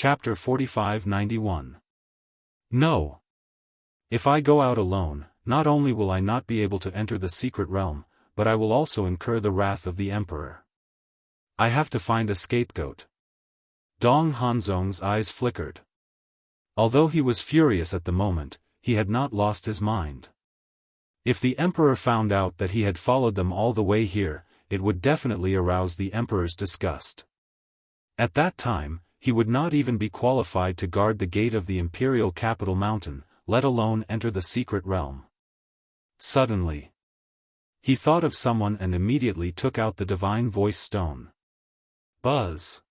Chapter 4591. No. If I go out alone, not only will I not be able to enter the secret realm, but I will also incur the wrath of the Emperor. I have to find a scapegoat. Dong Hanzong's eyes flickered. Although he was furious at the moment, he had not lost his mind. If the Emperor found out that he had followed them all the way here, it would definitely arouse the Emperor's disgust. At that time, he would not even be qualified to guard the gate of the imperial capital mountain, let alone enter the secret realm. Suddenly, he thought of someone and immediately took out the divine voice stone. Buzz.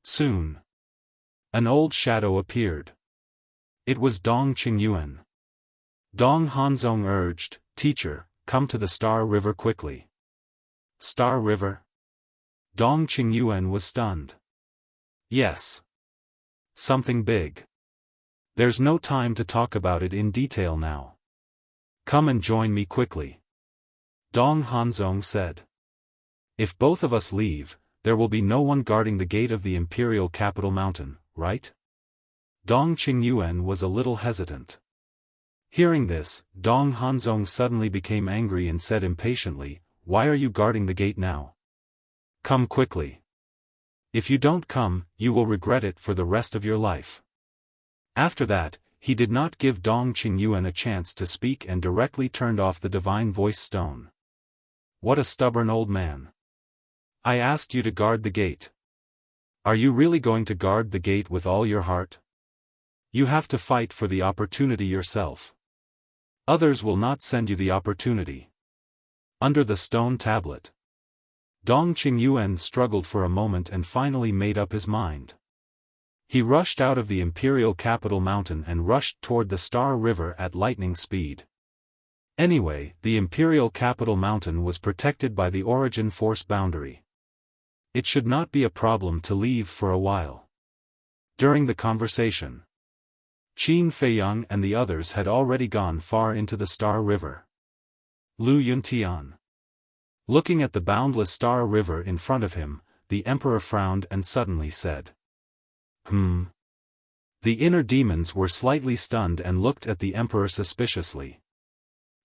Soon, an old shadow appeared. It was Dong Qingyuan. Dong Hanzong urged, "Teacher, come to the Star River quickly." Star River? Dong Qingyuan was stunned. Yes. Something big. There's no time to talk about it in detail now. Come and join me quickly. Dong Hanzong said. If both of us leave, there will be no one guarding the gate of the imperial capital mountain, right? Dong Qingyuan was a little hesitant. Hearing this, Dong Hanzong suddenly became angry and said impatiently, "Why are you guarding the gate now? Come quickly. If you don't come, you will regret it for the rest of your life." After that, he did not give Dong Qingyuan a chance to speak and directly turned off the divine voice stone. What a stubborn old man. I asked you to guard the gate. Are you really going to guard the gate with all your heart? You have to fight for the opportunity yourself. Others will not send you the opportunity. Under the stone tablet. Dong Qingyuan struggled for a moment and finally made up his mind. He rushed out of the imperial capital mountain and rushed toward the Star River at lightning speed. Anyway, the imperial capital mountain was protected by the origin force boundary. It should not be a problem to leave for a while. During the conversation, Qin Feiyang and the others had already gone far into the Star River. Lu Yuntian. Looking at the boundless Star River in front of him, the Emperor frowned and suddenly said, The inner demons were slightly stunned and looked at the Emperor suspiciously.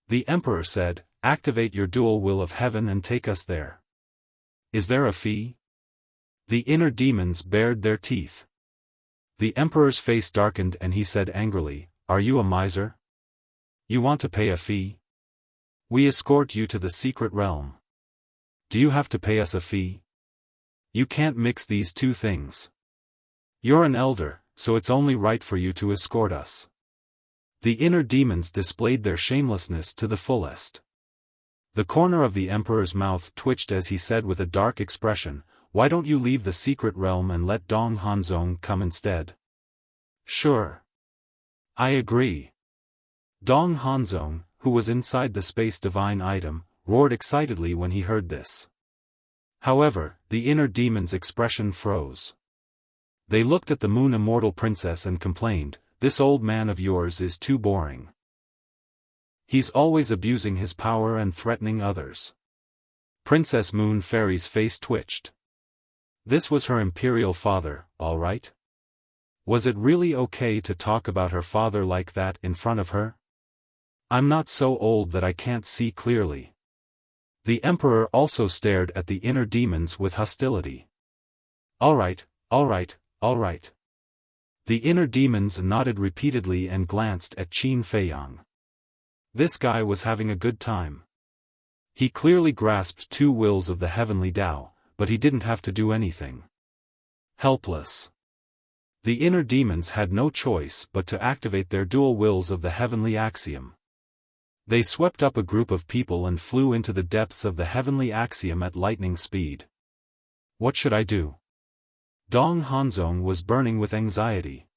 The Emperor said, "Activate your dual will of heaven and take us there." Is there a fee? The inner demons bared their teeth. The Emperor's face darkened and he said angrily, "Are you a miser? You want to pay a fee? We escort you to the secret realm. Do you have to pay us a fee? You can't mix these two things. You're an elder, so it's only right for you to escort us." The inner demons displayed their shamelessness to the fullest. The corner of the Emperor's mouth twitched as he said with a dark expression, "Why don't you leave the secret realm and let Dong Hanzong come instead?" "Sure. I agree." Dong Hanzong, who was inside the space divine item, roared excitedly when he heard this. However, the inner demon's expression froze. They looked at the Moon Immortal Princess and complained, "This old man of yours is too boring. He's always abusing his power and threatening others." Princess Moon Fairy's face twitched. This was her imperial father, all right? Was it really okay to talk about her father like that in front of her? I'm not so old that I can't see clearly. The Emperor also stared at the inner demons with hostility. All right, all right, all right. The inner demons nodded repeatedly and glanced at Qin Feiyang. This guy was having a good time. He clearly grasped two wills of the heavenly Tao, but he didn't have to do anything. Helpless. The inner demons had no choice but to activate their dual wills of the heavenly axiom. They swept up a group of people and flew into the depths of the heavenly axiom at lightning speed. What should I do? Dong Hanzong was burning with anxiety.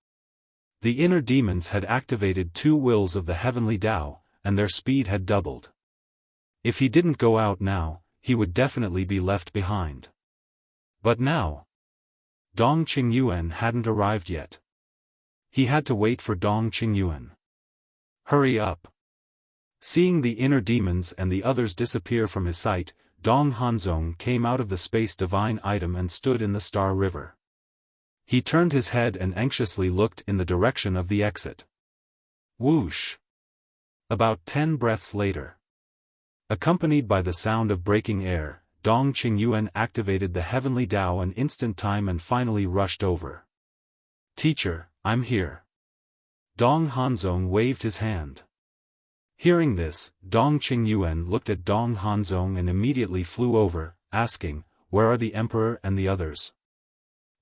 The inner demons had activated two wills of the heavenly Tao, and their speed had doubled. If he didn't go out now, he would definitely be left behind. But now, Dong Qingyuan hadn't arrived yet. He had to wait for Dong Qingyuan. Hurry up. Seeing the inner demons and the others disappear from his sight, Dong Hanzong came out of the space divine item and stood in the Star River. He turned his head and anxiously looked in the direction of the exit. Whoosh! About 10 breaths later. Accompanied by the sound of breaking air, Dong Qingyuan activated the heavenly Tao in instant time and finally rushed over. Teacher, I'm here. Dong Hanzong waved his hand. Hearing this, Dong Qingyuan looked at Dong Hanzong and immediately flew over, asking, "Where are the emperor and the others?"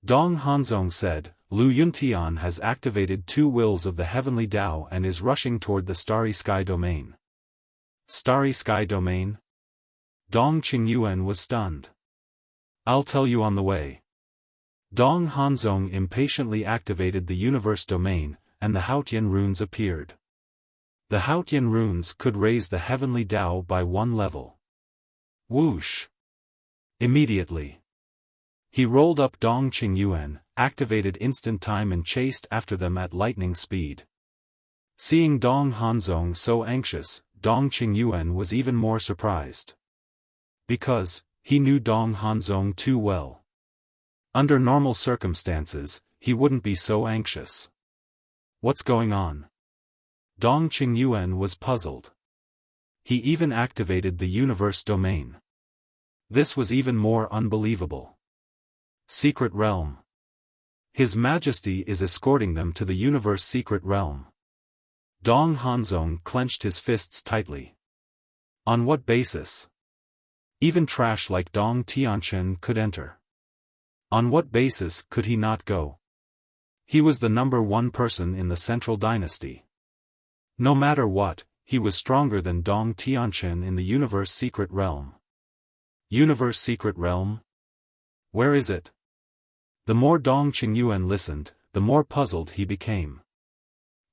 Dong Hanzong said, "Lu Yuntian has activated 2 wills of the heavenly Tao and is rushing toward the Starry Sky domain." Starry Sky domain? Dong Qingyuan was stunned. "I'll tell you on the way." Dong Hanzong impatiently activated the universe domain, and the Haotian runes appeared. The Haotian runes could raise the heavenly Tao by 1 level. Whoosh! Immediately. He rolled up Dong Qingyuan, activated instant time and chased after them at lightning speed. Seeing Dong Hanzong so anxious, Dong Qingyuan was even more surprised. Because, he knew Dong Hanzong too well. Under normal circumstances, he wouldn't be so anxious. What's going on? Dong Qingyuan was puzzled. He even activated the universe domain. This was even more unbelievable. Secret realm. His Majesty is escorting them to the universe secret realm. Dong Hanzong clenched his fists tightly. On what basis? Even trash like Dong Tianchen could enter. On what basis could he not go? He was the number 1 person in the Central Dynasty. No matter what, he was stronger than Dong Tianchen in the universe secret realm. Universe secret realm? Where is it? The more Dong Qingyuan listened, the more puzzled he became.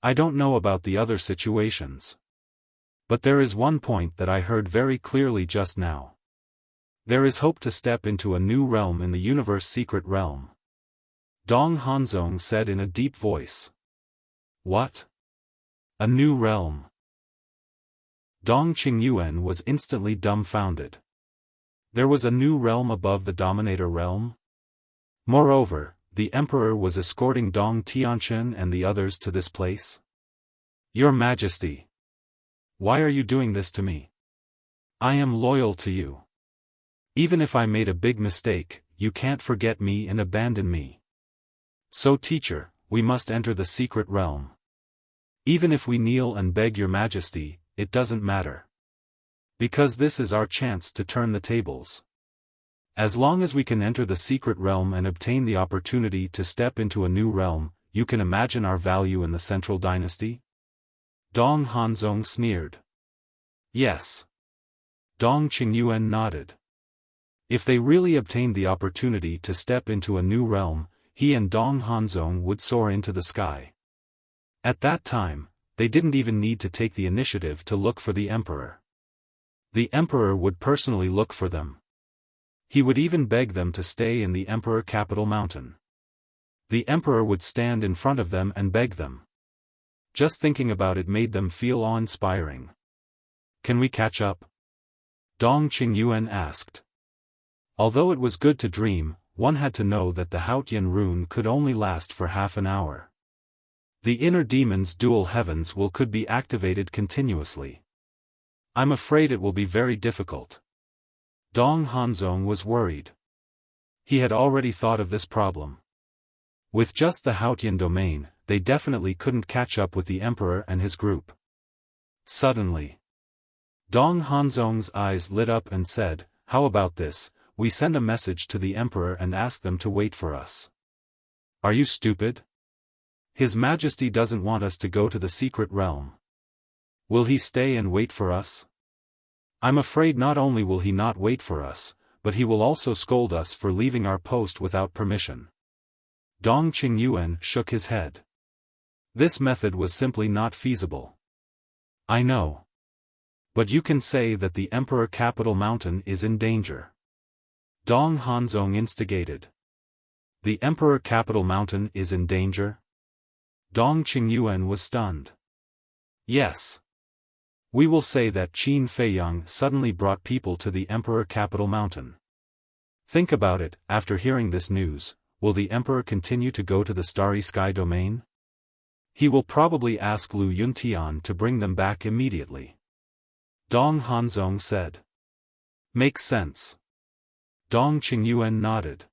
I don't know about the other situations. But there is one point that I heard very clearly just now. There is hope to step into a new realm in the universe secret realm. Dong Hanzong said in a deep voice. What? A new realm? Dong Qingyuan was instantly dumbfounded. There was a new realm above the Dominator realm? Moreover, the Emperor was escorting Dong Tianchen and the others to this place? Your Majesty! Why are you doing this to me? I am loyal to you. Even if I made a big mistake, you can't forget me and abandon me. So teacher, we must enter the secret realm. Even if we kneel and beg your Majesty, it doesn't matter. Because this is our chance to turn the tables. As long as we can enter the secret realm and obtain the opportunity to step into a new realm, you can imagine our value in the Central Dynasty? Dong Hanzong sneered. Yes. Dong Qingyuan nodded. If they really obtained the opportunity to step into a new realm, he and Dong Hanzong would soar into the sky. At that time, they didn't even need to take the initiative to look for the Emperor. The Emperor would personally look for them. He would even beg them to stay in the Emperor capital mountain. The Emperor would stand in front of them and beg them. Just thinking about it made them feel awe-inspiring. Can we catch up? Dong Qingyuan asked. Although it was good to dream, one had to know that the Haotian rune could only last for half an hour. The inner demon's dual heavens could be activated continuously. I'm afraid it will be very difficult. Dong Hanzong was worried. He had already thought of this problem. With just the Haotian domain, they definitely couldn't catch up with the Emperor and his group. Suddenly, Dong Hanzong's eyes lit up and said, "How about this? We send a message to the Emperor and ask them to wait for us." Are you stupid? His Majesty doesn't want us to go to the secret realm. Will he stay and wait for us? I'm afraid not only will he not wait for us, but he will also scold us for leaving our post without permission. Dong Qingyuan shook his head. This method was simply not feasible. I know. But you can say that the Emperor capital mountain is in danger. Dong Hanzong instigated. The Emperor capital mountain is in danger? Dong Qingyuan was stunned. Yes. We will say that Qin Feiyang suddenly brought people to the Emperor capital mountain. Think about it, after hearing this news, will the emperor continue to go to the Starry Sky domain? He will probably ask Lu Yuntian to bring them back immediately. Dong Hanzong said. Makes sense. Dong Qingyuan nodded.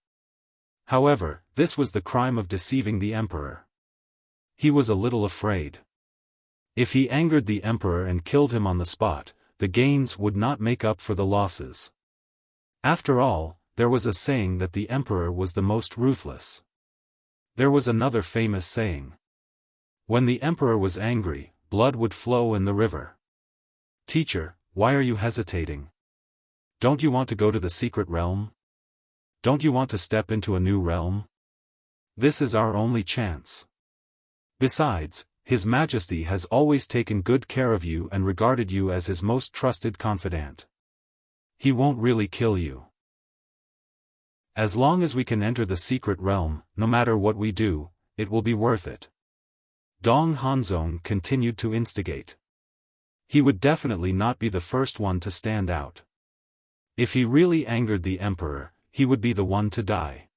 However, this was the crime of deceiving the emperor. He was a little afraid. If he angered the emperor and killed him on the spot, the gains would not make up for the losses. After all, there was a saying that the emperor was the most ruthless. There was another famous saying. When the emperor was angry, blood would flow in the river. Teacher, why are you hesitating? Don't you want to go to the secret realm? Don't you want to step into a new realm? This is our only chance. Besides, His Majesty has always taken good care of you and regarded you as his most trusted confidant. He won't really kill you. As long as we can enter the secret realm, no matter what we do, it will be worth it. Dong Hanzong continued to instigate. He would definitely not be the first one to stand out. If he really angered the emperor, he would be the one to die.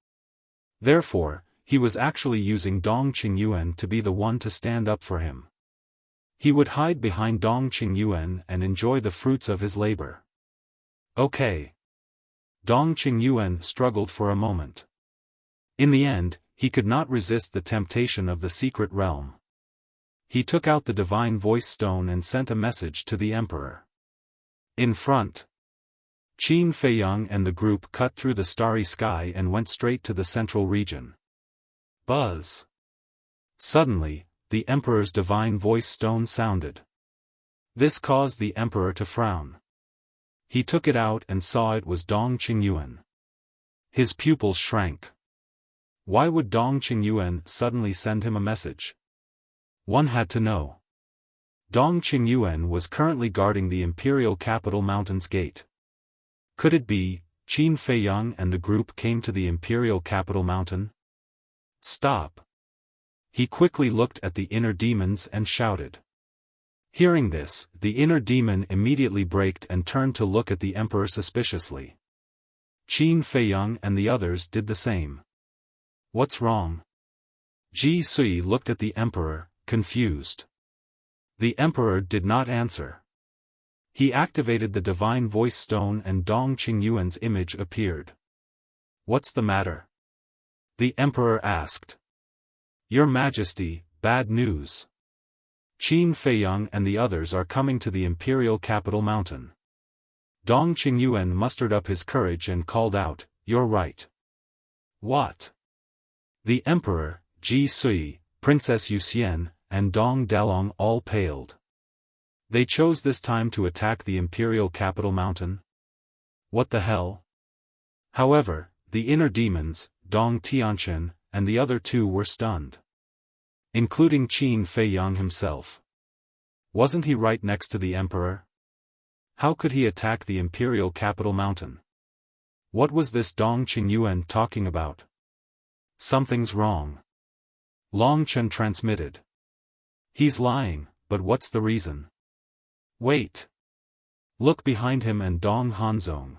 Therefore, he was actually using Dong Qingyuan to be the one to stand up for him. He would hide behind Dong Qingyuan and enjoy the fruits of his labor. Okay. Dong Qingyuan struggled for a moment. In the end, he could not resist the temptation of the secret realm. He took out the divine voice stone and sent a message to the emperor. In front, Qin Feiyang and the group cut through the starry sky and went straight to the central region. Buzz! Suddenly, the emperor's divine voice stone sounded. This caused the emperor to frown. He took it out and saw it was Dong Qingyuan. His pupils shrank. Why would Dong Qingyuan suddenly send him a message? One had to know. Dong Qingyuan was currently guarding the imperial capital mountain's gate. Could it be, Qin Feiyang and the group came to the imperial capital mountain? Stop! He quickly looked at the inner demons and shouted. Hearing this, the inner demon immediately braked and turned to look at the emperor suspiciously. Qin Feiyang and the others did the same. What's wrong? Ji Sui looked at the emperor, confused. The emperor did not answer. He activated the divine voice stone and Dong Qingyuan's image appeared. What's the matter? The emperor asked. Your Majesty, bad news. Qin Feiyang and the others are coming to the imperial capital mountain. Dong Qingyuan mustered up his courage and called out, You're right. What? The emperor, Ji Sui, Princess Yuxian, and Dong Dalong all paled. They chose this time to attack the imperial capital mountain? What the hell? However, the inner demons, Dong Tianqian, and the other two were stunned. Including Qin Feiyang himself. Wasn't he right next to the emperor? How could he attack the imperial capital mountain? What was this Dong Qingyuan talking about? Something's wrong. Long Chen transmitted. He's lying, but what's the reason? Wait. Look behind him and Dong Hanzong.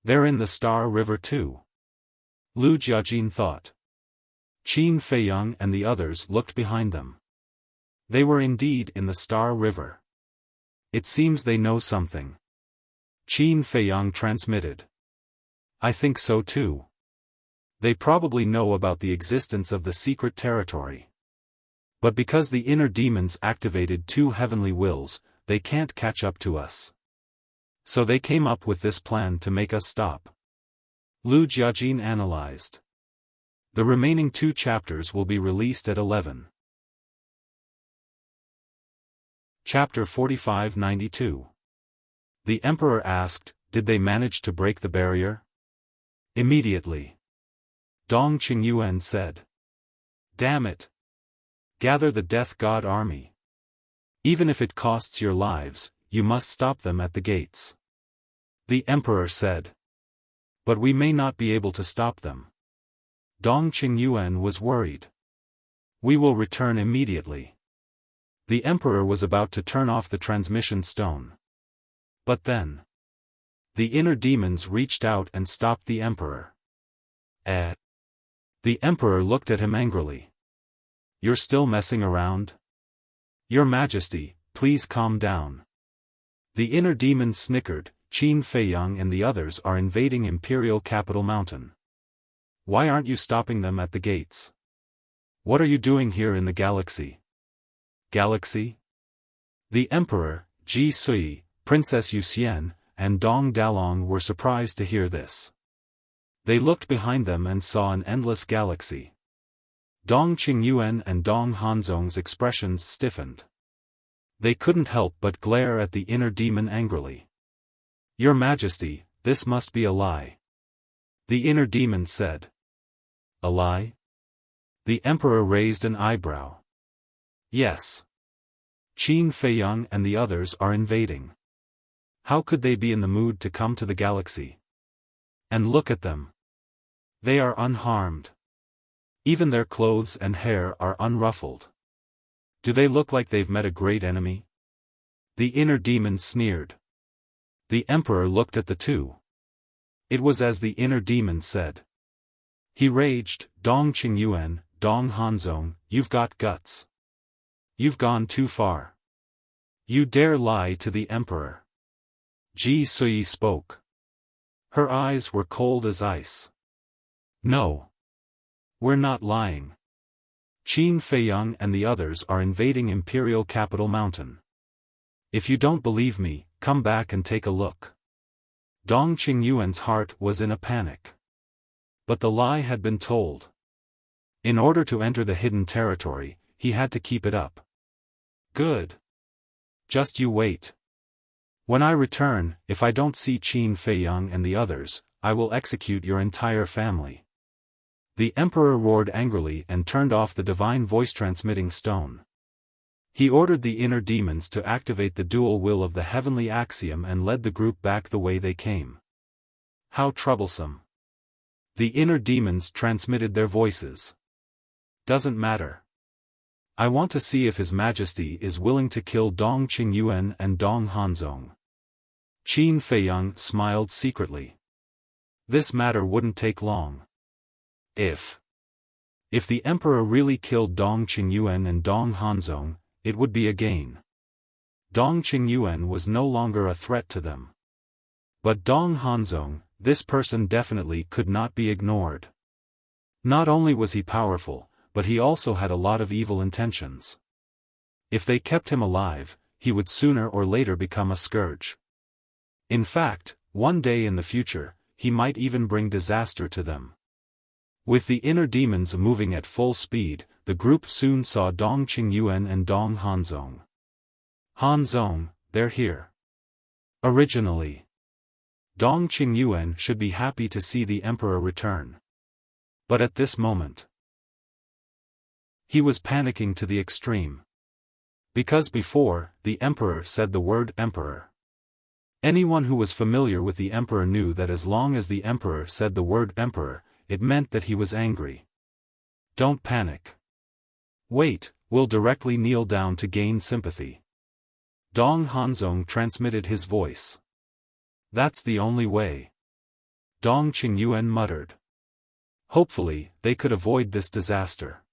They're in the Star River too. Lu Jiajin thought. Qin Feiyang and the others looked behind them. They were indeed in the Star River. It seems they know something. Qin Feiyang transmitted. I think so too. They probably know about the existence of the secret territory. But because the inner demons activated two heavenly wills, they can't catch up to us. So they came up with this plan to make us stop. Lu Jiajin analyzed. The remaining 2 chapters will be released at 11. Chapter 45-92. The Emperor asked, did they manage to break the barrier? Immediately. Dong Qingyuan said. Damn it. Gather the Death God army. Even if it costs your lives, you must stop them at the gates. The Emperor said. But we may not be able to stop them. Dong Qingyuan was worried. We will return immediately. The Emperor was about to turn off the transmission stone. But then, the inner demons reached out and stopped the Emperor. The emperor looked at him angrily. You're still messing around? Your Majesty, please calm down. The inner demons snickered. Qin Feiyang and the others are invading Imperial Capital Mountain. Why aren't you stopping them at the gates? What are you doing here in the galaxy? Galaxy? The Emperor, Ji Sui, Princess Yuxian, and Dong Dalong were surprised to hear this. They looked behind them and saw an endless galaxy. Dong Qingyuan and Dong Hanzong's expressions stiffened. They couldn't help but glare at the inner demon angrily. Your Majesty, this must be a lie. The inner demon said. A lie? The Emperor raised an eyebrow. Yes. Qin Feiyang and the others are invading. How could they be in the mood to come to the galaxy? And look at them. They are unharmed. Even their clothes and hair are unruffled. Do they look like they've met a great enemy? The inner demon sneered. The Emperor looked at the two. It was as the inner demon said. He raged, Dong Qingyuan, Dong Hanzong, you've got guts. You've gone too far. You dare lie to the Emperor. Ji Sui spoke. Her eyes were cold as ice. No. We're not lying. Qin Feiyang and the others are invading Imperial Capital Mountain. If you don't believe me, come back and take a look. Dong Qingyuan's heart was in a panic. But the lie had been told. In order to enter the hidden territory, he had to keep it up. Good. Just you wait. When I return, if I don't see Qin Feiyang and the others, I will execute your entire family. The Emperor roared angrily and turned off the divine voice-transmitting stone. He ordered the inner demons to activate the dual will of the heavenly axiom and led the group back the way they came. How troublesome. The inner demons transmitted their voices. Doesn't matter. I want to see if His Majesty is willing to kill Dong Qingyuan and Dong Hanzong. Qin Feiyang smiled secretly. This matter wouldn't take long. If the Emperor really killed Dong Qingyuan and Dong Hanzong, it would be a gain. Dong Qingyuan was no longer a threat to them. But Dong Hanzong, this person definitely could not be ignored. Not only was he powerful, but he also had a lot of evil intentions. If they kept him alive, he would sooner or later become a scourge. In fact, one day in the future, he might even bring disaster to them. With the inner demons moving at full speed, the group soon saw Dong Qingyuan and Dong Hanzong. Hanzong, they're here. Originally, Dong Qingyuan should be happy to see the Emperor return. But at this moment, he was panicking to the extreme. Because before, the Emperor said the word Emperor. Anyone who was familiar with the Emperor knew that as long as the Emperor said the word Emperor, it meant that he was angry. Don't panic. Wait, we'll directly kneel down to gain sympathy. Dong Hanzong transmitted his voice. That's the only way. Dong Qingyuan muttered. Hopefully, they could avoid this disaster.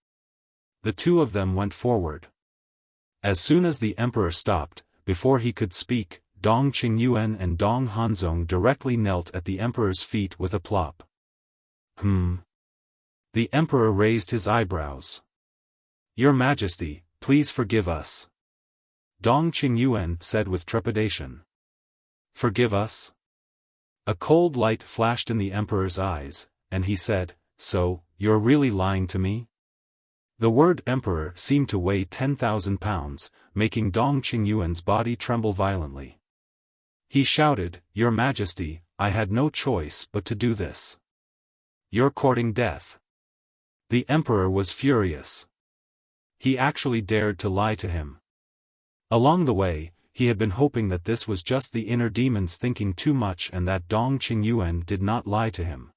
The two of them went forward. As soon as the Emperor stopped, before he could speak, Dong Qingyuan and Dong Hanzong directly knelt at the Emperor's feet with a plop. The Emperor raised his eyebrows. Your Majesty, please forgive us. Dong Qingyuan said with trepidation. Forgive us? A cold light flashed in the Emperor's eyes, and he said, So, you're really lying to me? The word Emperor seemed to weigh 10,000 pounds, making Dong Qingyuan's body tremble violently. He shouted, Your Majesty, I had no choice but to do this. You're courting death. The Emperor was furious. He actually dared to lie to him. Along the way, he had been hoping that this was just the inner demons thinking too much and that Dong Qingyuan did not lie to him.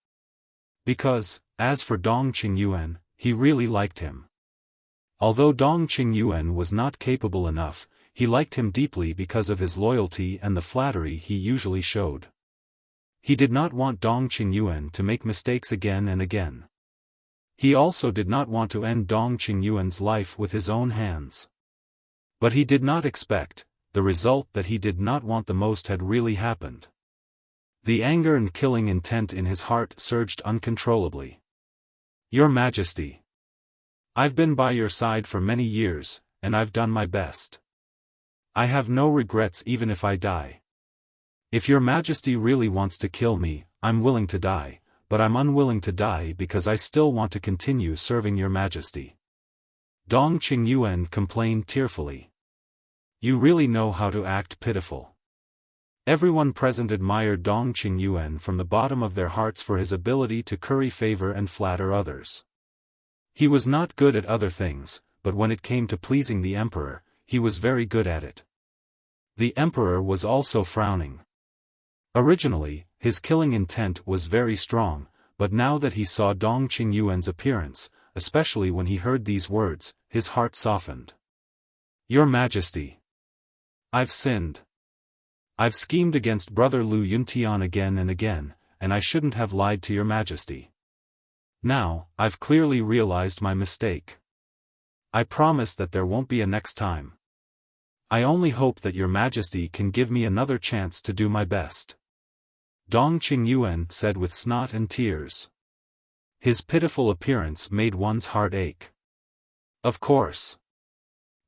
Because, as for Dong Qingyuan, he really liked him. Although Dong Qingyuan was not capable enough, he liked him deeply because of his loyalty and the flattery he usually showed. He did not want Dong Qingyuan to make mistakes again and again. He also did not want to end Dong Qingyuan's life with his own hands. But he did not expect, the result that he did not want the most had really happened. The anger and killing intent in his heart surged uncontrollably. Your Majesty. I've been by your side for many years, and I've done my best. I have no regrets even if I die. If your Majesty really wants to kill me, I'm willing to die, but I'm unwilling to die because I still want to continue serving your Majesty. Dong Qingyuan complained tearfully. You really know how to act pitiful. Everyone present admired Dong Qingyuan from the bottom of their hearts for his ability to curry favor and flatter others. He was not good at other things, but when it came to pleasing the emperor, he was very good at it. The emperor was also frowning. Originally, his killing intent was very strong, but now that he saw Dong Qingyuan's appearance, especially when he heard these words, his heart softened. Your Majesty. I've sinned. I've schemed against Brother Lu Yuntian again and again, and I shouldn't have lied to your Majesty. Now, I've clearly realized my mistake. I promise that there won't be a next time. I only hope that your Majesty can give me another chance to do my best. Dong Qingyuan said with snot and tears. His pitiful appearance made one's heart ache. Of course.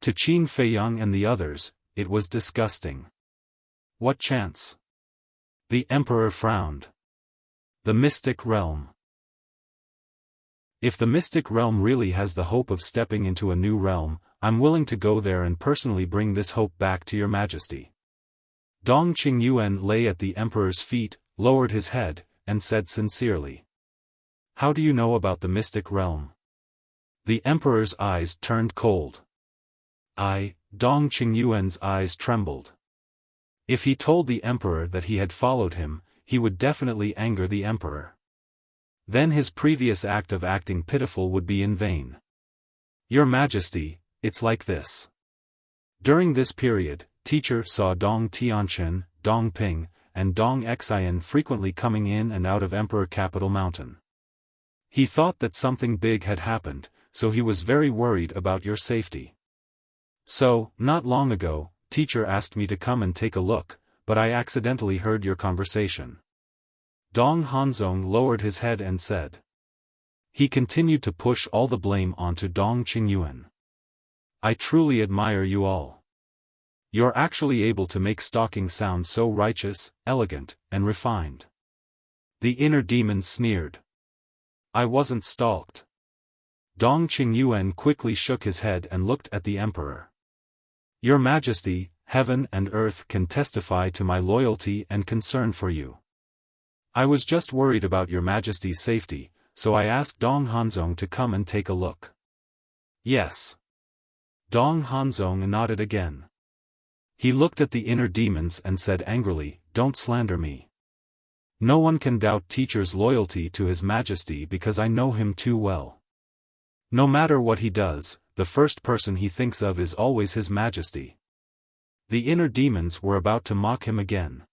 To Qin Feiyang and the others, it was disgusting. What chance? The emperor frowned. The mystic realm. If the mystic realm really has the hope of stepping into a new realm, I'm willing to go there and personally bring this hope back to your Majesty. Dong Qingyuan lay at the emperor's feet, lowered his head, and said sincerely. How do you know about the mystic realm? The emperor's eyes turned cold. Dong Qingyuan's eyes trembled. If he told the emperor that he had followed him, he would definitely anger the emperor. Then his previous act of acting pitiful would be in vain. Your Majesty, it's like this. During this period, teacher saw Dong Tianchen, Dong Ping, and Dong Xian frequently coming in and out of Emperor Capital Mountain. He thought that something big had happened, so he was very worried about your safety. So, not long ago, teacher asked me to come and take a look, but I accidentally heard your conversation. Dong Hanzong lowered his head and said. He continued to push all the blame onto Dong Qingyuan. I truly admire you all. You're actually able to make stalking sound so righteous, elegant, and refined. The inner demon sneered. I wasn't stalked. Dong Qingyuan quickly shook his head and looked at the emperor. Your Majesty, heaven and earth can testify to my loyalty and concern for you. I was just worried about your Majesty's safety, so I asked Dong Hanzong to come and take a look. Yes. Dong Hanzong nodded again. He looked at the inner demons and said angrily, don't slander me. No one can doubt teacher's loyalty to his Majesty because I know him too well. No matter what he does, the first person he thinks of is always his Majesty. The inner demons were about to mock him again.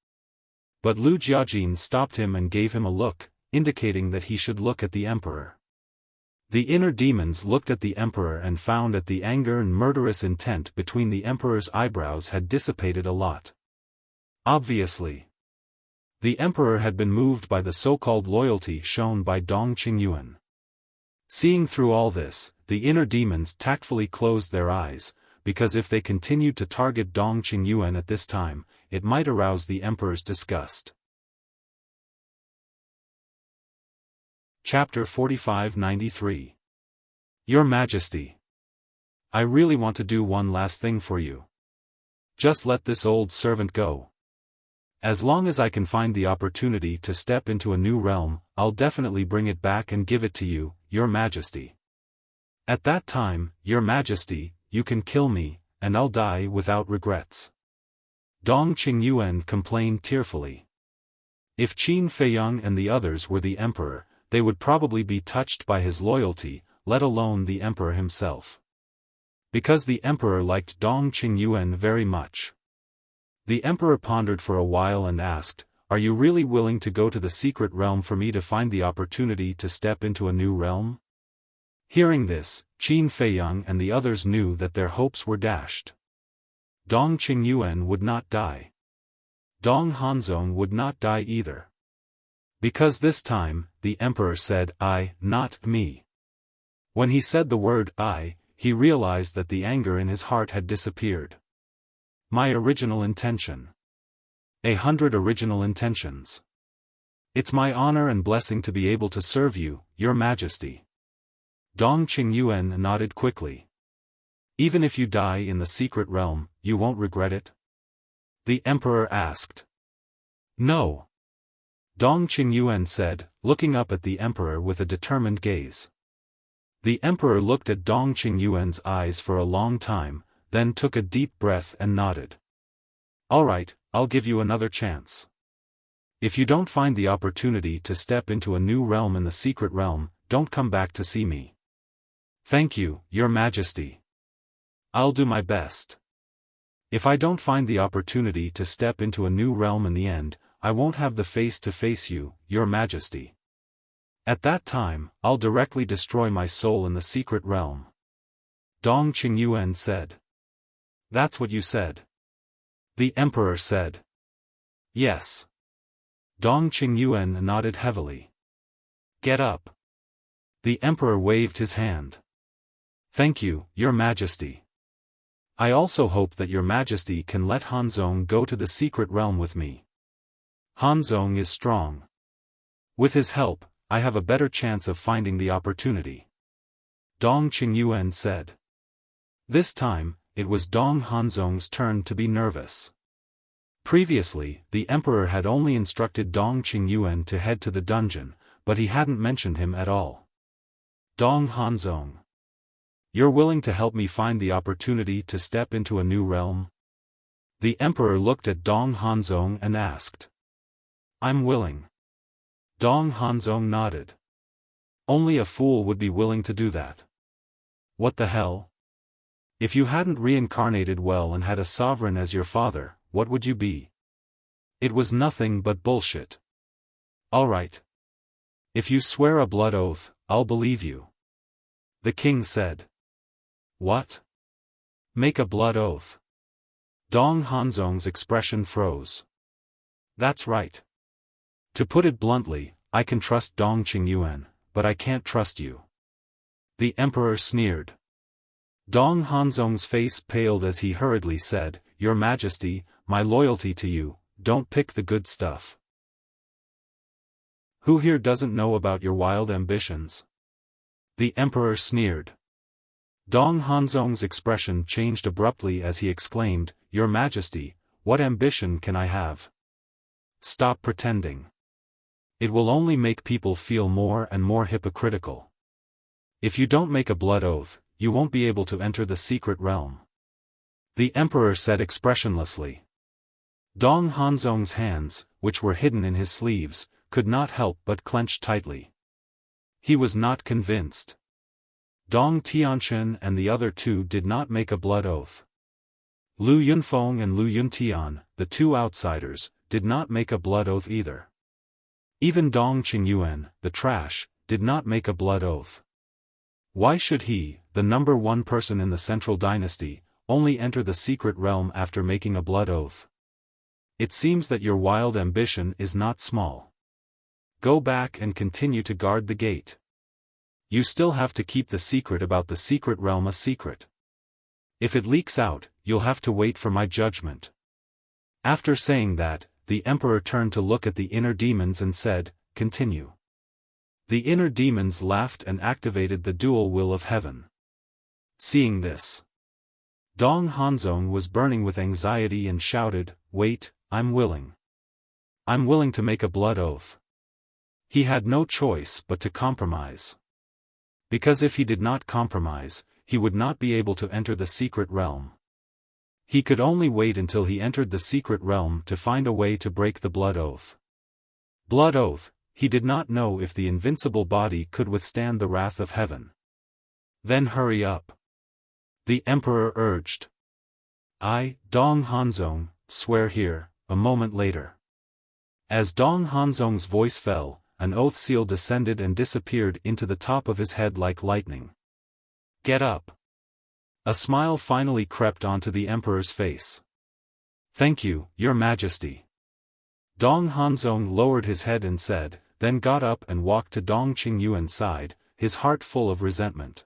But Lu Jiajin stopped him and gave him a look, indicating that he should look at the emperor. The inner demons looked at the emperor and found that the anger and murderous intent between the emperor's eyebrows had dissipated a lot. Obviously. The emperor had been moved by the so-called loyalty shown by Dong Qingyuan. Seeing through all this, the inner demons tactfully closed their eyes, because if they continued to target Dong Qingyuan at this time, it might arouse the emperor's disgust. Chapter 45-93. Your Majesty. I really want to do one last thing for you. Just let this old servant go. As long as I can find the opportunity to step into a new realm, I'll definitely bring it back and give it to you, Your Majesty. At that time, Your Majesty, you can kill me, and I'll die without regrets. Dong Qingyuan complained tearfully. If Qin Feiyang and the others were the emperor, they would probably be touched by his loyalty, let alone the emperor himself. Because the emperor liked Dong Qingyuan very much. The emperor pondered for a while and asked, Are you really willing to go to the secret realm for me to find the opportunity to step into a new realm? Hearing this, Qin Feiyang and the others knew that their hopes were dashed. Dong Qingyuan would not die. Dong Hanzong would not die either. Because this time, the emperor said I, not me. When he said the word I, he realized that the anger in his heart had disappeared. My original intention. 100 original intentions. It's my honor and blessing to be able to serve you, Your Majesty. Dong Qingyuan nodded quickly. Even if you die in the secret realm, you won't regret it? The emperor asked. No. Dong Qingyuan said, looking up at the emperor with a determined gaze. The emperor looked at Dong Qingyuan's eyes for a long time, then took a deep breath and nodded. All right, I'll give you another chance. If you don't find the opportunity to step into a new realm in the secret realm, don't come back to see me. Thank you, Your Majesty. I'll do my best. If I don't find the opportunity to step into a new realm in the end, I won't have the face to face you, Your Majesty. At that time, I'll directly destroy my soul in the secret realm. Dong Qingyuan said. That's what you said. The emperor said. Yes. Dong Qingyuan nodded heavily. Get up. The emperor waved his hand. Thank you, Your Majesty. I also hope that Your Majesty can let Hanzong go to the secret realm with me. Hanzong is strong. With his help, I have a better chance of finding the opportunity. Dong Qingyuan said. This time, it was Dong Hanzong's turn to be nervous. Previously, the emperor had only instructed Dong Qingyuan to head to the dungeon, but he hadn't mentioned him at all. Dong Hanzong. You're willing to help me find the opportunity to step into a new realm? The emperor looked at Dong Hanzong and asked. I'm willing. Dong Hanzong nodded. Only a fool would be willing to do that. What the hell? If you hadn't reincarnated well and had a sovereign as your father, what would you be? It was nothing but bullshit. All right. If you swear a blood oath, I'll believe you. The king said. What? Make a blood oath. Dong Hanzong's expression froze. That's right. To put it bluntly, I can trust Dong Qingyuan, but I can't trust you. The emperor sneered. Dong Hanzong's face paled as he hurriedly said, Your Majesty, my loyalty to you, don't pick the good stuff. Who here doesn't know about your wild ambitions? The emperor sneered. Dong Hanzong's expression changed abruptly as he exclaimed, Your Majesty, what ambition can I have? Stop pretending. It will only make people feel more and more hypocritical. If you don't make a blood oath, you won't be able to enter the secret realm. The emperor said expressionlessly. Dong Hanzong's hands, which were hidden in his sleeves, could not help but clench tightly. He was not convinced. Dong Tianchen and the other two did not make a blood oath. Lu Yunfeng and Lu Yuntian, the two outsiders, did not make a blood oath either. Even Dong Qingyuan, the trash, did not make a blood oath. Why should he, the number one person in the central dynasty, only enter the secret realm after making a blood oath? It seems that your wild ambition is not small. Go back and continue to guard the gate. You still have to keep the secret about the secret realm a secret. If it leaks out, you'll have to wait for my judgment. After saying that, the emperor turned to look at the inner demons and said, Continue. The inner demons laughed and activated the dual will of heaven. Seeing this, Dong Hanzong was burning with anxiety and shouted, Wait, I'm willing. I'm willing to make a blood oath. He had no choice but to compromise. Because if he did not compromise, he would not be able to enter the secret realm. He could only wait until he entered the secret realm to find a way to break the blood oath. Blood oath, he did not know if the invincible body could withstand the wrath of heaven. Then hurry up. The emperor urged. I, Dong Hanzong, swear here, a moment later. As Dong Hanzong's voice fell, an oath seal descended and disappeared into the top of his head like lightning. Get up. A smile finally crept onto the emperor's face. Thank you, Your Majesty. Dong Hanzong lowered his head and said, then got up and walked to Dong Qingyuan's side, his heart full of resentment.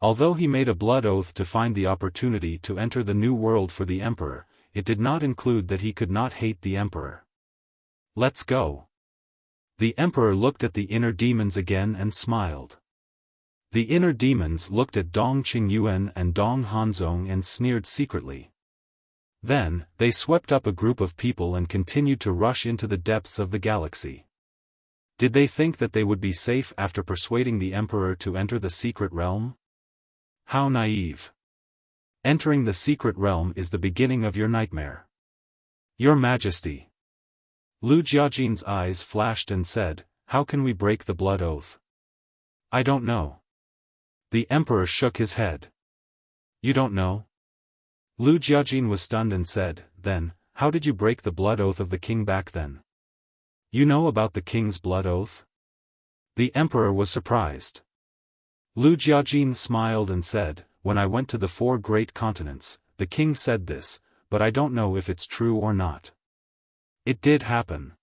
Although he made a blood oath to find the opportunity to enter the new world for the emperor, it did not include that he could not hate the emperor. Let's go. The emperor looked at the inner demons again and smiled. The inner demons looked at Dong Qingyuan and Dong Hanzong and sneered secretly. Then, they swept up a group of people and continued to rush into the depths of the galaxy. Did they think that they would be safe after persuading the emperor to enter the secret realm? How naive. Entering the secret realm is the beginning of your nightmare. Your Majesty. Lu Jiajin's eyes flashed and said, how can we break the blood oath? I don't know. The emperor shook his head. You don't know? Lu Jiajin was stunned and said, then, how did you break the blood oath of the king back then? You know about the king's blood oath? The emperor was surprised. Lu Jiajin smiled and said, when I went to the 4 great continents, the king said this, but I don't know if it's true or not. It did happen.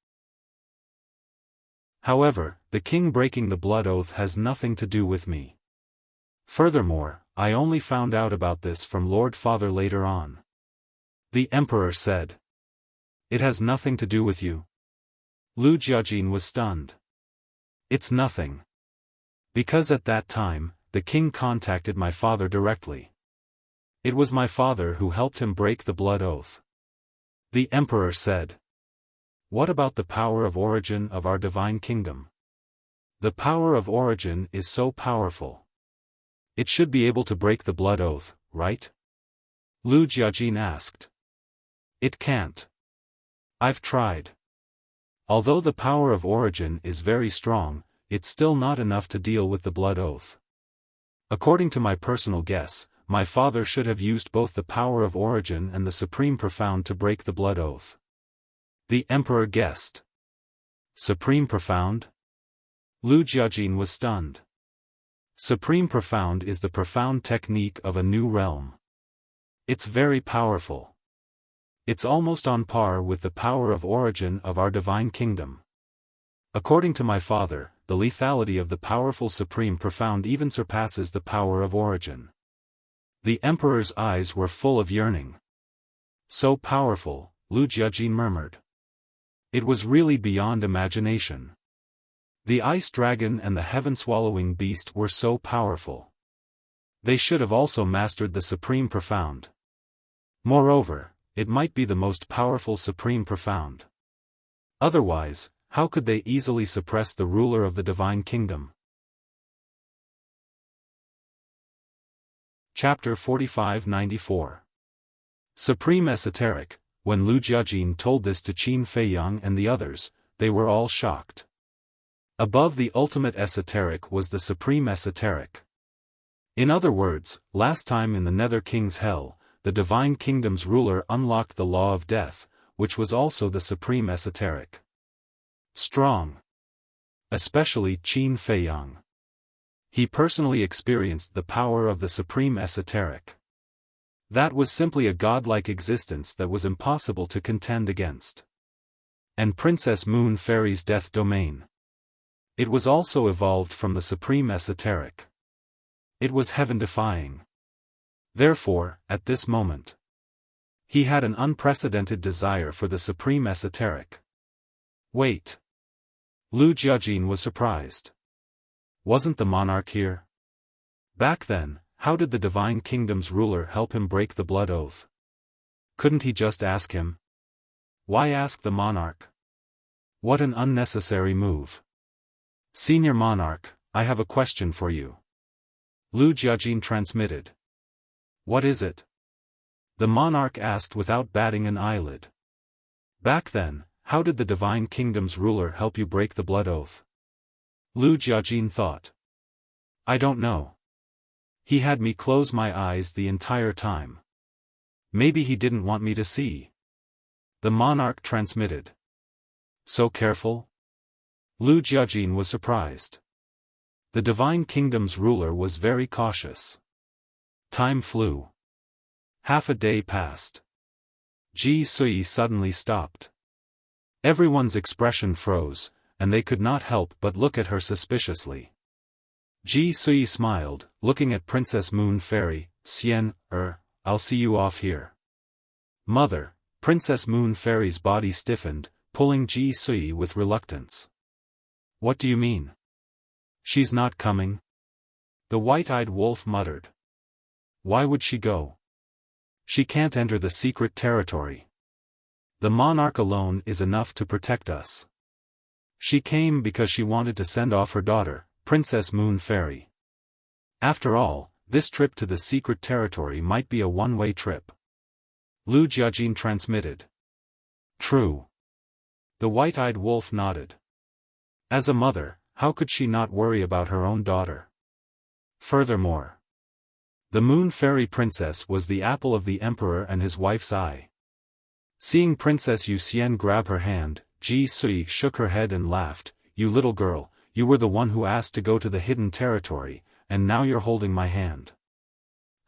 However, the king breaking the blood oath has nothing to do with me. Furthermore, I only found out about this from Lord Father later on. The emperor said. It has nothing to do with you. Lu Jiajin was stunned. It's nothing. Because at that time, the king contacted my father directly. It was my father who helped him break the blood oath. The emperor said. What about the power of origin of our divine kingdom? The power of origin is so powerful. It should be able to break the blood oath, right? Lu Jiajin asked. It can't. I've tried. Although the power of origin is very strong, it's still not enough to deal with the blood oath. According to my personal guess, my father should have used both the power of origin and the supreme profound to break the blood oath. The emperor guessed. Supreme profound? Lu Jiajin was stunned. Supreme profound is the profound technique of a new realm. It's very powerful. It's almost on par with the power of origin of our divine kingdom. According to my father, the lethality of the powerful supreme profound even surpasses the power of origin. The emperor's eyes were full of yearning. So powerful, Lu Jiajin murmured. It was really beyond imagination. The ice dragon and the heaven-swallowing beast were so powerful. They should have also mastered the supreme profound. Moreover, it might be the most powerful supreme profound. Otherwise, how could they easily suppress the ruler of the divine kingdom? Chapter 45-94. Supreme Esoteric. When Lu Jiajin told this to Qin Feiyang and the others, they were all shocked. Above the ultimate esoteric was the supreme esoteric. In other words, last time in the Nether King's Hell, the divine kingdom's ruler unlocked the law of death, which was also the supreme esoteric. Strong. Especially Qin Feiyang. He personally experienced the power of the supreme esoteric. That was simply a godlike existence that was impossible to contend against. And Princess Moon Fairy's death domain. It was also evolved from the supreme esoteric. It was heaven-defying. Therefore, at this moment, he had an unprecedented desire for the supreme esoteric. Wait. Lu Jiajin was surprised. Wasn't the monarch here? Back then, how did the divine kingdom's ruler help him break the blood oath? Couldn't he just ask him? Why ask the monarch? What an unnecessary move. Senior monarch, I have a question for you. Lu Jiajin transmitted. What is it? The monarch asked without batting an eyelid. Back then, how did the divine kingdom's ruler help you break the blood oath? Lu Jiajin thought. I don't know. He had me close my eyes the entire time. Maybe he didn't want me to see. The monarch transmitted. So careful? Lu Jiajin was surprised. The Divine Kingdom's ruler was very cautious. Time flew. Half a day passed. Ji Sui suddenly stopped. Everyone's expression froze, and they could not help but look at her suspiciously. Ji Sui smiled, looking at Princess Moon Fairy. Xian, I'll see you off here. Mother, Princess Moon Fairy's body stiffened, pulling Ji Sui with reluctance. What do you mean? She's not coming? The white-eyed wolf muttered. Why would she go? She can't enter the secret territory. The monarch alone is enough to protect us. She came because she wanted to send off her daughter, Princess Moon Fairy. After all, this trip to the secret territory might be a one-way trip. Lu Jiajin transmitted. True. The white-eyed wolf nodded. As a mother, how could she not worry about her own daughter? Furthermore, the Moon Fairy Princess was the apple of the Emperor and his wife's eye. Seeing Princess Yuxian grab her hand, Ji Sui shook her head and laughed. You little girl, you were the one who asked to go to the hidden territory, and now you're holding my hand.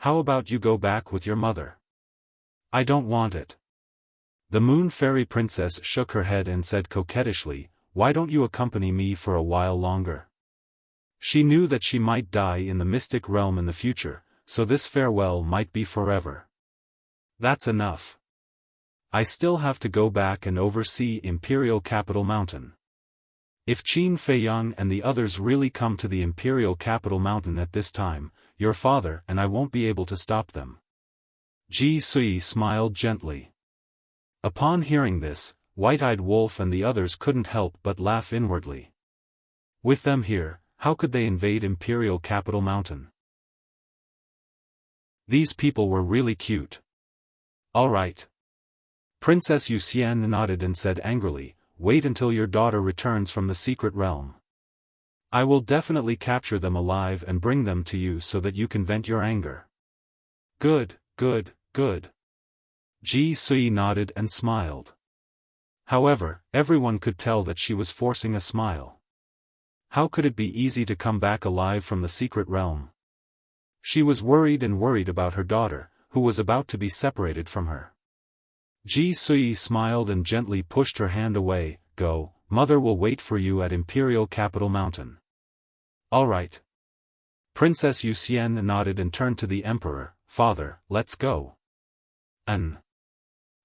How about you go back with your mother? I don't want it. The Moon Fairy Princess shook her head and said coquettishly, why don't you accompany me for a while longer? She knew that she might die in the mystic realm in the future, so this farewell might be forever. That's enough. I still have to go back and oversee Imperial Capital Mountain. If Qin Feiyang and the others really come to the Imperial Capital Mountain at this time, your father and I won't be able to stop them. Ji Sui smiled gently. Upon hearing this, White-Eyed Wolf and the others couldn't help but laugh inwardly. With them here, how could they invade Imperial Capital Mountain? These people were really cute. All right. Princess Yuxian nodded and said angrily, wait until your daughter returns from the secret realm. I will definitely capture them alive and bring them to you so that you can vent your anger. Good, good, good. Ji Sui nodded and smiled. However, everyone could tell that she was forcing a smile. How could it be easy to come back alive from the secret realm? She was worried about her daughter, who was about to be separated from her. Ji Sui smiled and gently pushed her hand away. Go, mother will wait for you at Imperial Capital Mountain. All right. Princess Yuxian nodded and turned to the Emperor. Father, let's go.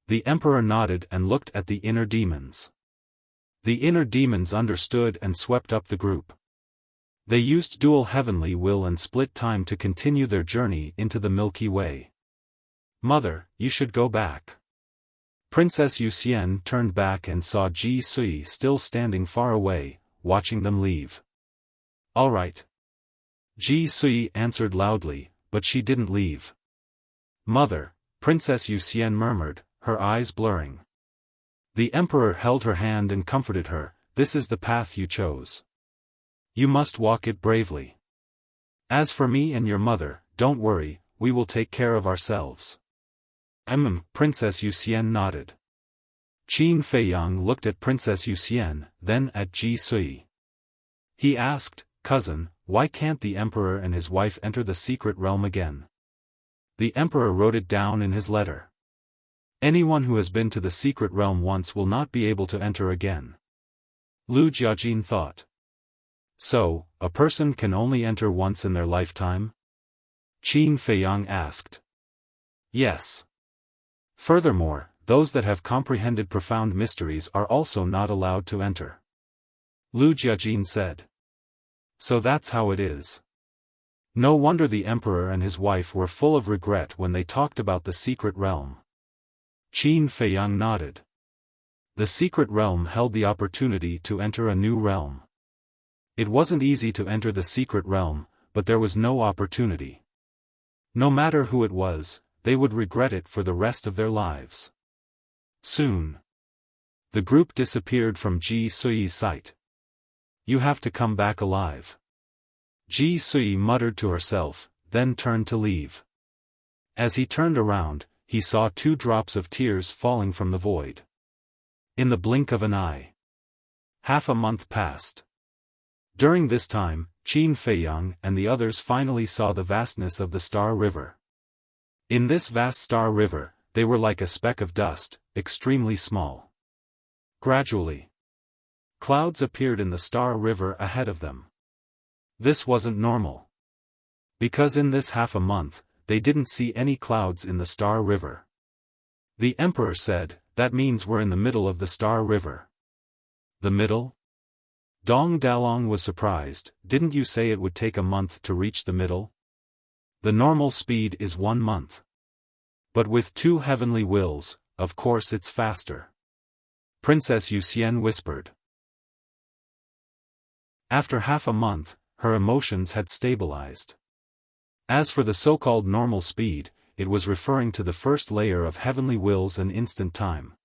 The Emperor nodded and looked at the inner demons. The inner demons understood and swept up the group. They used dual heavenly will and split time to continue their journey into the Milky Way. Mother, you should go back. Princess Yuxian turned back and saw Ji Sui still standing far away, watching them leave. All right. Ji Sui answered loudly, but she didn't leave. Mother, Princess Yuxian murmured, her eyes blurring. The Emperor held her hand and comforted her. This is the path you chose. You must walk it bravely. As for me and your mother, don't worry, we will take care of ourselves. Princess Yuxian nodded. Qin Feiyang looked at Princess Yuxian, then at Ji Sui. He asked, cousin, why can't the Emperor and his wife enter the secret realm again? The Emperor wrote it down in his letter. Anyone who has been to the secret realm once will not be able to enter again. Lu Jiajin thought. So, a person can only enter once in their lifetime? Qin Feiyang asked. Yes. Furthermore, those that have comprehended profound mysteries are also not allowed to enter. Lu Jiajin said. So that's how it is. No wonder the Emperor and his wife were full of regret when they talked about the secret realm. Qin Feiyang nodded. The secret realm held the opportunity to enter a new realm. It wasn't easy to enter the secret realm, but there was no opportunity. No matter who it was, they would regret it for the rest of their lives. Soon, the group disappeared from Ji Sui's sight. You have to come back alive. Ji Sui muttered to herself, then turned to leave. As he turned around, he saw 2 drops of tears falling from the void. In the blink of an eye. Half a month passed. During this time, Qin Feiyang and the others finally saw the vastness of the Star River. In this vast Star River, they were like a speck of dust, extremely small. Gradually, clouds appeared in the Star River ahead of them. This wasn't normal. Because in this half a month, they didn't see any clouds in the Star River. The Emperor said, "That means we're in the middle of the Star River." The middle? Dong Dalong was surprised. "Didn't you say it would take a month to reach the middle? The normal speed is 1 month. But with 2 heavenly wills, of course it's faster." Princess Yuxian whispered. After half a month, her emotions had stabilized. As for the so-called normal speed, it was referring to the first layer of heavenly wills and instant time.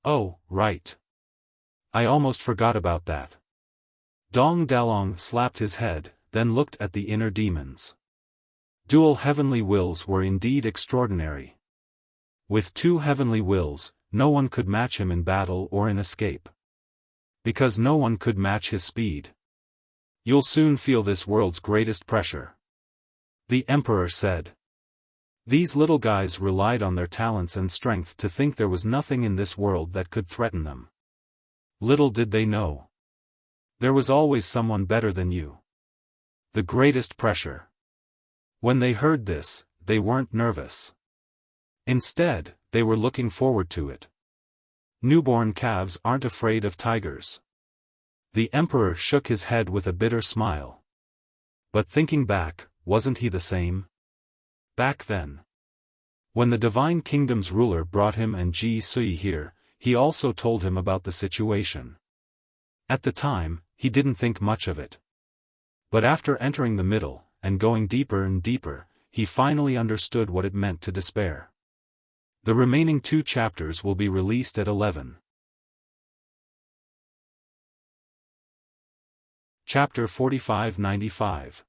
"Oh, right. I almost forgot about that." Dong Dalong slapped his head, then looked at the inner demons. Dual heavenly wills were indeed extraordinary. With 2 heavenly wills, no one could match him in battle or in escape. Because no one could match his speed. "You'll soon feel this world's greatest pressure," the Emperor said. These little guys relied on their talents and strength to think there was nothing in this world that could threaten them. Little did they know. There was always someone better than you. The greatest pressure. When they heard this, they weren't nervous. Instead, they were looking forward to it. Newborn calves aren't afraid of tigers. The Emperor shook his head with a bitter smile. But thinking back, wasn't he the same? Back then, when the Divine Kingdom's ruler brought him and Ji Sui here, he also told him about the situation. At the time, he didn't think much of it. But after entering the middle, and going deeper and deeper, he finally understood what it meant to despair. The remaining 2 chapters will be released at 11. Chapter 45-95.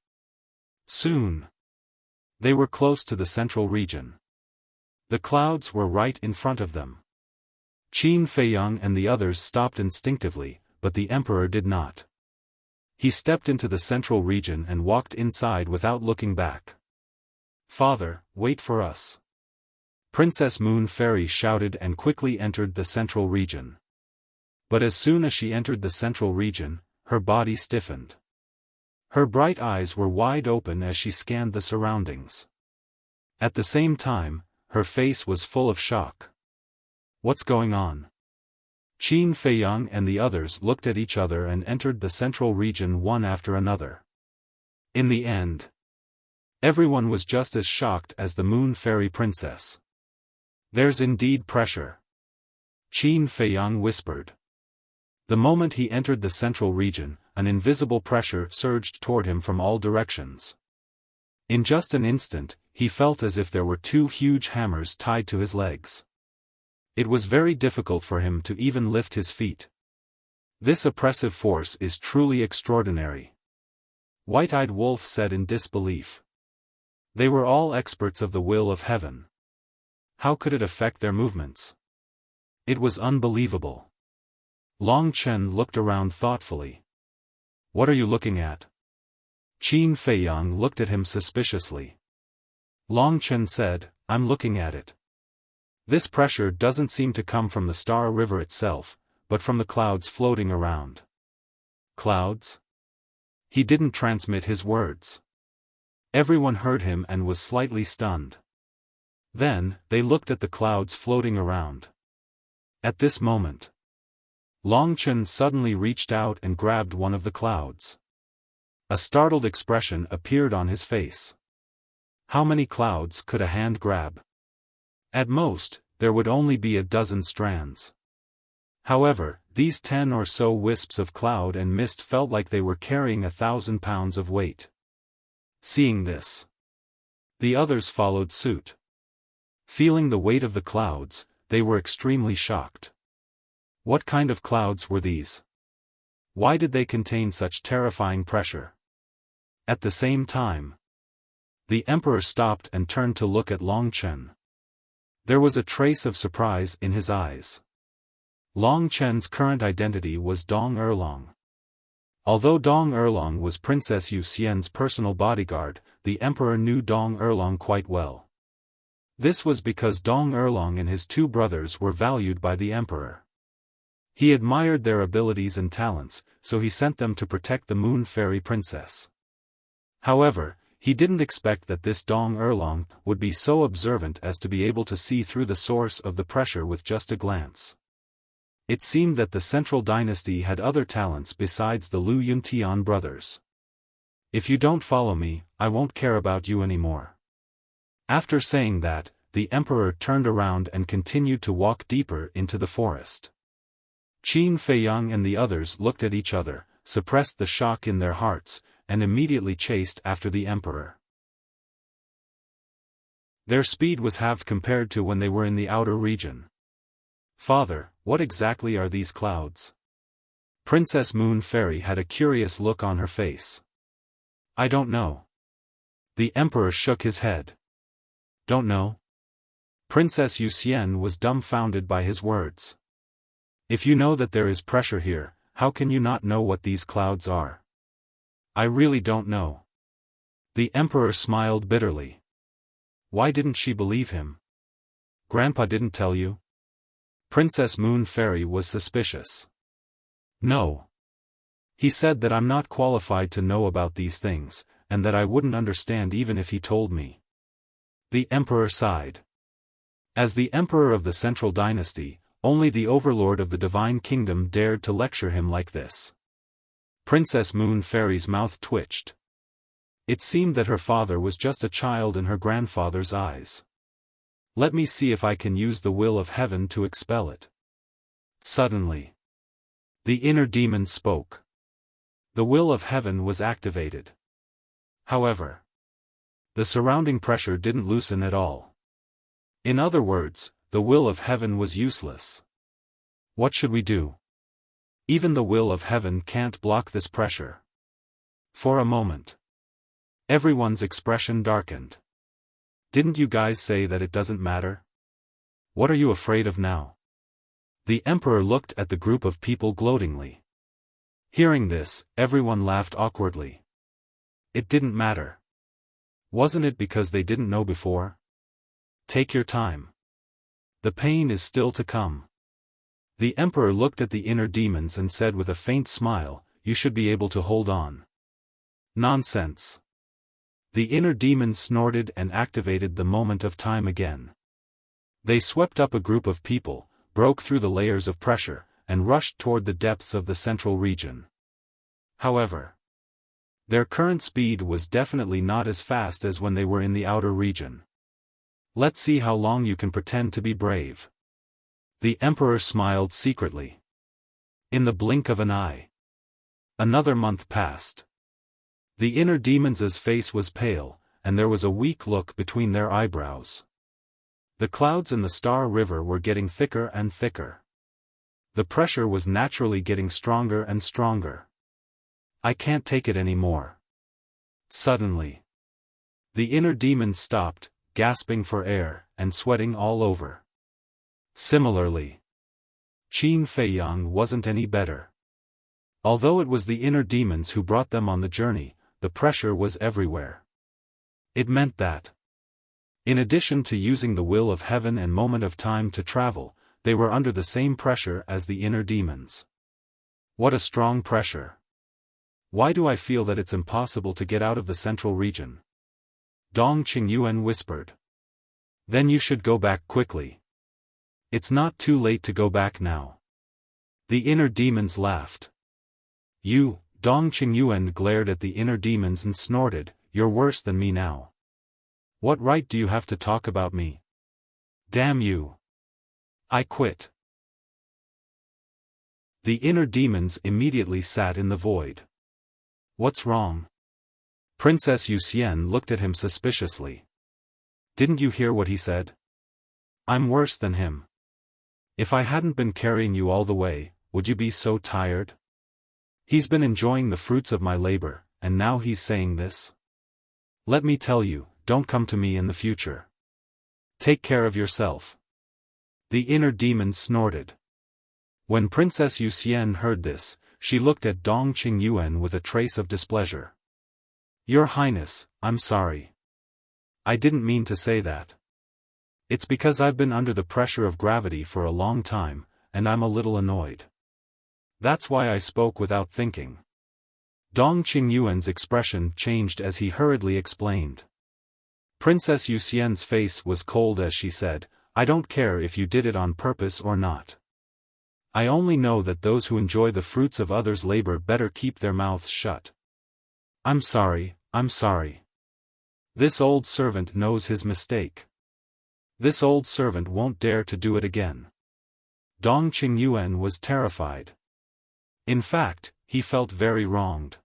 Soon. They were close to the central region. The clouds were right in front of them. Qin Feiyang and the others stopped instinctively, but the Emperor did not. He stepped into the central region and walked inside without looking back. "Father, wait for us." Princess Moon Fairy shouted and quickly entered the central region. But as soon as she entered the central region, her body stiffened. Her bright eyes were wide open as she scanned the surroundings. At the same time, her face was full of shock. "What's going on?" Qin Feiyang and the others looked at each other and entered the central region one after another. In the end, everyone was just as shocked as the Moon Fairy Princess. "There's indeed pressure," Qin Feiyang whispered. The moment he entered the central region, an invisible pressure surged toward him from all directions. In just an instant, he felt as if there were 2 huge hammers tied to his legs. It was very difficult for him to even lift his feet. This oppressive force is truly extraordinary. White-Eyed Wolf said in disbelief. They were all experts of the will of heaven. How could it affect their movements? It was unbelievable. Long Chen looked around thoughtfully. "What are you looking at?" Qin Feiyang looked at him suspiciously. Long Chen said, "I'm looking at it. This pressure doesn't seem to come from the Star River itself, but from the clouds floating around." Clouds? He didn't transmit his words. Everyone heard him and was slightly stunned. Then, they looked at the clouds floating around. At this moment, Long Chen suddenly reached out and grabbed one of the clouds. A startled expression appeared on his face. How many clouds could a hand grab? At most, there would only be a dozen strands. However, these 10 or so wisps of cloud and mist felt like they were carrying 1,000 pounds of weight. Seeing this, the others followed suit. Feeling the weight of the clouds, they were extremely shocked. What kind of clouds were these? Why did they contain such terrifying pressure? At the same time, the Emperor stopped and turned to look at Long Chen. There was a trace of surprise in his eyes. Long Chen's current identity was Dong Erlong. Although Dong Erlong was Princess Yu Xian's personal bodyguard, the emperor knew Dong Erlong quite well. This was because Dong Erlong and his two brothers were valued by the emperor. He admired their abilities and talents, so he sent them to protect the Moon Fairy Princess. However, he didn't expect that this Dong Erlong would be so observant as to be able to see through the source of the pressure with just a glance. It seemed that the Central Dynasty had other talents besides the Lu Yuntian brothers. If you don't follow me, I won't care about you anymore. After saying that, the emperor turned around and continued to walk deeper into the forest. Qin Feiyang and the others looked at each other, suppressed the shock in their hearts, and immediately chased after the emperor. Their speed was halved compared to when they were in the outer region. "Father, what exactly are these clouds?" Princess Moon Fairy had a curious look on her face. "I don't know." The emperor shook his head. "Don't know?" Princess Yu Xian was dumbfounded by his words. "If you know that there is pressure here, how can you not know what these clouds are?" "I really don't know." The emperor smiled bitterly. Why didn't she believe him? "Grandpa didn't tell you?" Princess Moon Fairy was suspicious. "No. He said that I'm not qualified to know about these things, and that I wouldn't understand even if he told me." The emperor sighed. As the emperor of the Central Dynasty, only the overlord of the Divine Kingdom dared to lecture him like this. Princess Moon Fairy's mouth twitched. It seemed that her father was just a child in her grandfather's eyes. "Let me see if I can use the will of heaven to expel it." Suddenly, the inner demon spoke. The will of heaven was activated. However, the surrounding pressure didn't loosen at all. In other words, the will of heaven was useless. What should we do? Even the will of heaven can't block this pressure. For a moment, everyone's expression darkened. "Didn't you guys say that it doesn't matter? What are you afraid of now?" The emperor looked at the group of people gloatingly. Hearing this, everyone laughed awkwardly. It didn't matter. Wasn't it because they didn't know before? Take your time. The pain is still to come. The emperor looked at the inner demons and said with a faint smile, "You should be able to hold on." Nonsense. The inner demons snorted and activated the moment of time again. They swept up a group of people, broke through the layers of pressure, and rushed toward the depths of the central region. However, their current speed was definitely not as fast as when they were in the outer region. "Let's see how long you can pretend to be brave." The emperor smiled secretly. In the blink of an eye, another month passed. The inner demon's face was pale, and there was a weak look between their eyebrows. The clouds in the Star River were getting thicker and thicker. The pressure was naturally getting stronger and stronger. "I can't take it anymore." Suddenly, the inner demon stopped, gasping for air, and sweating all over. Similarly, Qin Feiyang wasn't any better. Although it was the inner demons who brought them on the journey, the pressure was everywhere. It meant that, in addition to using the will of heaven and moment of time to travel, they were under the same pressure as the inner demons. What a strong pressure. Why do I feel that it's impossible to get out of the central region? Dong Qingyuan whispered. Then you should go back quickly. It's not too late to go back now. The inner demons laughed. You, Dong Qingyuan glared at the inner demons and snorted, "You're worse than me now. What right do you have to talk about me? Damn you. I quit." The inner demons immediately sat in the void. "What's wrong?" Princess Yu Xian looked at him suspiciously. "Didn't you hear what he said? I'm worse than him. If I hadn't been carrying you all the way, would you be so tired? He's been enjoying the fruits of my labor, and now he's saying this? Let me tell you, don't come to me in the future. Take care of yourself." The inner demon snorted. When Princess Yu Xian heard this, she looked at Dong Qingyuan with a trace of displeasure. Your Highness, I'm sorry. I didn't mean to say that. It's because I've been under the pressure of gravity for a long time, and I'm a little annoyed. That's why I spoke without thinking. Dong Qingyuan's expression changed as he hurriedly explained. Princess Yuxian's face was cold as she said, I don't care if you did it on purpose or not. I only know that those who enjoy the fruits of others' labor better keep their mouths shut. I'm sorry, I'm sorry. This old servant knows his mistake. This old servant won't dare to do it again. Dong Qingyuan was terrified. In fact, he felt very wronged.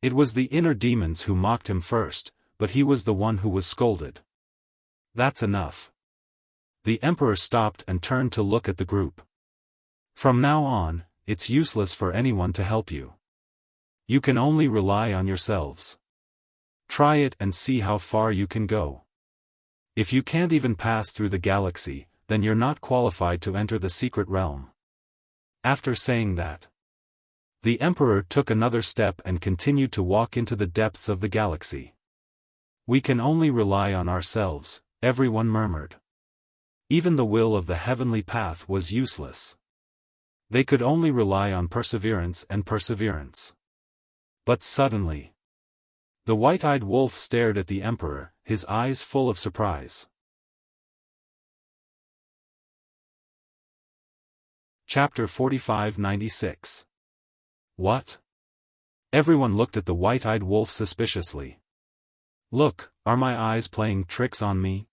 It was the inner demons who mocked him first, but he was the one who was scolded. That's enough. The emperor stopped and turned to look at the group. From now on, it's useless for anyone to help you. You can only rely on yourselves. Try it and see how far you can go. If you can't even pass through the galaxy, then you're not qualified to enter the secret realm. After saying that, the emperor took another step and continued to walk into the depths of the galaxy. We can only rely on ourselves, everyone murmured. Even the will of the heavenly path was useless. They could only rely on perseverance and perseverance. But suddenly, the white-eyed wolf stared at the emperor, his eyes full of surprise. Chapter 45-96. What? Everyone looked at the white-eyed wolf suspiciously. Look, are my eyes playing tricks on me?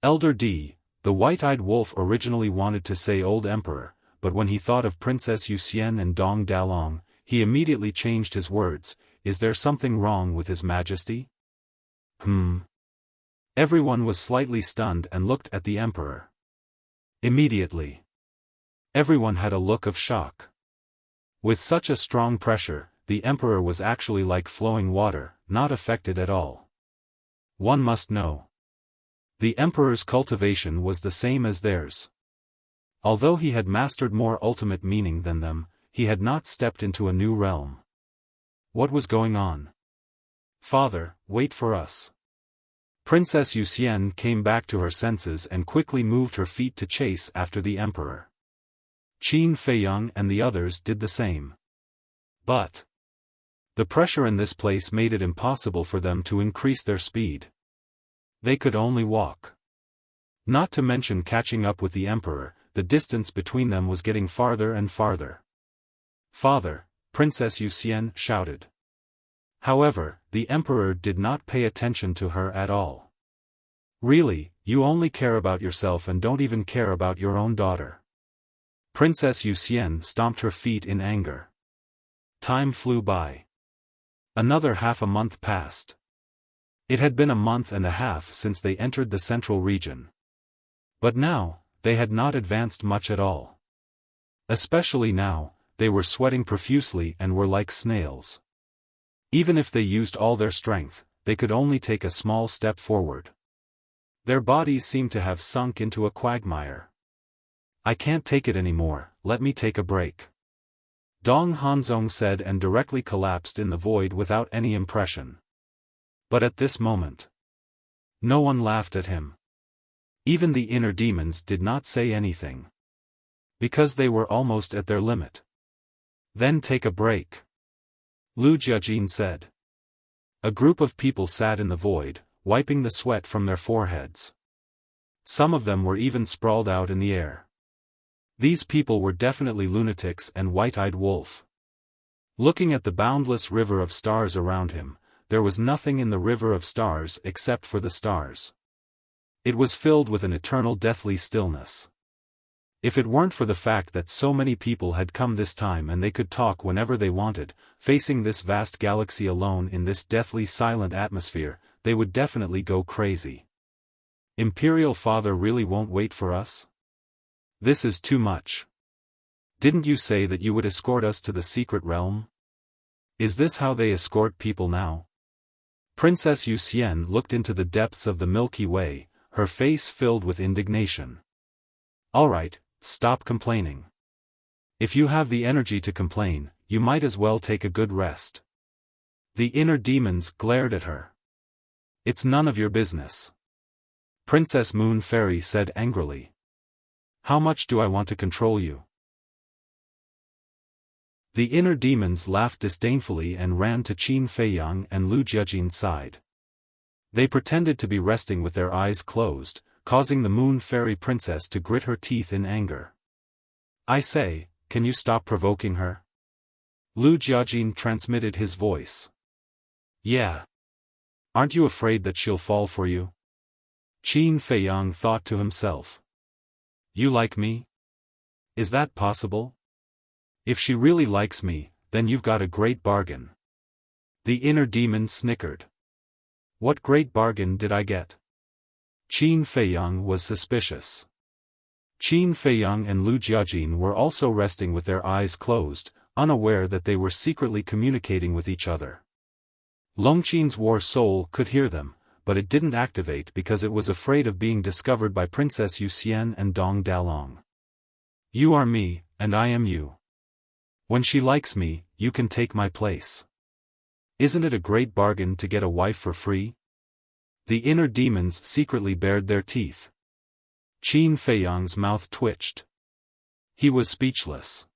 Elder D, the white-eyed wolf originally wanted to say Old Emperor, but when he thought of Princess Yuxian and Dong Dalong, he immediately changed his words. Is there something wrong with His Majesty? Everyone was slightly stunned and looked at the emperor. Immediately, everyone had a look of shock. With such a strong pressure, the emperor was actually like flowing water, not affected at all. One must know. The emperor's cultivation was the same as theirs. Although he had mastered more ultimate meaning than them, he had not stepped into a new realm. What was going on? Father, wait for us. Princess Yuxian came back to her senses and quickly moved her feet to chase after the emperor. Qin Feiyang and the others did the same. But the pressure in this place made it impossible for them to increase their speed. They could only walk. Not to mention catching up with the emperor, the distance between them was getting farther and farther. Father, Princess Yuxian shouted. However, the emperor did not pay attention to her at all. Really, you only care about yourself and don't even care about your own daughter. Princess Yuxian stomped her feet in anger. Time flew by. Another half a month passed. It had been a month and a half since they entered the central region. But now, they had not advanced much at all. Especially now, they were sweating profusely and were like snails. Even if they used all their strength, they could only take a small step forward. Their bodies seemed to have sunk into a quagmire. I can't take it anymore, let me take a break. Dong Hanzong said and directly collapsed in the void without any impression. But at this moment, no one laughed at him. Even the inner demons did not say anything. Because they were almost at their limit. Then take a break. Lu Jiajin said. A group of people sat in the void, wiping the sweat from their foreheads. Some of them were even sprawled out in the air. These people were definitely lunatics and white-eyed wolf. Looking at the boundless river of stars around him, there was nothing in the river of stars except for the stars. It was filled with an eternal deathly stillness. If it weren't for the fact that so many people had come this time and they could talk whenever they wanted, facing this vast galaxy alone in this deathly silent atmosphere, they would definitely go crazy. Imperial Father really won't wait for us? This is too much. Didn't you say that you would escort us to the secret realm? Is this how they escort people now? Princess Yuxian looked into the depths of the Milky Way, her face filled with indignation. All right, stop complaining. If you have the energy to complain, you might as well take a good rest. The inner demons glared at her. It's none of your business. Princess Moon Fairy said angrily. How much do I want to control you? The inner demons laughed disdainfully and ran to Qin Feiyang and Lu Jiajin's side. They pretended to be resting with their eyes closed, causing the Moon Fairy Princess to grit her teeth in anger. I say, can you stop provoking her? Lu Jiajin transmitted his voice. Yeah. Aren't you afraid that she'll fall for you? Qin Feiyang thought to himself. You like me? Is that possible? If she really likes me, then you've got a great bargain. The inner demon snickered. What great bargain did I get? Qin Feiyang was suspicious. Qin Feiyang and Lu Jiajin were also resting with their eyes closed, unaware that they were secretly communicating with each other. Longqin's war soul could hear them, but it didn't activate because it was afraid of being discovered by Princess Yuxian and Dong Dalong. You are me, and I am you. When she likes me, you can take my place. Isn't it a great bargain to get a wife for free? The inner demons secretly bared their teeth. Qin Feiyang's mouth twitched. He was speechless.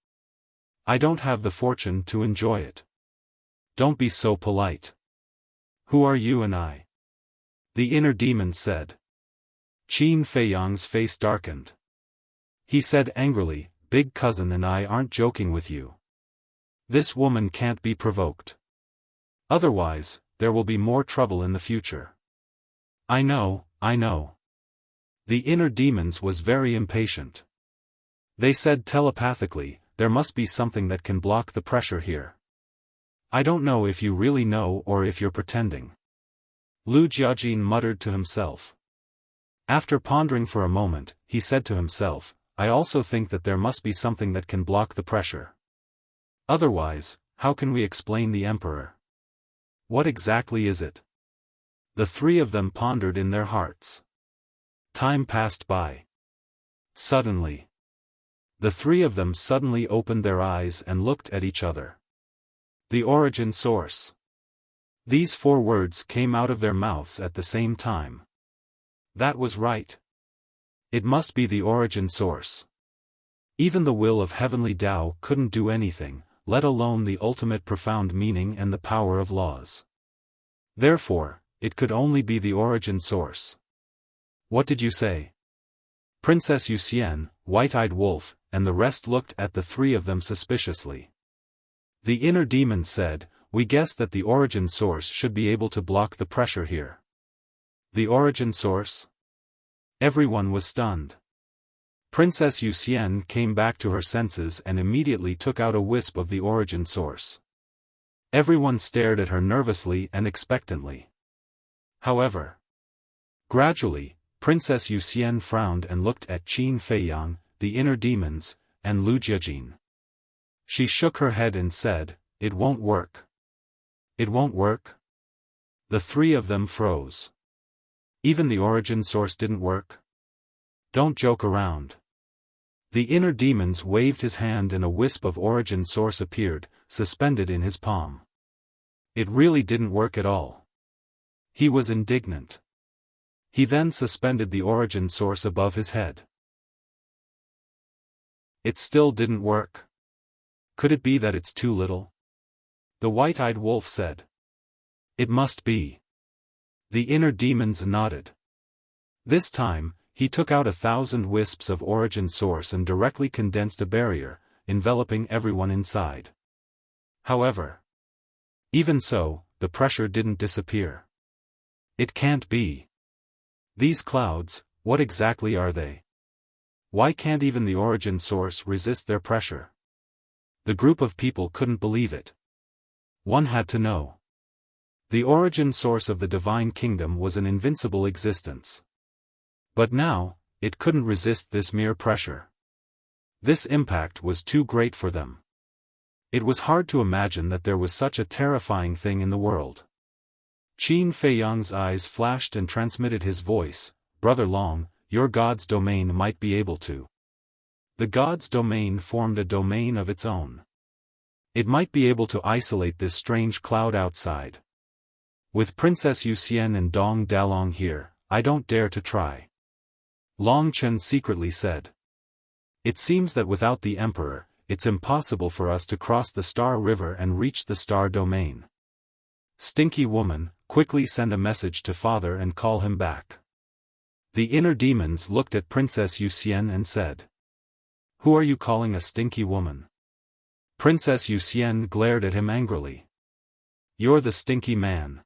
I don't have the fortune to enjoy it. Don't be so polite. Who are you and I? The inner demon said. Qin Feiyang's face darkened. He said angrily, Big cousin and I aren't joking with you. This woman can't be provoked. Otherwise, there will be more trouble in the future. I know. The inner demons was very impatient. They said telepathically, there must be something that can block the pressure here. I don't know if you really know or if you're pretending. Lu Jiajin muttered to himself. After pondering for a moment, he said to himself, I also think that there must be something that can block the pressure. Otherwise, how can we explain the Emperor? What exactly is it? The three of them pondered in their hearts. Time passed by. Suddenly. The three of them suddenly opened their eyes and looked at each other. The origin source. These 4 words came out of their mouths at the same time. That was right. It must be the origin source. Even the will of heavenly Tao couldn't do anything, let alone the ultimate profound meaning and the power of laws. Therefore, it could only be the origin source. What did you say? Princess Yuxian, White-Eyed Wolf, and the rest looked at the three of them suspiciously. The inner demon said, we guess that the origin source should be able to block the pressure here. The origin source? Everyone was stunned. Princess Yuxian came back to her senses and immediately took out a wisp of the origin source. Everyone stared at her nervously and expectantly. However, gradually, Princess Yuxian frowned and looked at Qin Feiyang, the inner demons, and Lu Jiajin. She shook her head and said, It won't work. It won't work? The three of them froze. Even the origin source didn't work? Don't joke around. The inner demons waved his hand and a wisp of origin source appeared, suspended in his palm. It really didn't work at all. He was indignant. He then suspended the origin source above his head. It still didn't work. Could it be that it's too little? The White-Eyed Wolf said. It must be. The inner demons nodded. This time, he took out 1,000 wisps of origin source and directly condensed a barrier, enveloping everyone inside. However, even so, the pressure didn't disappear. It can't be. These clouds, what exactly are they? Why can't even the origin source resist their pressure? The group of people couldn't believe it. One had to know. The origin source of the divine kingdom was an invincible existence. But now, it couldn't resist this mere pressure. This impact was too great for them. It was hard to imagine that there was such a terrifying thing in the world. Qin Feiyang's eyes flashed and transmitted his voice, Brother Long, your god's domain might be able to. The god's domain formed a domain of its own. It might be able to isolate this strange cloud outside. With Princess Yuxian and Dong Dalong here, I don't dare to try. Long Chen secretly said. It seems that without the Emperor, it's impossible for us to cross the Star River and reach the Star Domain. Stinky woman, quickly send a message to father and call him back. The inner demons looked at Princess Yuxian and said. Who are you calling a stinky woman? Princess Yuxian glared at him angrily. You're the stinky man.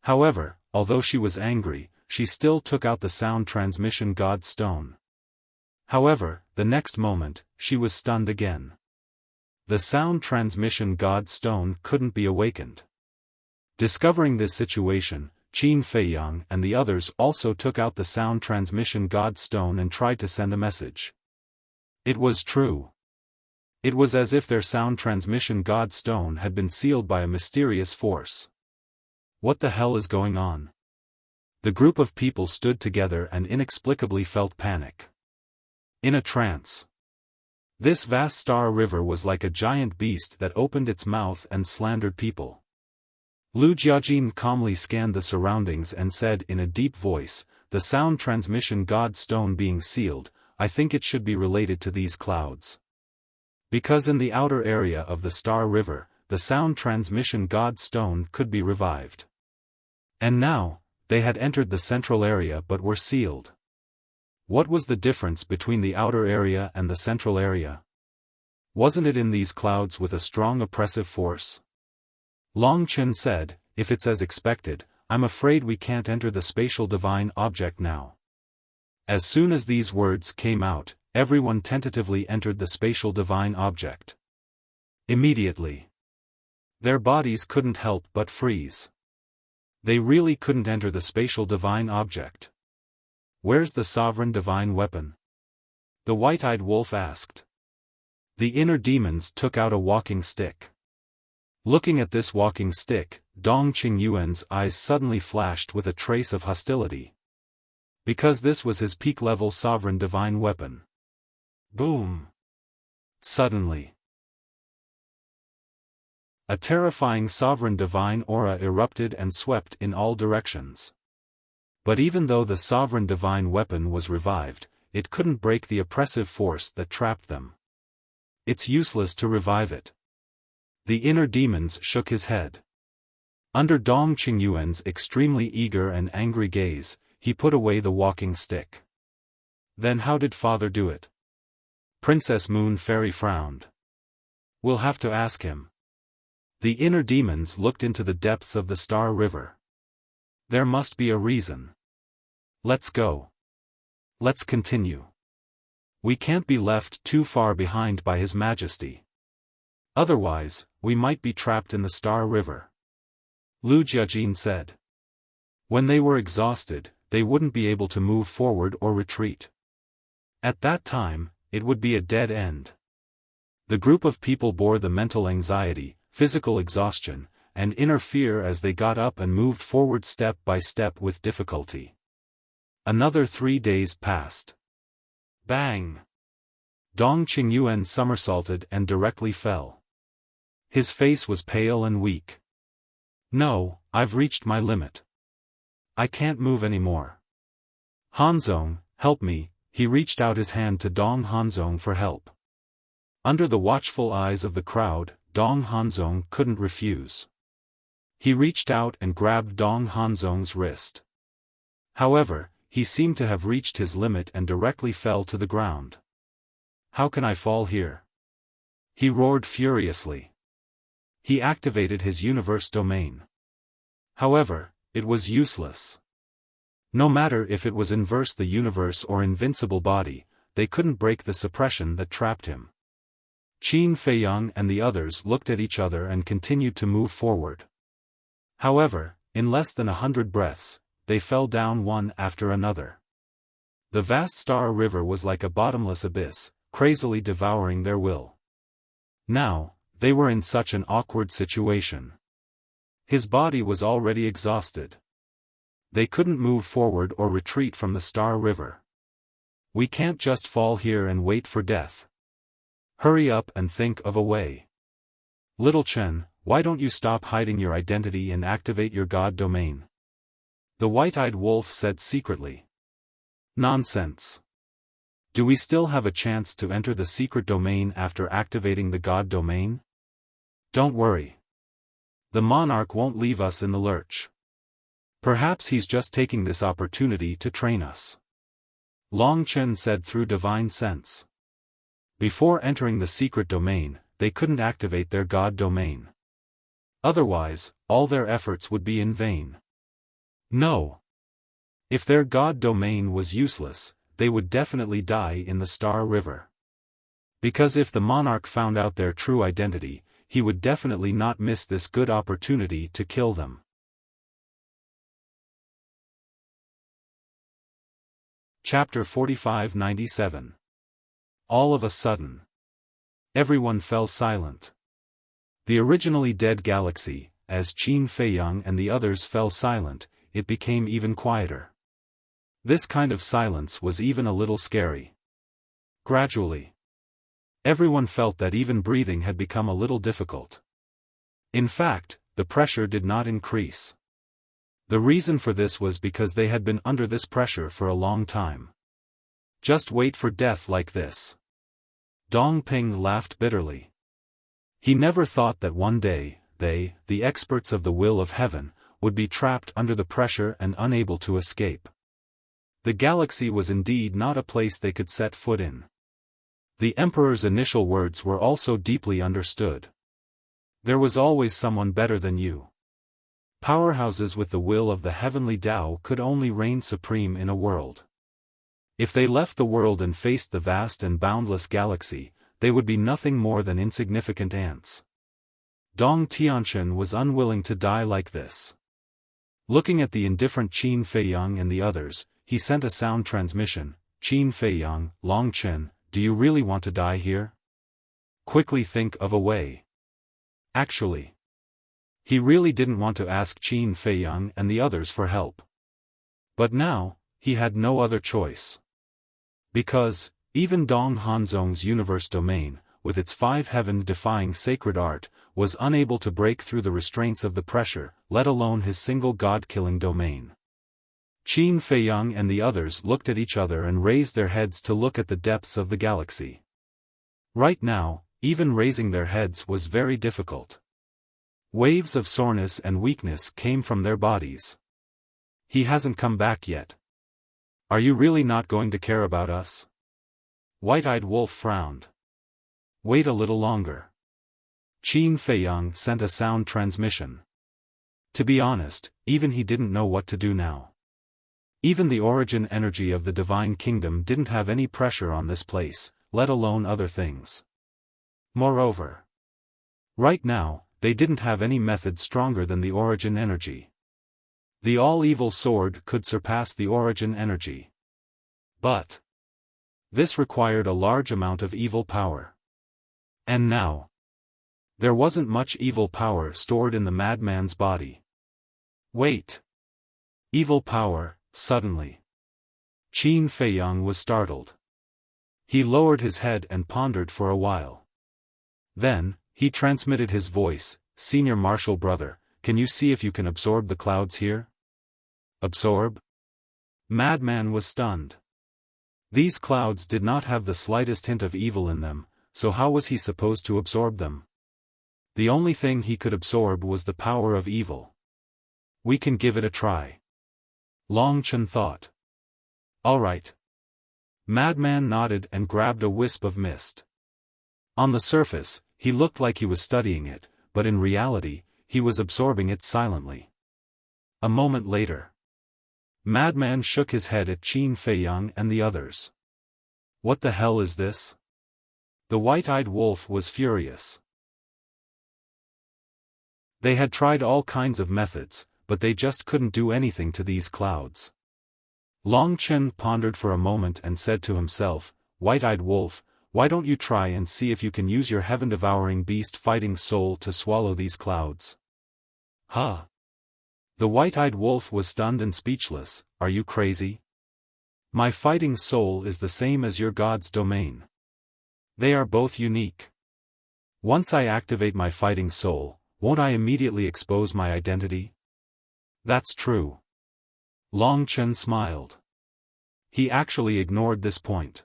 However, although she was angry, she still took out the sound transmission god stone. However, the next moment, she was stunned again. The sound transmission god stone couldn't be awakened. Discovering this situation, Qin Feiyang and the others also took out the sound transmission god stone and tried to send a message. It was true. It was as if their sound transmission god stone had been sealed by a mysterious force. What the hell is going on? The group of people stood together and inexplicably felt panic. In a trance. This vast star river was like a giant beast that opened its mouth and slandered people. Lu Jiajin calmly scanned the surroundings and said in a deep voice, the sound transmission god stone being sealed, I think it should be related to these clouds. Because in the outer area of the Star River, the sound transmission god stone could be revived. And now, they had entered the central area but were sealed. What was the difference between the outer area and the central area? Wasn't it in these clouds with a strong oppressive force? Long Chen said, if it's as expected, I'm afraid we can't enter the spatial divine object now. As soon as these words came out, everyone tentatively entered the spatial divine object. Immediately. Their bodies couldn't help but freeze. They really couldn't enter the spatial divine object. Where's the sovereign divine weapon? The white-eyed wolf asked. The inner demons took out a walking stick. Looking at this walking stick, Dong Qingyuan's eyes suddenly flashed with a trace of hostility. Because this was his peak-level sovereign divine weapon. Boom! Suddenly. A terrifying sovereign divine aura erupted and swept in all directions. But even though the sovereign divine weapon was revived, it couldn't break the oppressive force that trapped them. It's useless to revive it. The inner demons shook his head. Under Dong Qingyuan's extremely eager and angry gaze, he put away the walking stick. Then how did father do it? Princess Moon Fairy frowned. We'll have to ask him. The inner demons looked into the depths of the Star River. There must be a reason. Let's go. Let's continue. We can't be left too far behind by His Majesty. Otherwise, we might be trapped in the Star River. Lu Jiajin said. When they were exhausted, they wouldn't be able to move forward or retreat. At that time, it would be a dead end. The group of people bore the mental anxiety, physical exhaustion, and inner fear as they got up and moved forward step by step with difficulty. Another 3 days passed. Bang! Dong Qingyuan somersaulted and directly fell. His face was pale and weak. No, I've reached my limit. I can't move anymore. Hanzong, help me, he reached out his hand to Dong Hanzong for help. Under the watchful eyes of the crowd, Dong Hanzong couldn't refuse. He reached out and grabbed Dong Hanzong's wrist. However, he seemed to have reached his limit and directly fell to the ground. How can I fall here? He roared furiously. He activated his universe domain. However, it was useless. No matter if it was inverse the universe or invincible body, they couldn't break the suppression that trapped him. Qin Feiyang and the others looked at each other and continued to move forward. However, in less than 100 breaths, they fell down one after another. The vast Star River was like a bottomless abyss, crazily devouring their will. Now, they were in such an awkward situation. His body was already exhausted. They couldn't move forward or retreat from the Star River. We can't just fall here and wait for death. Hurry up and think of a way. Little Chen, why don't you stop hiding your identity and activate your god domain? The white-eyed wolf said secretly. Nonsense. Do we still have a chance to enter the secret domain after activating the god domain? Don't worry. The monarch won't leave us in the lurch. Perhaps he's just taking this opportunity to train us. Long Chen said through divine sense. Before entering the secret domain, they couldn't activate their god domain. Otherwise, all their efforts would be in vain. No. If their god domain was useless, they would definitely die in the Star River. Because if the monarch found out their true identity, he would definitely not miss this good opportunity to kill them. Chapter 4597. All of a sudden, everyone fell silent. The originally dead galaxy, as Qin Feiyang and the others fell silent, it became even quieter. This kind of silence was even a little scary. Gradually, everyone felt that even breathing had become a little difficult. In fact, the pressure did not increase. The reason for this was because they had been under this pressure for a long time. Just wait for death like this. Dong Ping laughed bitterly. He never thought that one day, they, the experts of the will of heaven, would be trapped under the pressure and unable to escape. The galaxy was indeed not a place they could set foot in. The Emperor's initial words were also deeply understood. There was always someone better than you. Powerhouses with the will of the heavenly Tao could only reign supreme in a world. If they left the world and faced the vast and boundless galaxy, they would be nothing more than insignificant ants. Dong Tianqian was unwilling to die like this. Looking at the indifferent Qin Feiyang and the others, he sent a sound transmission. Qin Feiyang, Long Chen, do you really want to die here? Quickly think of a way. Actually, he really didn't want to ask Qin Feiyang and the others for help. But now, he had no other choice. Because, even Dong Hanzong's universe domain, with its 5 heaven-defying sacred art, was unable to break through the restraints of the pressure, let alone his single god-killing domain. Qin Feiyang and the others looked at each other and raised their heads to look at the depths of the galaxy. Right now, even raising their heads was very difficult. Waves of soreness and weakness came from their bodies. He hasn't come back yet. Are you really not going to care about us? White-eyed Wolf frowned. Wait a little longer. Qin Feiyang sent a sound transmission. To be honest, even he didn't know what to do now. Even the origin energy of the Divine Kingdom didn't have any pressure on this place, let alone other things. Moreover, right now, they didn't have any method stronger than the origin energy. The all-evil sword could surpass the origin energy. But this required a large amount of evil power. And now, there wasn't much evil power stored in the madman's body. Wait. Evil power, suddenly. Qin Feiyang was startled. He lowered his head and pondered for a while. Then, he transmitted his voice, Senior Marshal Brother, can you see if you can absorb the clouds here? Absorb? Madman was stunned. These clouds did not have the slightest hint of evil in them, so how was he supposed to absorb them? The only thing he could absorb was the power of evil. We can give it a try. Long Chen thought. All right. Madman nodded and grabbed a wisp of mist. On the surface, he looked like he was studying it, but in reality, he was absorbing it silently. A moment later, Madman shook his head at Qin Feiyang and the others. What the hell is this? The white-eyed wolf was furious. They had tried all kinds of methods, but they just couldn't do anything to these clouds. Long Chen pondered for a moment and said to himself, White-eyed wolf, why don't you try and see if you can use your heaven-devouring beast-fighting soul to swallow these clouds? Huh? The white-eyed wolf was stunned and speechless. Are you crazy? My fighting soul is the same as your god's domain. They are both unique. Once I activate my fighting soul, won't I immediately expose my identity? That's true. Long Chen smiled. He actually ignored this point.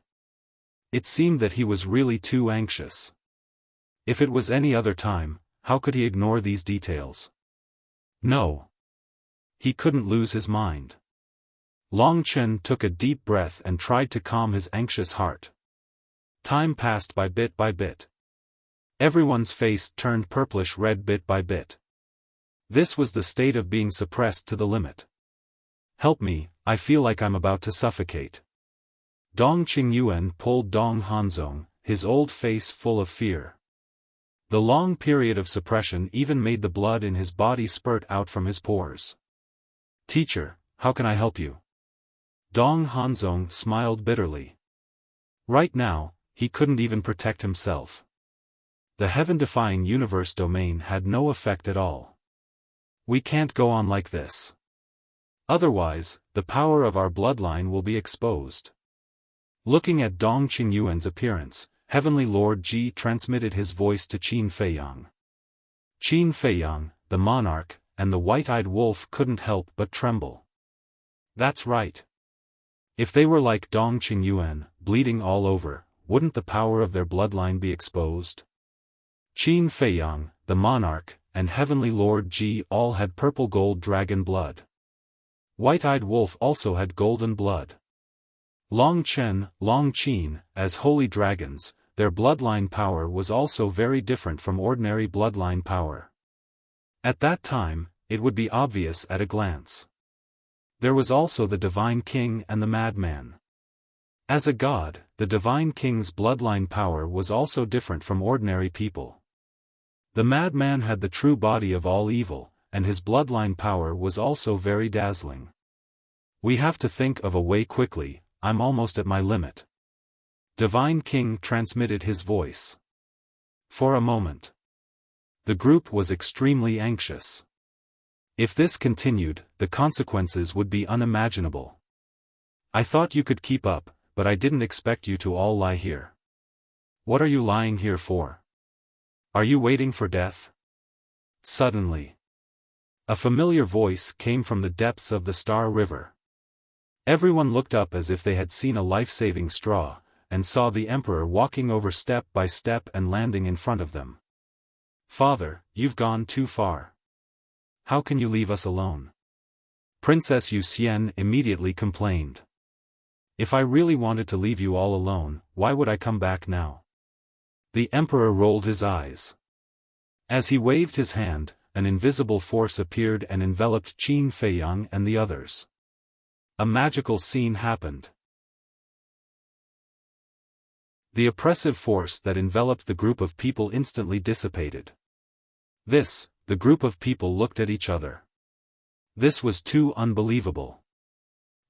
It seemed that he was really too anxious. If it was any other time, how could he ignore these details? No. He couldn't lose his mind. Long Chen took a deep breath and tried to calm his anxious heart. Time passed by bit. Everyone's face turned purplish-red bit by bit. This was the state of being suppressed to the limit. Help me, I feel like I'm about to suffocate. Dong Qingyuan pulled Dong Hanzong, his old face full of fear. The long period of suppression even made the blood in his body spurt out from his pores. Teacher, how can I help you? Dong Hanzong smiled bitterly. Right now, he couldn't even protect himself. The heaven-defying universe domain had no effect at all. We can't go on like this. Otherwise, the power of our bloodline will be exposed. Looking at Dong Qingyuan's appearance, Heavenly Lord Ji transmitted his voice to Qin Feiyang. Qin Feiyang, the monarch, and the white-eyed wolf couldn't help but tremble. That's right. If they were like Dong Qingyuan, bleeding all over, wouldn't the power of their bloodline be exposed? Qin Feiyang, the monarch, and Heavenly Lord Ji all had purple gold dragon blood. White-eyed wolf also had golden blood. Long Chen, Long Qin, as holy dragons, their bloodline power was also very different from ordinary bloodline power. At that time, it would be obvious at a glance. There was also the Divine King and the Madman. As a god, the Divine King's bloodline power was also different from ordinary people. The Madman had the true body of all evil, and his bloodline power was also very dazzling. We have to think of a way quickly, I'm almost at my limit. Divine King transmitted his voice. For a moment, the group was extremely anxious. If this continued, the consequences would be unimaginable. I thought you could keep up, but I didn't expect you to all lie here. What are you lying here for? Are you waiting for death? Suddenly, a familiar voice came from the depths of the Star River. Everyone looked up as if they had seen a life-saving straw, and saw the Emperor walking over step by step and landing in front of them. Father, you've gone too far. How can you leave us alone? Princess Yu Xian immediately complained. If I really wanted to leave you all alone, why would I come back now? The Emperor rolled his eyes. As he waved his hand, an invisible force appeared and enveloped Qin Feiyang and the others. A magical scene happened. The oppressive force that enveloped the group of people instantly dissipated. The group of people looked at each other. This was too unbelievable.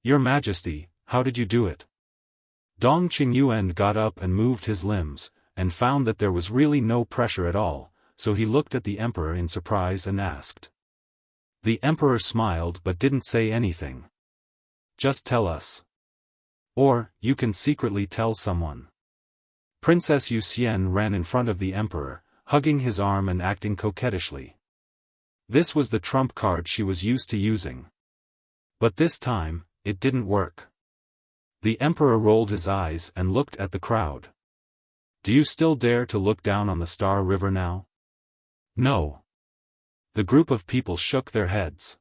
Your Majesty, how did you do it? Dong Qingyuan got up and moved his limbs, and found that there was really no pressure at all, so he looked at the Emperor in surprise and asked. The Emperor smiled but didn't say anything. Just tell us. Or, you can secretly tell someone. Princess Yu Xian ran in front of the Emperor, hugging his arm and acting coquettishly. This was the trump card she was used to using. But this time, it didn't work. The Emperor rolled his eyes and looked at the crowd. Do you still dare to look down on the Star River now? No. The group of people shook their heads.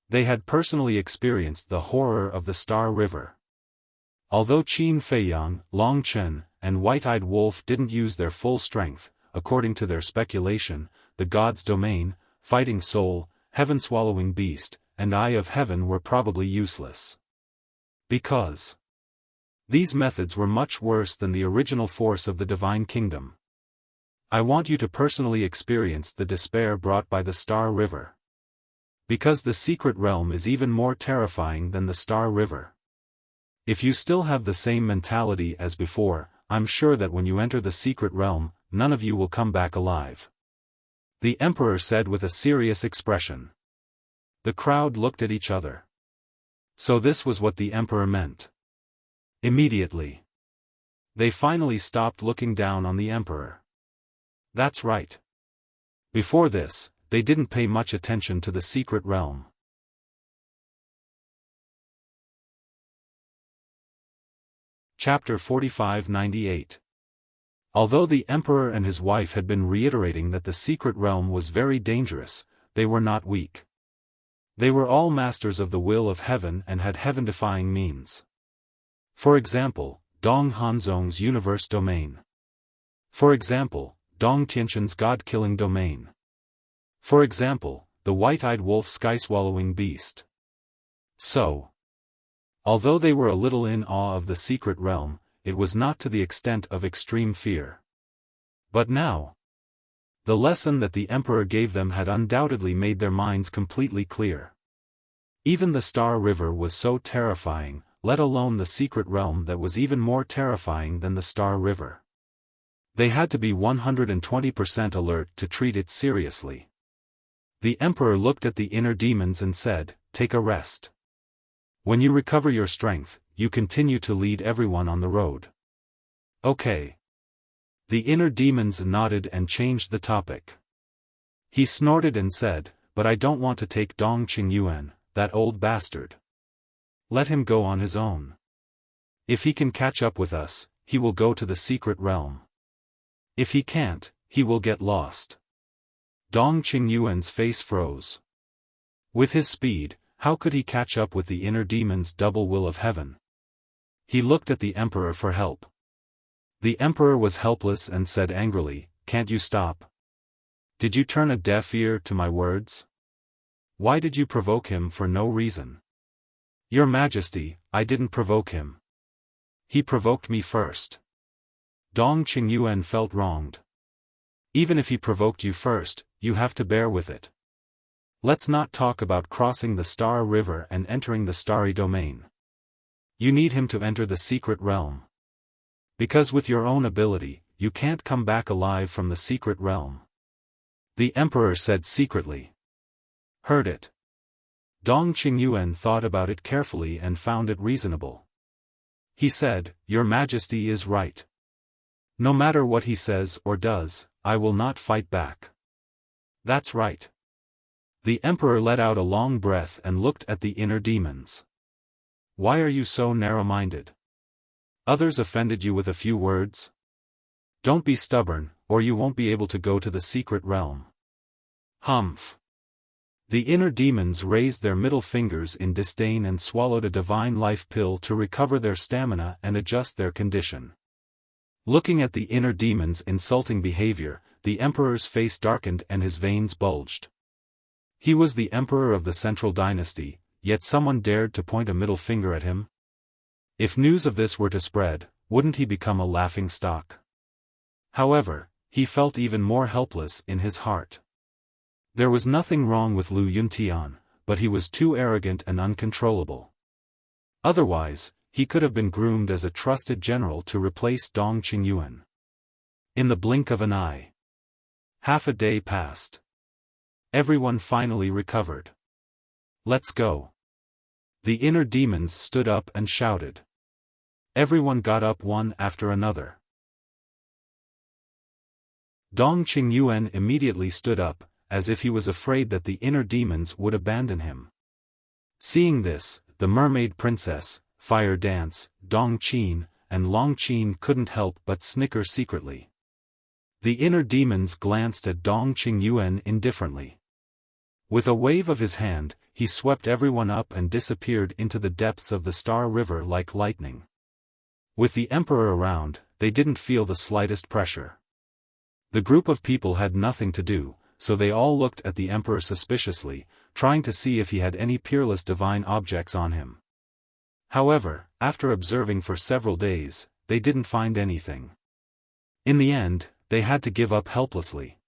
They had personally experienced the horror of the Star River. Although Qin Feiyang, Long Chen, and White-Eyed Wolf didn't use their full strength, according to their speculation, the God's Domain, Fighting Soul, Heaven-Swallowing Beast, and Eye of Heaven were probably useless. Because these methods were much worse than the original force of the Divine Kingdom. I want you to personally experience the despair brought by the Star River. Because the secret realm is even more terrifying than the Star River. If you still have the same mentality as before, I'm sure that when you enter the secret realm, none of you will come back alive. The Emperor said with a serious expression. The crowd looked at each other. So this was what the Emperor meant. Immediately, they finally stopped looking down on the emperor. That's right. Before this, they didn't pay much attention to the secret realm. Chapter 45-98. Although the emperor and his wife had been reiterating that the secret realm was very dangerous, they were not weak. They were all masters of the will of heaven and had heaven-defying means. For example, Dong Hanzong's universe domain. For example, Dong Tianshan's god-killing domain. For example, the white-eyed wolf sky-swallowing beast. So, although they were a little in awe of the secret realm, it was not to the extent of extreme fear. But now, the lesson that the emperor gave them had undoubtedly made their minds completely clear. Even the Star River was so terrifying, let alone the secret realm that was even more terrifying than the Star River. They had to be 120% alert to treat it seriously. The emperor looked at the inner demons and said, "Take a rest. When you recover your strength, you continue to lead everyone on the road." Okay. The inner demons nodded and changed the topic. He snorted and said, "But I don't want to take Dong Qingyuan, that old bastard. Let him go on his own. If he can catch up with us, he will go to the secret realm. If he can't, he will get lost." Dong Qingyuan's face froze. With his speed, how could he catch up with the inner demon's double will of heaven? He looked at the emperor for help. The emperor was helpless and said angrily, "Can't you stop? Did you turn a deaf ear to my words? Why did you provoke him for no reason?" "Your Majesty, I didn't provoke him. He provoked me first." Dong Qingyuan felt wronged. "Even if he provoked you first, you have to bear with it. Let's not talk about crossing the Star River and entering the Starry Domain. You need him to enter the secret realm. Because with your own ability, you can't come back alive from the secret realm." The emperor said secretly. "Heard it." Dong Qingyuan thought about it carefully and found it reasonable. He said, "Your Majesty is right. No matter what he says or does, I will not fight back." "That's right." The emperor let out a long breath and looked at the inner demons. "Why are you so narrow-minded? Others offended you with a few words? Don't be stubborn, or you won't be able to go to the secret realm." Humph. The inner demons raised their middle fingers in disdain and swallowed a divine life pill to recover their stamina and adjust their condition. Looking at the inner demons' insulting behavior, the emperor's face darkened and his veins bulged. He was the emperor of the Central Dynasty, yet someone dared to point a middle finger at him? If news of this were to spread, wouldn't he become a laughingstock? However, he felt even more helpless in his heart. There was nothing wrong with Lu Yuntian, but he was too arrogant and uncontrollable. Otherwise, he could have been groomed as a trusted general to replace Dong Qingyuan. In the blink of an eye. Half a day passed. Everyone finally recovered. "Let's go." The inner demons stood up and shouted. Everyone got up one after another. Dong Qingyuan immediately stood up, as if he was afraid that the inner demons would abandon him. Seeing this, the mermaid princess, Fire Dance, Dong Qin, and Long Qin couldn't help but snicker secretly. The inner demons glanced at Dong Qingyuan indifferently. With a wave of his hand, he swept everyone up and disappeared into the depths of the Star River like lightning. With the emperor around, they didn't feel the slightest pressure. The group of people had nothing to do, so they all looked at the emperor suspiciously, trying to see if he had any peerless divine objects on him. However, after observing for several days, they didn't find anything. In the end, they had to give up helplessly.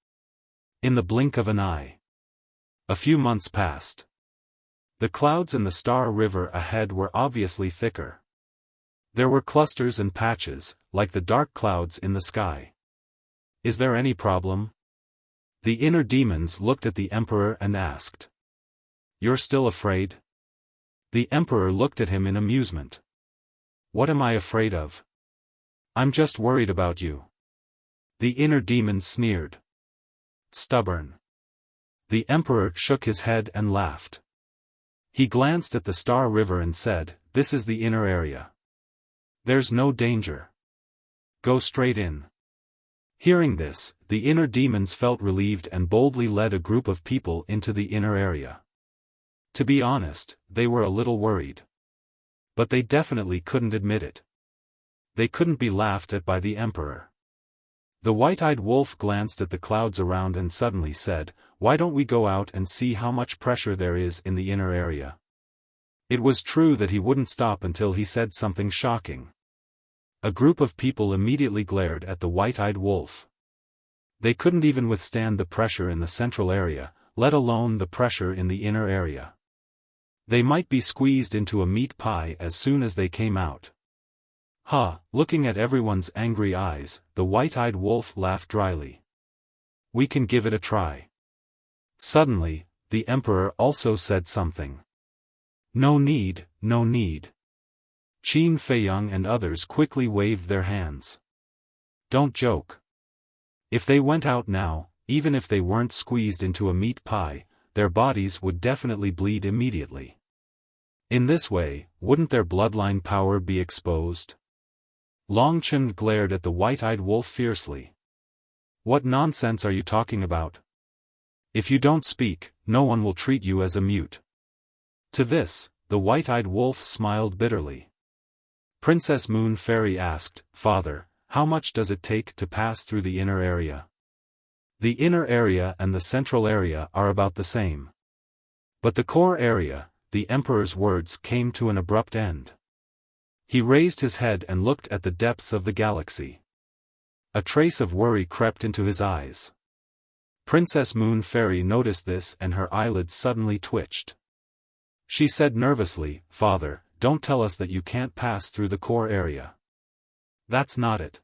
In the blink of an eye. A few months passed. The clouds in the Star River ahead were obviously thicker. There were clusters and patches, like the dark clouds in the sky. "Is there any problem?" The inner demons looked at the emperor and asked. "You're still afraid?" The emperor looked at him in amusement. What am I afraid of? I'm just worried about you. The inner demon sneered. Stubborn. The emperor shook his head and laughed. He glanced at the Star River and said, "This is the inner area. There's no danger. Go straight in." Hearing this, the inner demons felt relieved and boldly led a group of people into the inner area. To be honest, they were a little worried. But they definitely couldn't admit it. They couldn't be laughed at by the emperor. The white-eyed wolf glanced at the clouds around and suddenly said, "Why don't we go out and see how much pressure there is in the inner area?" It was true that he wouldn't stop until he said something shocking. A group of people immediately glared at the white-eyed wolf. They couldn't even withstand the pressure in the central area, let alone the pressure in the inner area. They might be squeezed into a meat pie as soon as they came out. Looking at everyone's angry eyes, the white-eyed wolf laughed dryly. "We can give it a try." Suddenly, the emperor also said something. "No need, no need." Qin Feiyang and others quickly waved their hands. "Don't joke. If they went out now, even if they weren't squeezed into a meat pie, their bodies would definitely bleed immediately. In this way, wouldn't their bloodline power be exposed?" Long Chen glared at the white-eyed wolf fiercely. "What nonsense are you talking about? If you don't speak, no one will treat you as a mute." To this, the white-eyed wolf smiled bitterly. Princess Moon Fairy asked, "Father, how much does it take to pass through the inner area?" The inner area and the central area are about the same. But the core area, the emperor's words came to an abrupt end. He raised his head and looked at the depths of the galaxy. A trace of worry crept into his eyes. Princess Moon Fairy noticed this and her eyelids suddenly twitched. She said nervously, "Father, don't tell us that you can't pass through the core area. That's not it."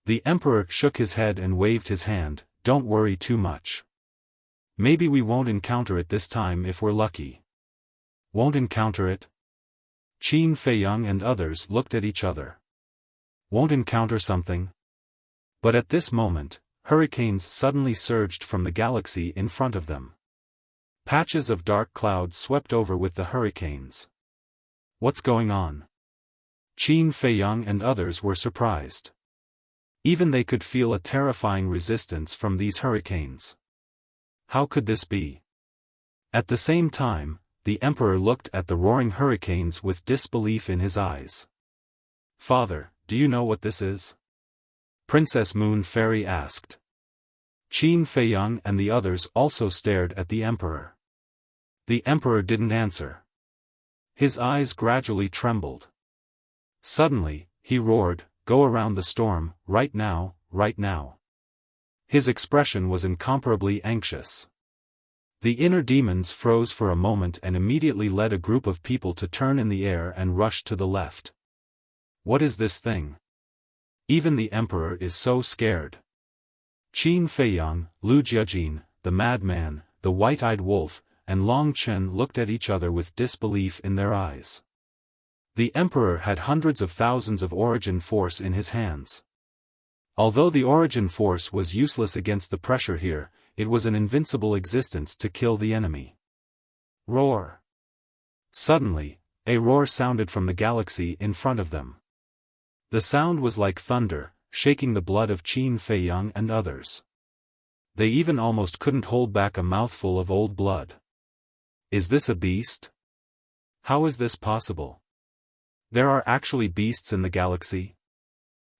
The emperor shook his head and waved his hand, "Don't worry too much. Maybe we won't encounter it this time if we're lucky." "Won't encounter it?" Qin Feiyang and others looked at each other. "Won't encounter something?" But at this moment, hurricanes suddenly surged from the galaxy in front of them. Patches of dark clouds swept over with the hurricanes. "What's going on?" Qin Feiyang and others were surprised. Even they could feel a terrifying resistance from these hurricanes. How could this be? At the same time, the emperor looked at the roaring hurricanes with disbelief in his eyes. "Father, do you know what this is?" Princess Moon Fairy asked. Qin Feiyang and the others also stared at the emperor. The emperor didn't answer. His eyes gradually trembled. Suddenly, he roared, "Go around the storm, right now, right now." His expression was incomparably anxious. The inner demons froze for a moment and immediately led a group of people to turn in the air and rush to the left. "What is this thing? Even the emperor is so scared." Qin Feiyang, Lu Jiajin, the madman, the white-eyed wolf, and Long Chen looked at each other with disbelief in their eyes. The emperor had hundreds of thousands of origin force in his hands. Although the origin force was useless against the pressure here, it was an invincible existence to kill the enemy. Roar! Suddenly, a roar sounded from the galaxy in front of them. The sound was like thunder, shaking the blood of Qin Feiyang and others. They even almost couldn't hold back a mouthful of old blood. Is this a beast? How is this possible? There are actually beasts in the galaxy?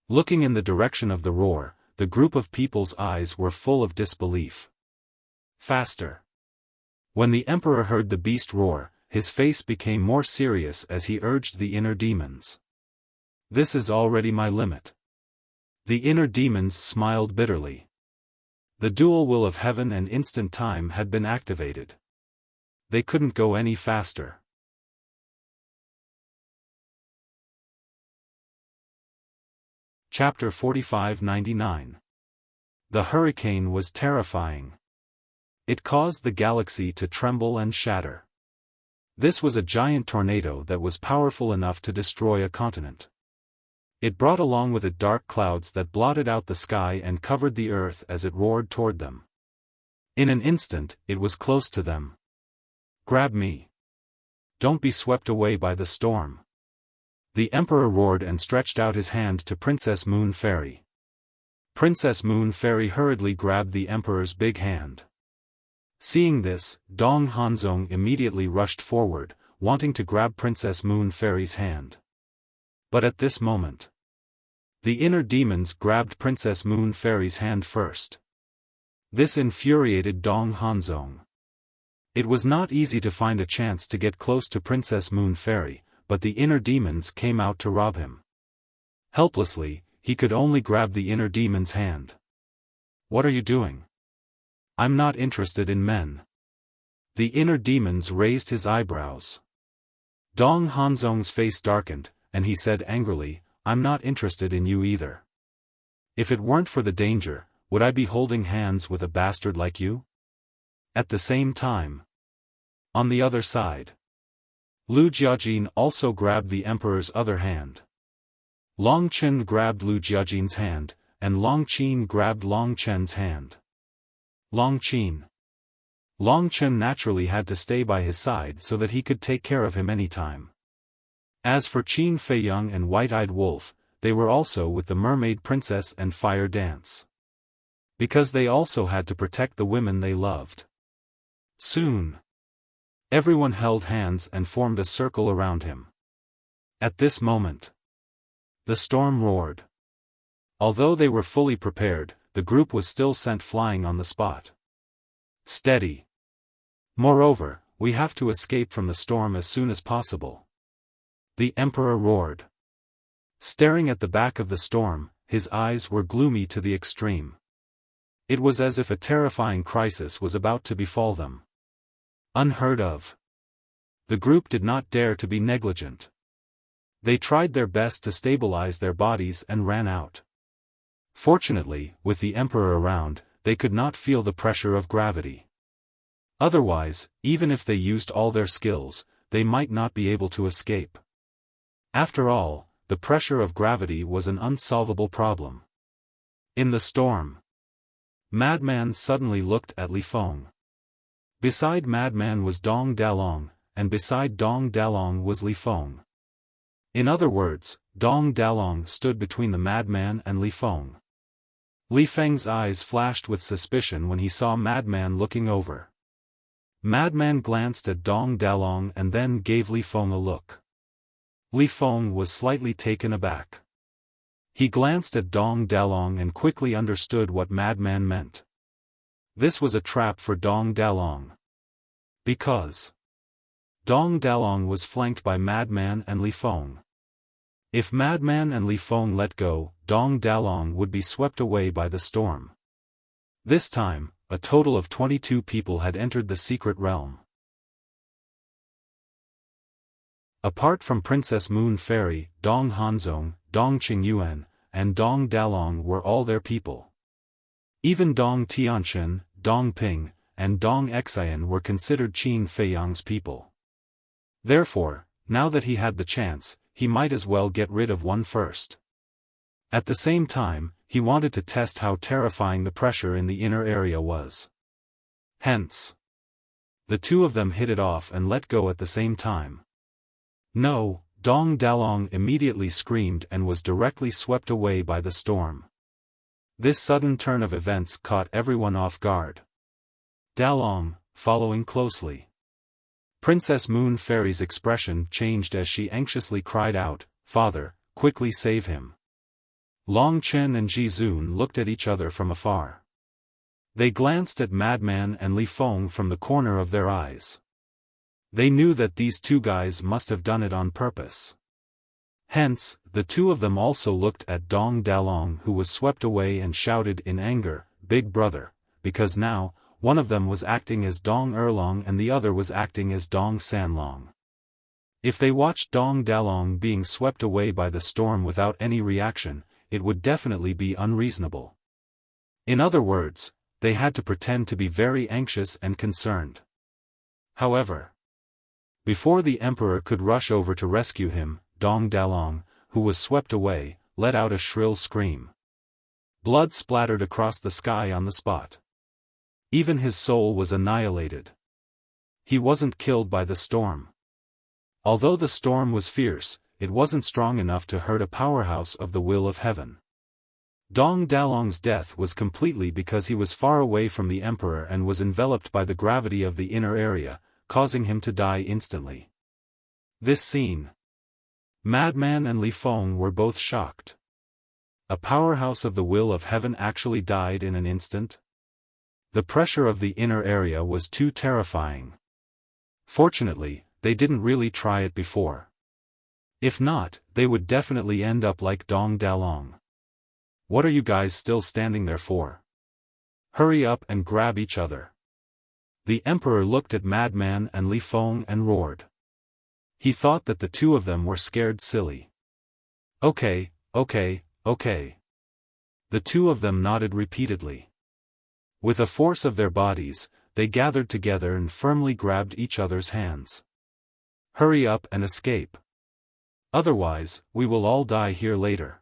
Looking in the direction of the roar, the group of people's eyes were full of disbelief. Faster! When the emperor heard the beast roar, his face became more serious as he urged the inner demons. "This is already my limit." The inner demons smiled bitterly. The dual will of heaven and instant time had been activated. They couldn't go any faster. Chapter 4599. The hurricane was terrifying. It caused the galaxy to tremble and shatter. This was a giant tornado that was powerful enough to destroy a continent. It brought along with it dark clouds that blotted out the sky and covered the earth as it roared toward them. In an instant, it was close to them. "Grab me. Don't be swept away by the storm." The Emperor roared and stretched out his hand to Princess Moon Fairy. Princess Moon Fairy hurriedly grabbed the Emperor's big hand. Seeing this, Dong Hanzong immediately rushed forward, wanting to grab Princess Moon Fairy's hand. But at this moment, the inner demons grabbed Princess Moon Fairy's hand first. This infuriated Dong Hanzong. It was not easy to find a chance to get close to Princess Moon Fairy, but the inner demons came out to rob him. Helplessly, he could only grab the inner demon's hand. "What are you doing? I'm not interested in men." The inner demons raised his eyebrows. Dong Hanzong's face darkened, and he said angrily, "I'm not interested in you either. If it weren't for the danger, would I be holding hands with a bastard like you?" At the same time, on the other side, Lu Jiajin also grabbed the Emperor's other hand. Long Chen grabbed Lu Jiajin's hand, and Long Chen grabbed Long Chen's hand. Long Chen naturally had to stay by his side so that he could take care of him anytime. As for Qin Feiyang and White-Eyed Wolf, they were also with the Mermaid Princess and Fire Dance. Because they also had to protect the women they loved. Soon, everyone held hands and formed a circle around him. At this moment, the storm roared. Although they were fully prepared, the group was still sent flying on the spot. "Steady. Moreover, we have to escape from the storm as soon as possible," the Emperor roared. Staring at the back of the storm, his eyes were gloomy to the extreme. It was as if a terrifying crisis was about to befall them. Unheard of. The group did not dare to be negligent. They tried their best to stabilize their bodies and ran out. Fortunately, with the Emperor around, they could not feel the pressure of gravity. Otherwise, even if they used all their skills, they might not be able to escape. After all, the pressure of gravity was an unsolvable problem. In the storm, Madman suddenly looked at Li Feng. Beside Madman was Dong Dalong, and beside Dong Dalong was Li Feng. In other words, Dong Dalong stood between the Madman and Li Feng. Li Feng's eyes flashed with suspicion when he saw Madman looking over. Madman glanced at Dong Dalong and then gave Li Feng a look. Li Feng was slightly taken aback. He glanced at Dong Dalong and quickly understood what Madman meant. This was a trap for Dong Dalong. Because Dong Dalong was flanked by Madman and Li Feng. If Madman and Li Feng let go, Dong Dalong would be swept away by the storm. This time, a total of 22 people had entered the secret realm. Apart from Princess Moon Fairy, Dong Hanzong, Dong Qingyuan, and Dong Dalong were all their people. Even Dong Tianchen, Dong Ping, and Dong Xian were considered Qin Feiyang's people. Therefore, now that he had the chance, he might as well get rid of one first. At the same time, he wanted to test how terrifying the pressure in the inner area was. Hence, the two of them hit it off and let go at the same time. No, Dong Dalong immediately screamed and was directly swept away by the storm. This sudden turn of events caught everyone off guard. Dalong, following closely. Princess Moon Fairy's expression changed as she anxiously cried out, "Father, quickly save him." Long Chen and Ji Zun looked at each other from afar. They glanced at Madman and Li Feng from the corner of their eyes. They knew that these two guys must have done it on purpose. Hence, the two of them also looked at Dong Dalong, who was swept away, and shouted in anger, "Big brother," because now, one of them was acting as Dong Erlong and the other was acting as Dong Sanlong. If they watched Dong Dalong being swept away by the storm without any reaction, it would definitely be unreasonable. In other words, they had to pretend to be very anxious and concerned. However, Before the emperor could rush over to rescue him, Dong Dalong, who was swept away, let out a shrill scream. Blood splattered across the sky on the spot. Even his soul was annihilated. He wasn't killed by the storm. Although the storm was fierce, it wasn't strong enough to hurt a powerhouse of the will of heaven. Dong Dalong's death was completely because he was far away from the emperor and was enveloped by the gravity of the inner area, causing him to die instantly. This scene. Madman and Li Feng were both shocked. A powerhouse of the will of heaven actually died in an instant? The pressure of the inner area was too terrifying. Fortunately, they didn't really try it before. If not, they would definitely end up like Dong Dalong. What are you guys still standing there for? Hurry up and grab each other. The emperor looked at Madman and Li Feng and roared. He thought that the two of them were scared silly. Okay. The two of them nodded repeatedly. With a force of their bodies, they gathered together and firmly grabbed each other's hands. Hurry up and escape. Otherwise, we will all die here later.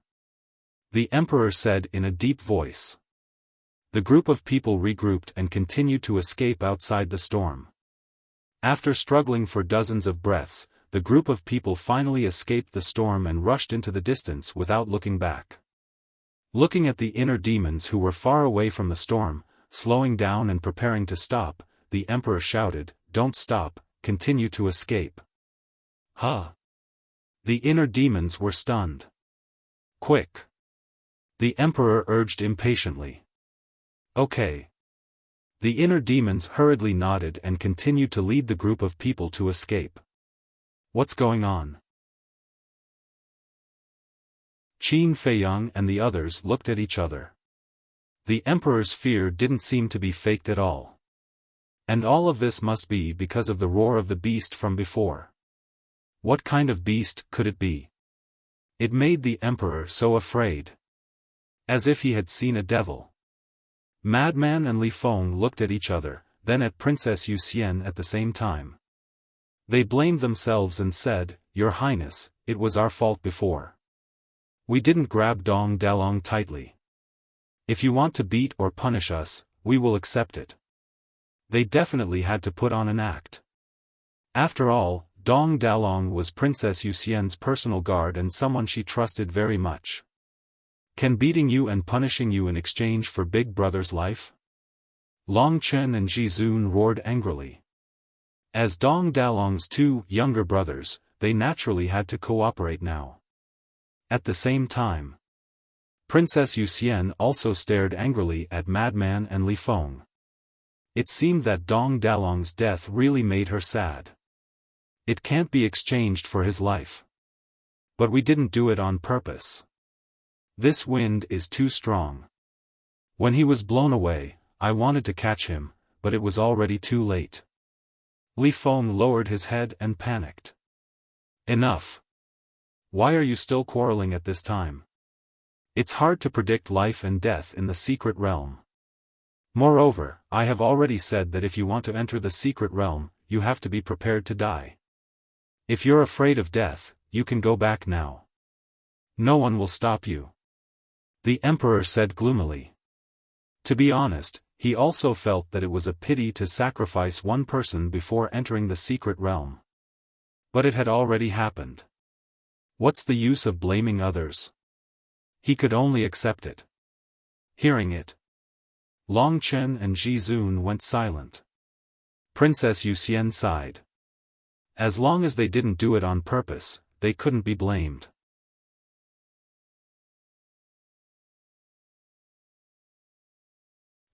The emperor said in a deep voice. The group of people regrouped and continued to escape outside the storm. After struggling for dozens of breaths, the group of people finally escaped the storm and rushed into the distance without looking back. Looking at the inner demons who were far away from the storm, slowing down and preparing to stop, the emperor shouted, "Don't stop, continue to escape." Huh! The inner demons were stunned. Quick! The emperor urged impatiently. Okay. The inner demons hurriedly nodded and continued to lead the group of people to escape. What's going on? Qin Feiyang and the others looked at each other. The emperor's fear didn't seem to be faked at all. And all of this must be because of the roar of the beast from before. What kind of beast could it be? It made the emperor so afraid. As if he had seen a devil. Madman and Li Feng looked at each other, then at Princess Wuxia at the same time. They blamed themselves and said, "Your Highness, it was our fault before. We didn't grab Dong Dalong tightly. If you want to beat or punish us, we will accept it." They definitely had to put on an act. After all, Dong Dalong was Princess Wuxia's personal guard and someone she trusted very much. Can beating you and punishing you in exchange for Big Brother's life? Long Chen and Jizun roared angrily. As Dong Dalong's two younger brothers, they naturally had to cooperate now. At the same time, Princess Wuxia also stared angrily at Madman and Li Feng. It seemed that Dong Dalong's death really made her sad. It can't be exchanged for his life. But we didn't do it on purpose. This wind is too strong. When he was blown away, I wanted to catch him, but it was already too late. Li Feng lowered his head and panicked. Enough. Why are you still quarreling at this time? It's hard to predict life and death in the secret realm. Moreover, I have already said that if you want to enter the secret realm, you have to be prepared to die. If you're afraid of death, you can go back now. No one will stop you. The emperor said gloomily. To be honest, he also felt that it was a pity to sacrifice one person before entering the secret realm. But it had already happened. What's the use of blaming others? He could only accept it. Hearing it, Long Chen and Jizun went silent. Princess Wuxia sighed. As long as they didn't do it on purpose, they couldn't be blamed.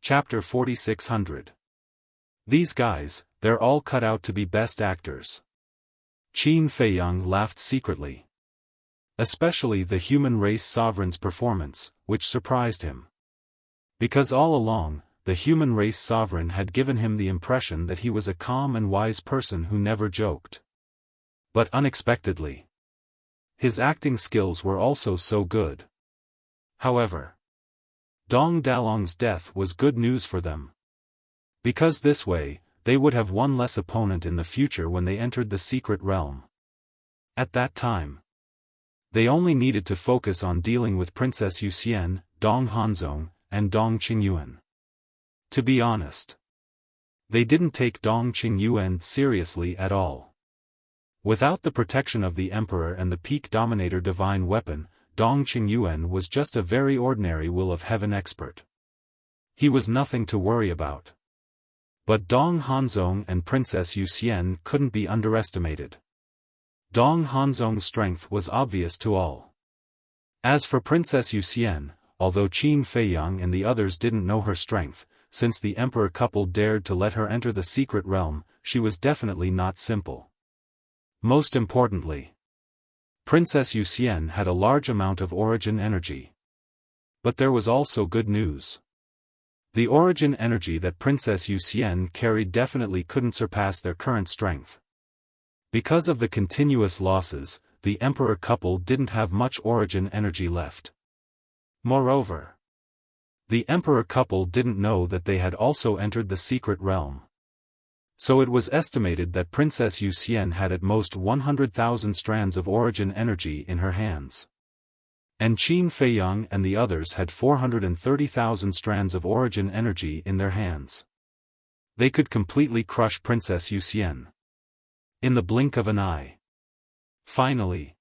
Chapter 4600. These guys, they're all cut out to be best actors. Qin Feiyang laughed secretly. Especially the human race sovereign's performance, which surprised him. Because all along, the human race sovereign had given him the impression that he was a calm and wise person who never joked. But unexpectedly, his acting skills were also so good. However, Dong Dalong's death was good news for them. Because this way, they would have one less opponent in the future when they entered the secret realm. At that time, they only needed to focus on dealing with Princess Yuxian, Dong Hanzong, and Dong Qingyuan. To be honest, they didn't take Dong Qingyuan seriously at all. Without the protection of the Emperor and the Peak Dominator divine weapon, Dong Qingyuan was just a very ordinary Will of Heaven expert. He was nothing to worry about. But Dong Hanzong and Princess Yuxian couldn't be underestimated. Dong Hanzong's strength was obvious to all. As for Princess Yuxian, although Qin Feiyang and the others didn't know her strength, since the Emperor couple dared to let her enter the secret realm, she was definitely not simple. Most importantly, Princess Yuxian had a large amount of origin energy. But there was also good news. The origin energy that Princess Yuxian carried definitely couldn't surpass their current strength. Because of the continuous losses, the Emperor couple didn't have much origin energy left. Moreover, the Emperor couple didn't know that they had also entered the secret realm. So it was estimated that Princess Yuxian had at most 100,000 strands of origin energy in her hands. And Qin Feiyang and the others had 430,000 strands of origin energy in their hands. They could completely crush Princess Yuxian in the blink of an eye. Finally,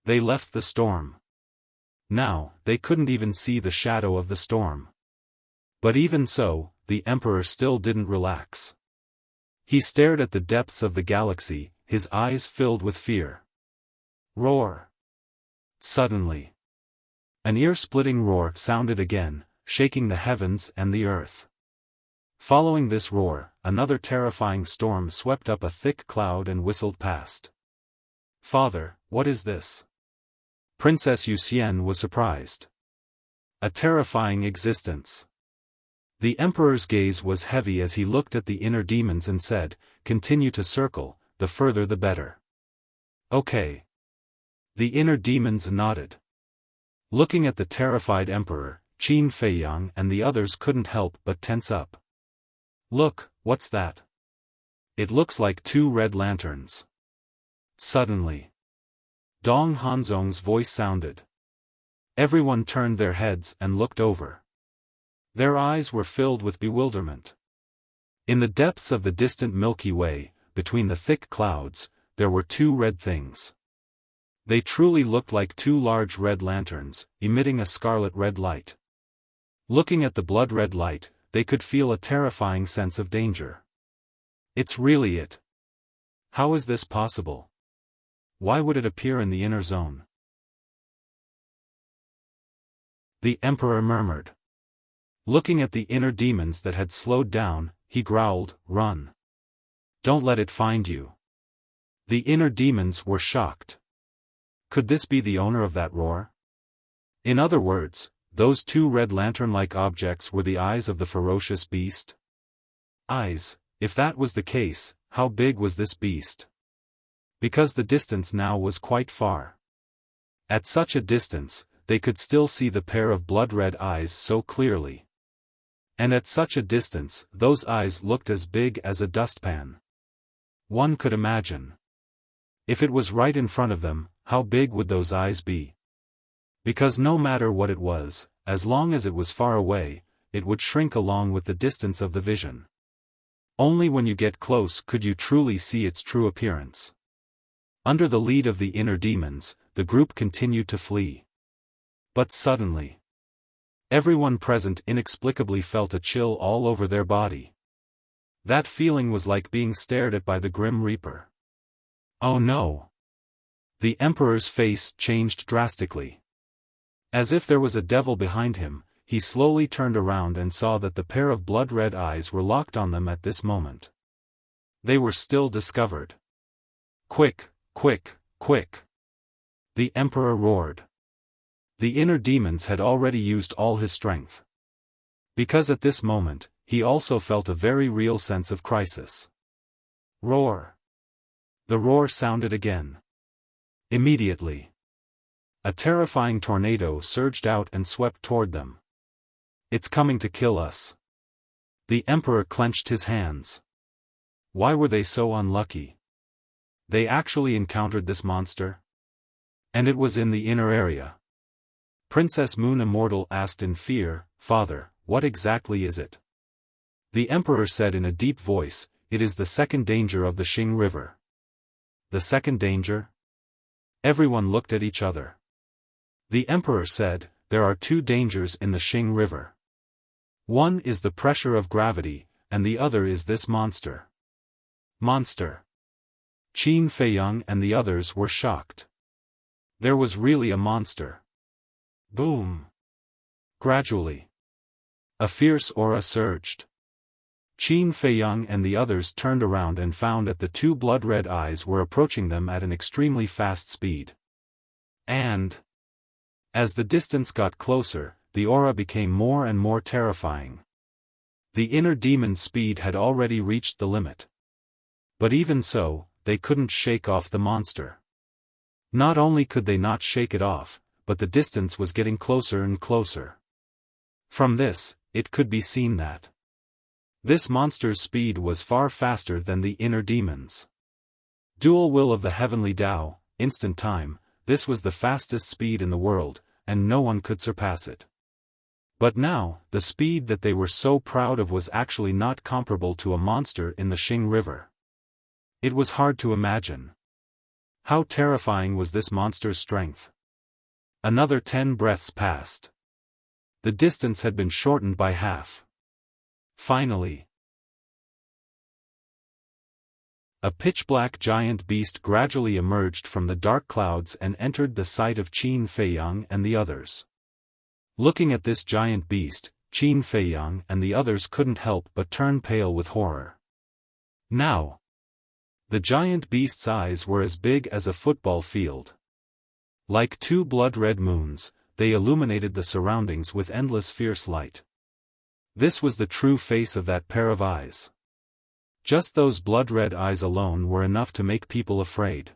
they left the storm. Now, they couldn't even see the shadow of the storm. But even so, the Emperor still didn't relax. He stared at the depths of the galaxy, his eyes filled with fear. Roar! Suddenly, an ear-splitting roar sounded again, shaking the heavens and the earth. Following this roar, another terrifying storm swept up a thick cloud and whistled past. "Father, what is this?" Princess Yuxian was surprised. A terrifying existence. The Emperor's gaze was heavy as he looked at the inner demons and said, "Continue to circle, the further the better." "Okay." The inner demons nodded. Looking at the terrified Emperor, Qin Feiyang and the others couldn't help but tense up. "Look, what's that? It looks like two red lanterns." Suddenly, Dong Hanzong's voice sounded. Everyone turned their heads and looked over. Their eyes were filled with bewilderment. In the depths of the distant Milky Way, between the thick clouds, there were two red things. They truly looked like two large red lanterns, emitting a scarlet-red light. Looking at the blood-red light, they could feel a terrifying sense of danger. It's really it. How is this possible? Why would it appear in the inner zone? The Emperor murmured. Looking at the inner demons that had slowed down, he growled, "Run. Don't let it find you." The inner demons were shocked. Could this be the owner of that roar? In other words, those two red lantern-like objects were the eyes of the ferocious beast? Eyes, if that was the case, how big was this beast? Because the distance now was quite far. At such a distance, they could still see the pair of blood-red eyes so clearly. And at such a distance, those eyes looked as big as a dustpan. One could imagine. If it was right in front of them, how big would those eyes be? Because no matter what it was, as long as it was far away, it would shrink along with the distance of the vision. Only when you get close could you truly see its true appearance. Under the lead of the inner demons, the group continued to flee. But suddenly, everyone present inexplicably felt a chill all over their body. That feeling was like being stared at by the Grim Reaper. Oh no! The Emperor's face changed drastically. As if there was a devil behind him, he slowly turned around and saw that the pair of blood-red eyes were locked on them at this moment. They were still discovered. "Quick, quick, quick!" The Emperor roared. The inner demons had already used all his strength. Because at this moment, he also felt a very real sense of crisis. Roar! The roar sounded again. Immediately, a terrifying tornado surged out and swept toward them. "It's coming to kill us." The Emperor clenched his hands. Why were they so unlucky? They actually encountered this monster? And it was in the inner area. Princess Moon Immortal asked in fear, "Father, what exactly is it?" The emperor said in a deep voice, "It is the second danger of the Xing River." The second danger? Everyone looked at each other. The emperor said, "There are two dangers in the Xing River. One is the pressure of gravity, and the other is this monster." Monster. Qin Feiyang and the others were shocked. There was really a monster. Boom. Gradually, a fierce aura surged. Qin Feiyang and the others turned around and found that the two blood-red eyes were approaching them at an extremely fast speed. And as the distance got closer, the aura became more and more terrifying. The inner demon's speed had already reached the limit. But even so, they couldn't shake off the monster. Not only could they not shake it off, but the distance was getting closer and closer. From this, it could be seen that this monster's speed was far faster than the inner demon's. Dual will of the heavenly Tao, instant time, this was the fastest speed in the world, and no one could surpass it. But now, the speed that they were so proud of was actually not comparable to a monster in the Xing River. It was hard to imagine. How terrifying was this monster's strength? Another 10 breaths passed. The distance had been shortened by half. Finally, a pitch-black giant beast gradually emerged from the dark clouds and entered the sight of Qin Feiyang and the others. Looking at this giant beast, Qin Feiyang and the others couldn't help but turn pale with horror. Now, the giant beast's eyes were as big as a football field. Like two blood-red moons, they illuminated the surroundings with endless fierce light. This was the true face of that pair of eyes. Just those blood-red eyes alone were enough to make people afraid.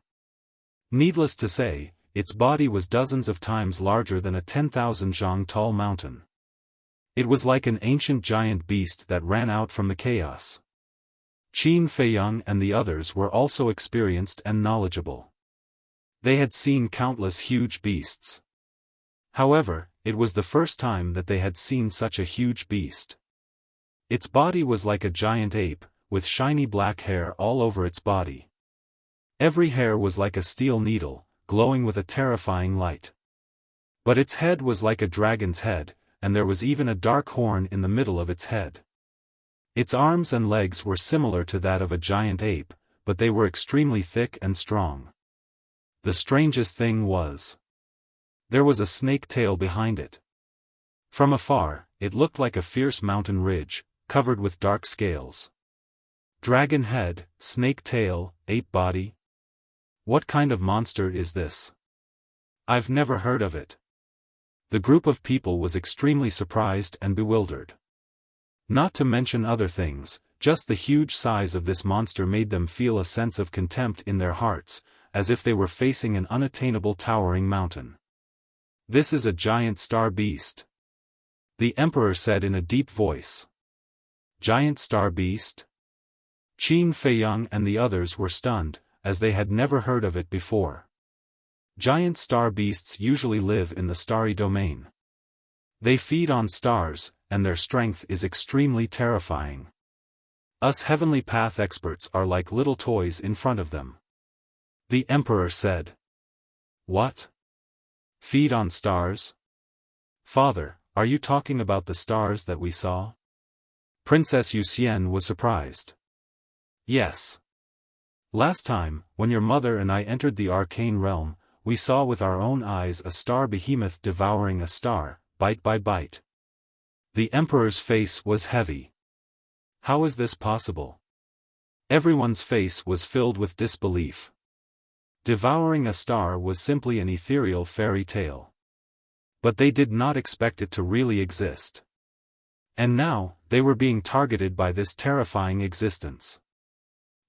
Needless to say, its body was dozens of times larger than a 10,000 zhang tall mountain. It was like an ancient giant beast that ran out from the chaos. Qin Feiyang and the others were also experienced and knowledgeable. They had seen countless huge beasts. However, it was the first time that they had seen such a huge beast. Its body was like a giant ape, with shiny black hair all over its body. Every hair was like a steel needle, glowing with a terrifying light. But its head was like a dragon's head, and there was even a dark horn in the middle of its head. Its arms and legs were similar to that of a giant ape, but they were extremely thick and strong. The strangest thing was, there was a snake tail behind it. From afar, it looked like a fierce mountain ridge, covered with dark scales. Dragon head, snake tail, ape body. What kind of monster is this? I've never heard of it. The group of people was extremely surprised and bewildered. Not to mention other things, just the huge size of this monster made them feel a sense of contempt in their hearts, as if they were facing an unattainable towering mountain. This is a giant star beast, the emperor said in a deep voice. Giant star beast? Qin Feiyang and the others were stunned, as they had never heard of it before. Giant star beasts usually live in the starry domain. They feed on stars, and their strength is extremely terrifying. Us heavenly path experts are like little toys in front of them. The emperor said. What? Feed on stars? Father, are you talking about the stars that we saw? Princess Yuxian was surprised. Yes. Last time, when your mother and I entered the arcane realm, we saw with our own eyes a star behemoth devouring a star, bite by bite. The emperor's face was heavy. How is this possible? Everyone's face was filled with disbelief. Devouring a star was simply an ethereal fairy tale. But they did not expect it to really exist. And now, they were being targeted by this terrifying existence.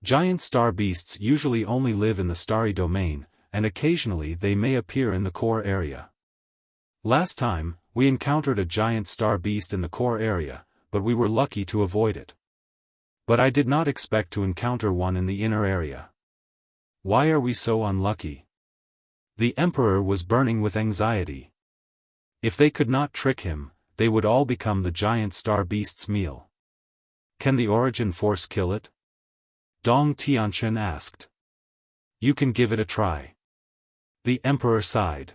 Giant star beasts usually only live in the starry domain, and occasionally they may appear in the core area. Last time, we encountered a giant star beast in the core area, but we were lucky to avoid it. But I did not expect to encounter one in the inner area. Why are we so unlucky? The Emperor was burning with anxiety. If they could not trick him, they would all become the giant star beast's meal. Can the origin force kill it? Dong Tianqian asked. You can give it a try. The Emperor sighed.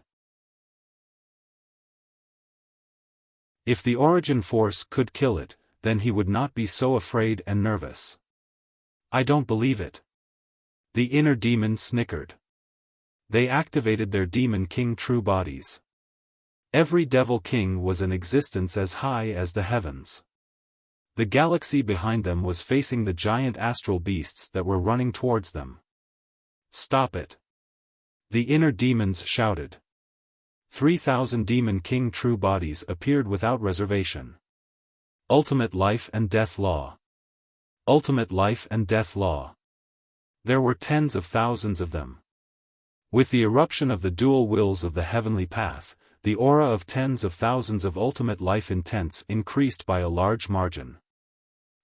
If the origin force could kill it, then he would not be so afraid and nervous. I don't believe it. The inner demon snickered. They activated their demon king true bodies. Every devil king was in existence as high as the heavens. The galaxy behind them was facing the giant astral beasts that were running towards them. Stop it! The inner demons shouted. 3,000 demon king true bodies appeared without reservation. Ultimate life and death law. Ultimate life and death law. There were tens of thousands of them. With the eruption of the dual wills of the heavenly path, the aura of tens of thousands of ultimate life intents increased by a large margin.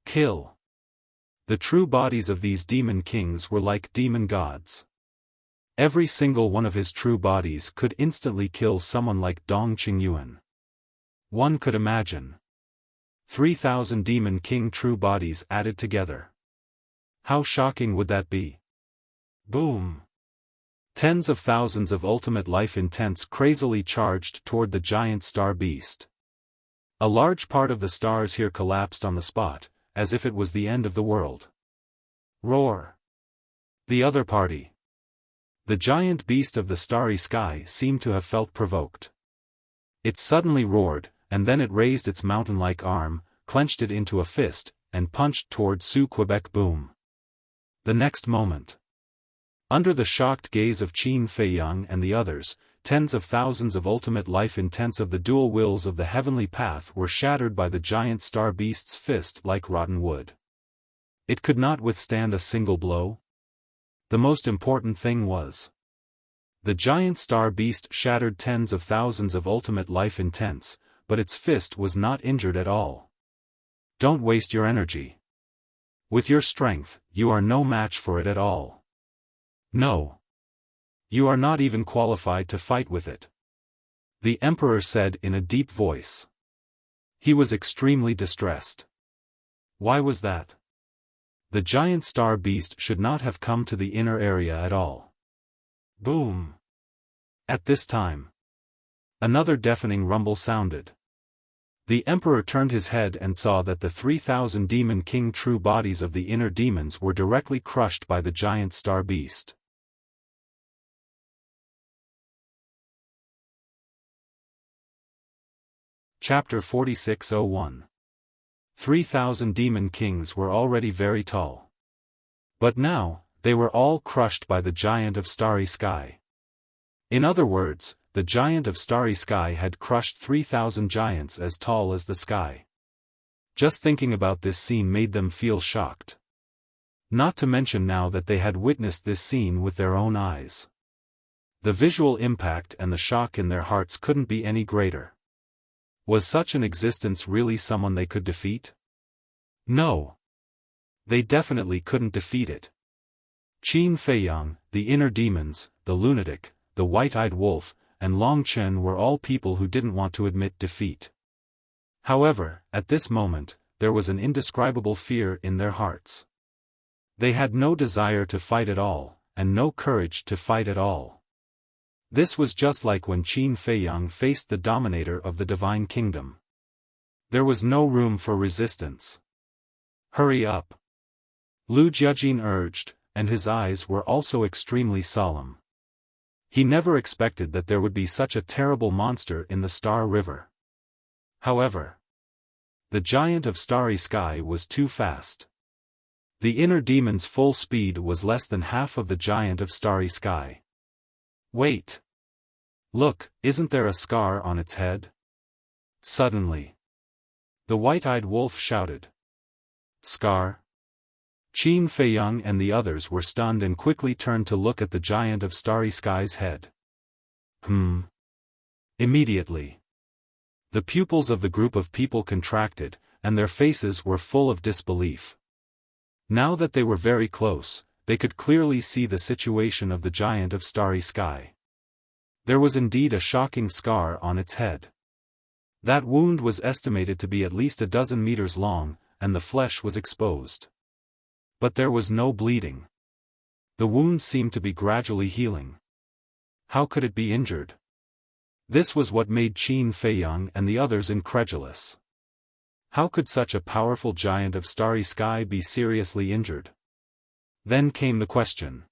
Kill. The true bodies of these demon kings were like demon gods. Every single one of his true bodies could instantly kill someone like Dong Qingyuan. One could imagine. 3,000 demon king true bodies added together. How shocking would that be? Boom! Tens of thousands of ultimate life intents crazily charged toward the giant star beast. A large part of the stars here collapsed on the spot, as if it was the end of the world. Roar! The other party. The giant beast of the starry sky seemed to have felt provoked. It suddenly roared, and then it raised its mountain-like arm, clenched it into a fist, and punched toward Su Quebec. Boom! The next moment. Under the shocked gaze of Qin Feiyang and the others, tens of thousands of ultimate life intents of the dual wills of the heavenly path were shattered by the giant star beast's fist like rotten wood. It could not withstand a single blow. The most important thing was, the giant star beast shattered tens of thousands of ultimate life intents, but its fist was not injured at all. Don't waste your energy. With your strength, you are no match for it at all. No. You are not even qualified to fight with it. The Emperor said in a deep voice. He was extremely distressed. Why was that? The giant star beast should not have come to the inner area at all. Boom! At this time, another deafening rumble sounded. The Emperor turned his head and saw that the 3,000 demon king true bodies of the inner demons were directly crushed by the giant star beast. Chapter 46:01. 3,000 demon kings were already very tall. But now, they were all crushed by the giant of starry sky. In other words, the giant of starry sky had crushed 3,000 giants as tall as the sky. Just thinking about this scene made them feel shocked. Not to mention now that they had witnessed this scene with their own eyes. The visual impact and the shock in their hearts couldn't be any greater. Was such an existence really someone they could defeat? No. They definitely couldn't defeat it. Qin Feiyang, the inner demons, the lunatic, the white-eyed wolf, and Long Chen were all people who didn't want to admit defeat. However, at this moment, there was an indescribable fear in their hearts. They had no desire to fight at all, and no courage to fight at all. This was just like when Qin Feiyang faced the dominator of the divine kingdom. There was no room for resistance. Hurry up! Lu Jiajin urged, and his eyes were also extremely solemn. He never expected that there would be such a terrible monster in the Star River. However, the giant of starry sky was too fast. The inner demon's full speed was less than half of the giant of starry sky. Wait! Look, isn't there a scar on its head? Suddenly, the white-eyed wolf shouted. Scar? Qin Feiyang and the others were stunned and quickly turned to look at the giant of starry sky's head. Immediately, the pupils of the group of people contracted, and their faces were full of disbelief. Now that they were very close, they could clearly see the situation of the giant of starry sky. There was indeed a shocking scar on its head. That wound was estimated to be at least a dozen meters long, and the flesh was exposed. But there was no bleeding. The wound seemed to be gradually healing. How could it be injured? This was what made Qin Feiyang and the others incredulous. How could such a powerful giant of starry sky be seriously injured? Then came the question.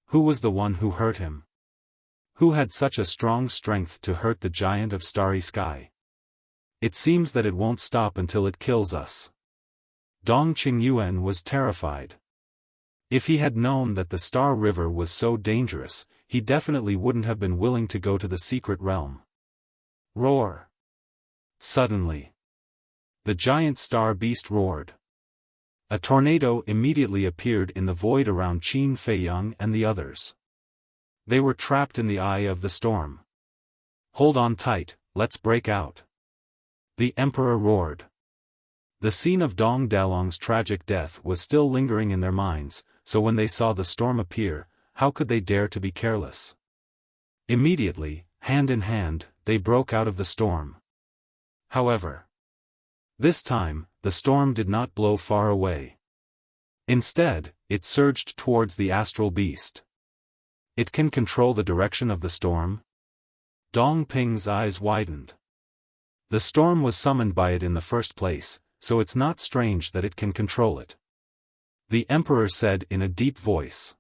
Who was the one who hurt him? Who had such a strong strength to hurt the giant of starry sky? It seems that it won't stop until it kills us. Dong Qingyuan was terrified. If he had known that the Star River was so dangerous, he definitely wouldn't have been willing to go to the secret realm. Roar! Suddenly, the giant star beast roared. A tornado immediately appeared in the void around Qin Feiyang and the others. They were trapped in the eye of the storm. Hold on tight, let's break out. The emperor roared. The scene of Dong Dalong's tragic death was still lingering in their minds, so when they saw the storm appear, how could they dare to be careless? Immediately, hand in hand, they broke out of the storm. However, this time, the storm did not blow far away. Instead, it surged towards the astral beast. It can control the direction of the storm? Dong Ping's eyes widened. The storm was summoned by it in the first place, so it's not strange that it can control it. The emperor said in a deep voice.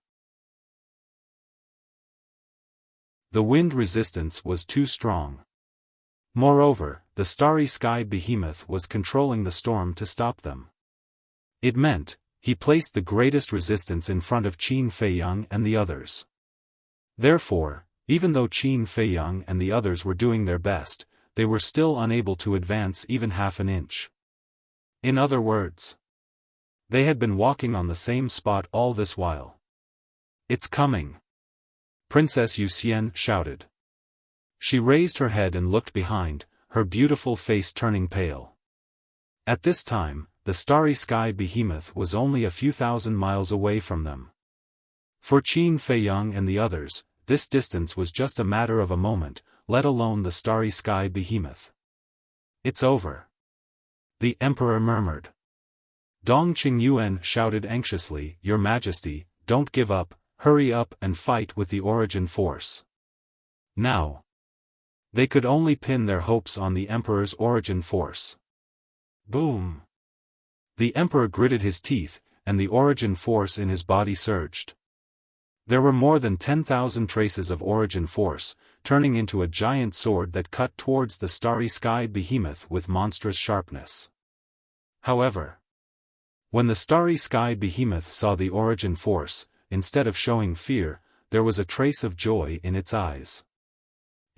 The wind resistance was too strong. Moreover, the starry sky behemoth was controlling the storm to stop them. It meant, he placed the greatest resistance in front of Qin Feiyang and the others. Therefore, even though Qin Feiyang and the others were doing their best, they were still unable to advance even half an inch. In other words, they had been walking on the same spot all this while. It's coming! Princess Yuxian shouted. She raised her head and looked behind, her beautiful face turning pale. At this time, the starry sky behemoth was only a few thousand miles away from them. For Qin Feiyang and the others, this distance was just a matter of a moment, let alone the starry sky behemoth. It's over. The emperor murmured. Dong Qingyuan shouted anxiously, Your Majesty, don't give up, hurry up and fight with the origin force. Now. They could only pin their hopes on the emperor's origin force. Boom! The emperor gritted his teeth, and the origin force in his body surged. There were more than 10,000 traces of origin force, turning into a giant sword that cut towards the starry sky behemoth with monstrous sharpness. However, when the starry sky behemoth saw the origin force, instead of showing fear, there was a trace of joy in its eyes.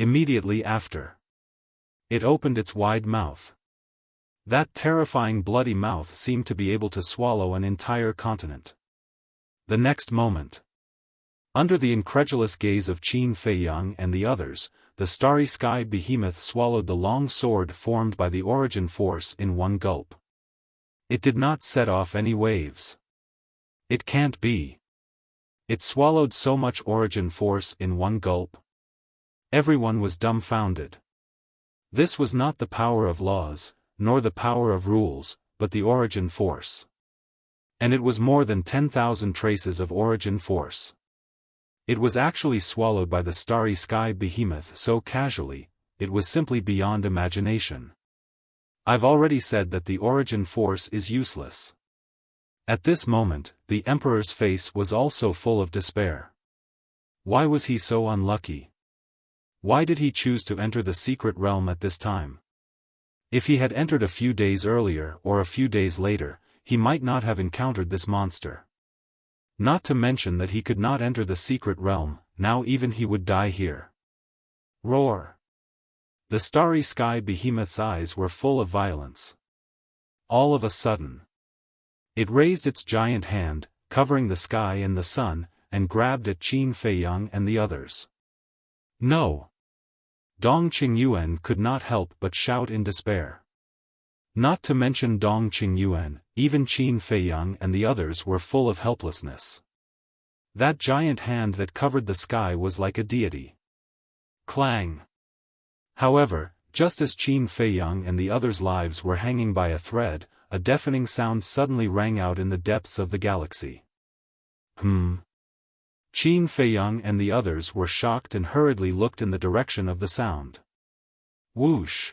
Immediately after, it opened its wide mouth. That terrifying bloody mouth seemed to be able to swallow an entire continent. The next moment, under the incredulous gaze of Qin Feiyang and the others, the starry sky behemoth swallowed the long sword formed by the origin force in one gulp. It did not set off any waves. It can't be. It swallowed so much origin force in one gulp. Everyone was dumbfounded. This was not the power of laws, nor the power of rules, but the origin force. And it was more than 10,000 traces of origin force. It was actually swallowed by the starry sky behemoth so casually, it was simply beyond imagination. I've already said that the origin force is useless. At this moment, the emperor's face was also full of despair. Why was he so unlucky? Why did he choose to enter the secret realm at this time? If he had entered a few days earlier or a few days later, he might not have encountered this monster. Not to mention that he could not enter the secret realm, now even he would die here. Roar! The starry sky behemoth's eyes were full of violence. All of a sudden, it raised its giant hand, covering the sky and the sun, and grabbed at Qin Feiyang and the others. No! Dong Qingyuan could not help but shout in despair. Not to mention Dong Qingyuan, even Qin Feiyang and the others were full of helplessness. That giant hand that covered the sky was like a deity. Clang! However, just as Qin Feiyang and the others' lives were hanging by a thread, a deafening sound suddenly rang out in the depths of the galaxy. Qin Feiyang and the others were shocked and hurriedly looked in the direction of the sound. Whoosh!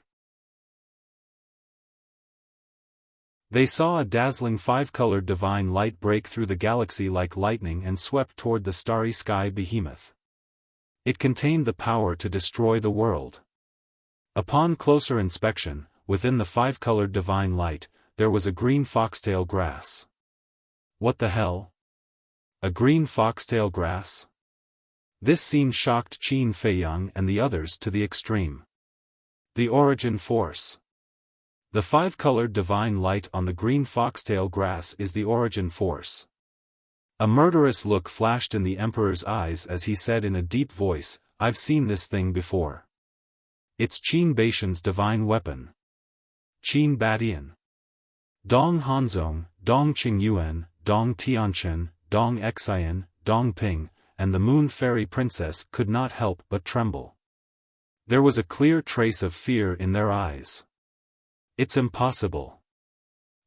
They saw a dazzling five-colored divine light break through the galaxy like lightning and swept toward the starry sky behemoth. It contained the power to destroy the world. Upon closer inspection, within the five-colored divine light, there was a green foxtail grass. What the hell? A green foxtail grass? This scene shocked Qin Feiyang and the others to the extreme. The origin force. The five-colored divine light on the green foxtail grass is the origin force. A murderous look flashed in the Emperor's eyes as he said in a deep voice, "I've seen this thing before. It's Qin Baishan's divine weapon. Qin Batian. Dong Hanzong, Dong Qingyuan, Dong Tianchen, Dong Xian, Dong Ping, and the Moon Fairy Princess could not help but tremble. There was a clear trace of fear in their eyes. It's impossible.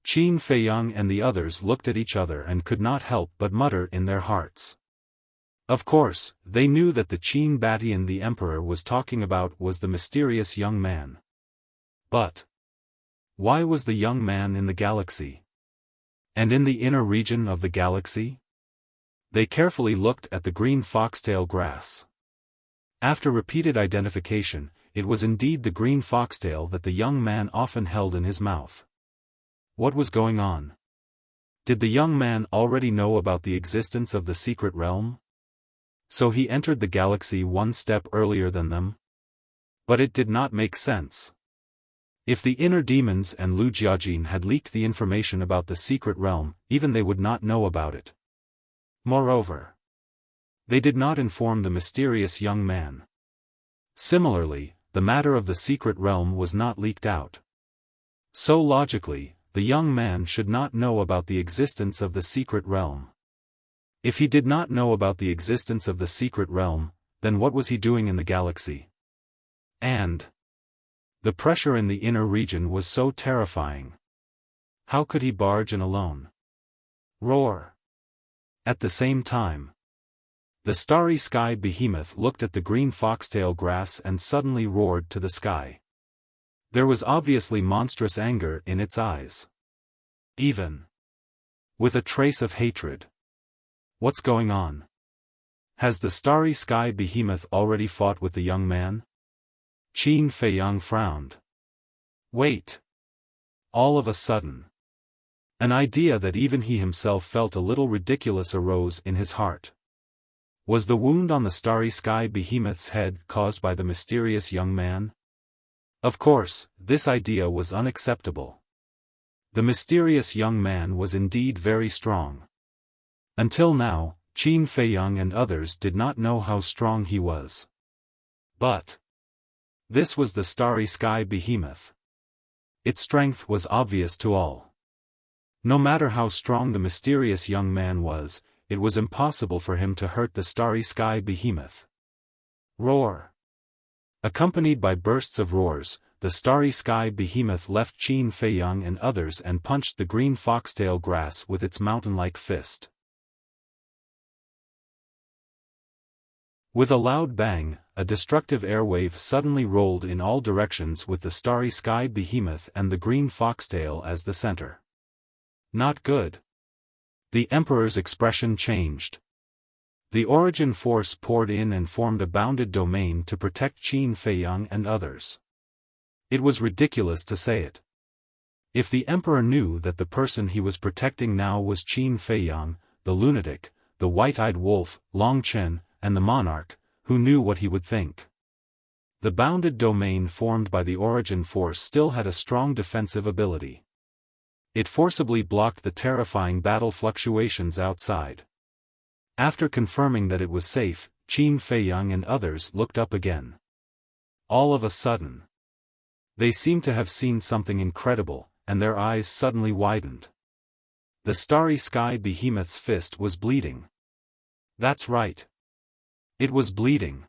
Qin Feiyang and the others looked at each other and could not help but mutter in their hearts. Of course, they knew that the Qin Batian the Emperor was talking about was the mysterious young man. But why was the young man in the galaxy? And in the inner region of the galaxy? They carefully looked at the green foxtail grass. After repeated identification, it was indeed the green foxtail that the young man often held in his mouth. What was going on? Did the young man already know about the existence of the secret realm? So he entered the galaxy one step earlier than them? But it did not make sense. If the inner demons and Lu Jiajin had leaked the information about the secret realm, even they would not know about it. Moreover, they did not inform the mysterious young man. Similarly, the matter of the secret realm was not leaked out. So logically, the young man should not know about the existence of the secret realm. If he did not know about the existence of the secret realm, then what was he doing in the galaxy? And the pressure in the inner region was so terrifying. How could he barge in alone? Roar! At the same time, the starry sky behemoth looked at the green foxtail grass and suddenly roared to the sky. There was obviously monstrous anger in its eyes. Even with a trace of hatred. What's going on? Has the starry sky behemoth already fought with the young man? Qin Feiyang frowned. Wait. All of a sudden, an idea that even he himself felt a little ridiculous arose in his heart. Was the wound on the starry sky behemoth's head caused by the mysterious young man? Of course, this idea was unacceptable. The mysterious young man was indeed very strong. Until now, Qin Feiyang and others did not know how strong he was. But this was the starry sky behemoth. Its strength was obvious to all. No matter how strong the mysterious young man was, it was impossible for him to hurt the starry sky behemoth. Roar! Accompanied by bursts of roars, the starry sky behemoth left Qin Feiyang and others and punched the green foxtail grass with its mountain-like fist. With a loud bang, a destructive airwave suddenly rolled in all directions with the starry sky behemoth and the green foxtail as the center. Not good. The Emperor's expression changed. The origin force poured in and formed a bounded domain to protect Qin Feiyang and others. It was ridiculous to say it. If the Emperor knew that the person he was protecting now was Qin Feiyang, the lunatic, the white-eyed wolf, Long Chen, and the monarch, who knew what he would think? The bounded domain formed by the origin force still had a strong defensive ability. It forcibly blocked the terrifying battle fluctuations outside. After confirming that it was safe, Qin Feiyang and others looked up again. All of a sudden, they seemed to have seen something incredible, and their eyes suddenly widened. The starry sky behemoth's fist was bleeding. That's right. It was bleeding.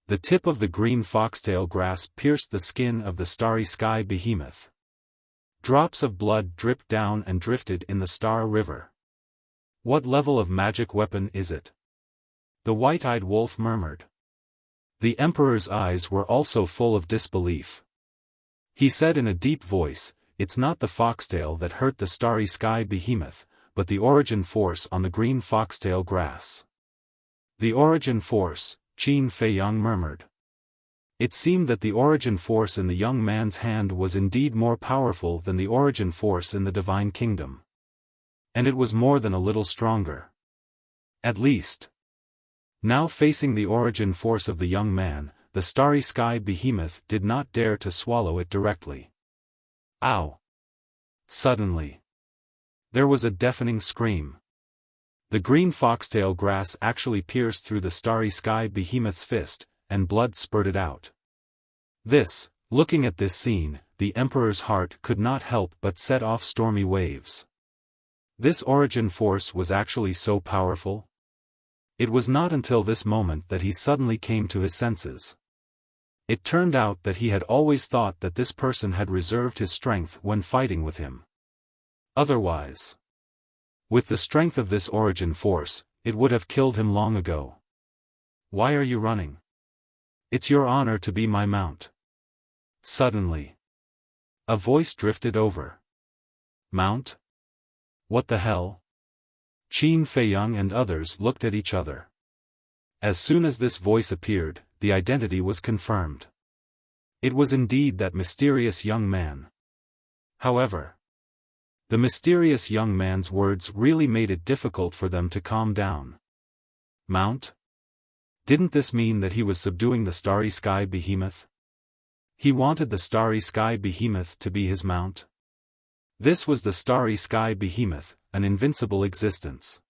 The tip of the green foxtail grasp pierced the skin of the starry sky behemoth. Drops of blood dripped down and drifted in the Star River. What level of magic weapon is it? The white-eyed wolf murmured. The Emperor's eyes were also full of disbelief. He said in a deep voice, "It's not the foxtail that hurt the starry sky behemoth, but the origin force on the green foxtail grass." The origin force, Qin Feiyang murmured. It seemed that the origin force in the young man's hand was indeed more powerful than the origin force in the divine kingdom. And it was more than a little stronger. At least. Now facing the origin force of the young man, the starry sky behemoth did not dare to swallow it directly. Ow! Suddenly. There was a deafening scream. The green foxtail grass actually pierced through the starry sky behemoth's fist, and blood spurted out. Looking at this scene, the Emperor's heart could not help but set off stormy waves. This origin force was actually so powerful? It was not until this moment that he suddenly came to his senses. It turned out that he had always thought that this person had reserved his strength when fighting with him. Otherwise, with the strength of this origin force, it would have killed him long ago. Why are you running? It's your honor to be my mount. Suddenly, a voice drifted over. Mount? What the hell? Qin Feiyang and others looked at each other. As soon as this voice appeared, the identity was confirmed. It was indeed that mysterious young man. However, the mysterious young man's words really made it difficult for them to calm down. Mount? Didn't this mean that he was subduing the starry sky behemoth? He wanted the starry sky behemoth to be his mount? This was the starry sky behemoth, an invincible existence.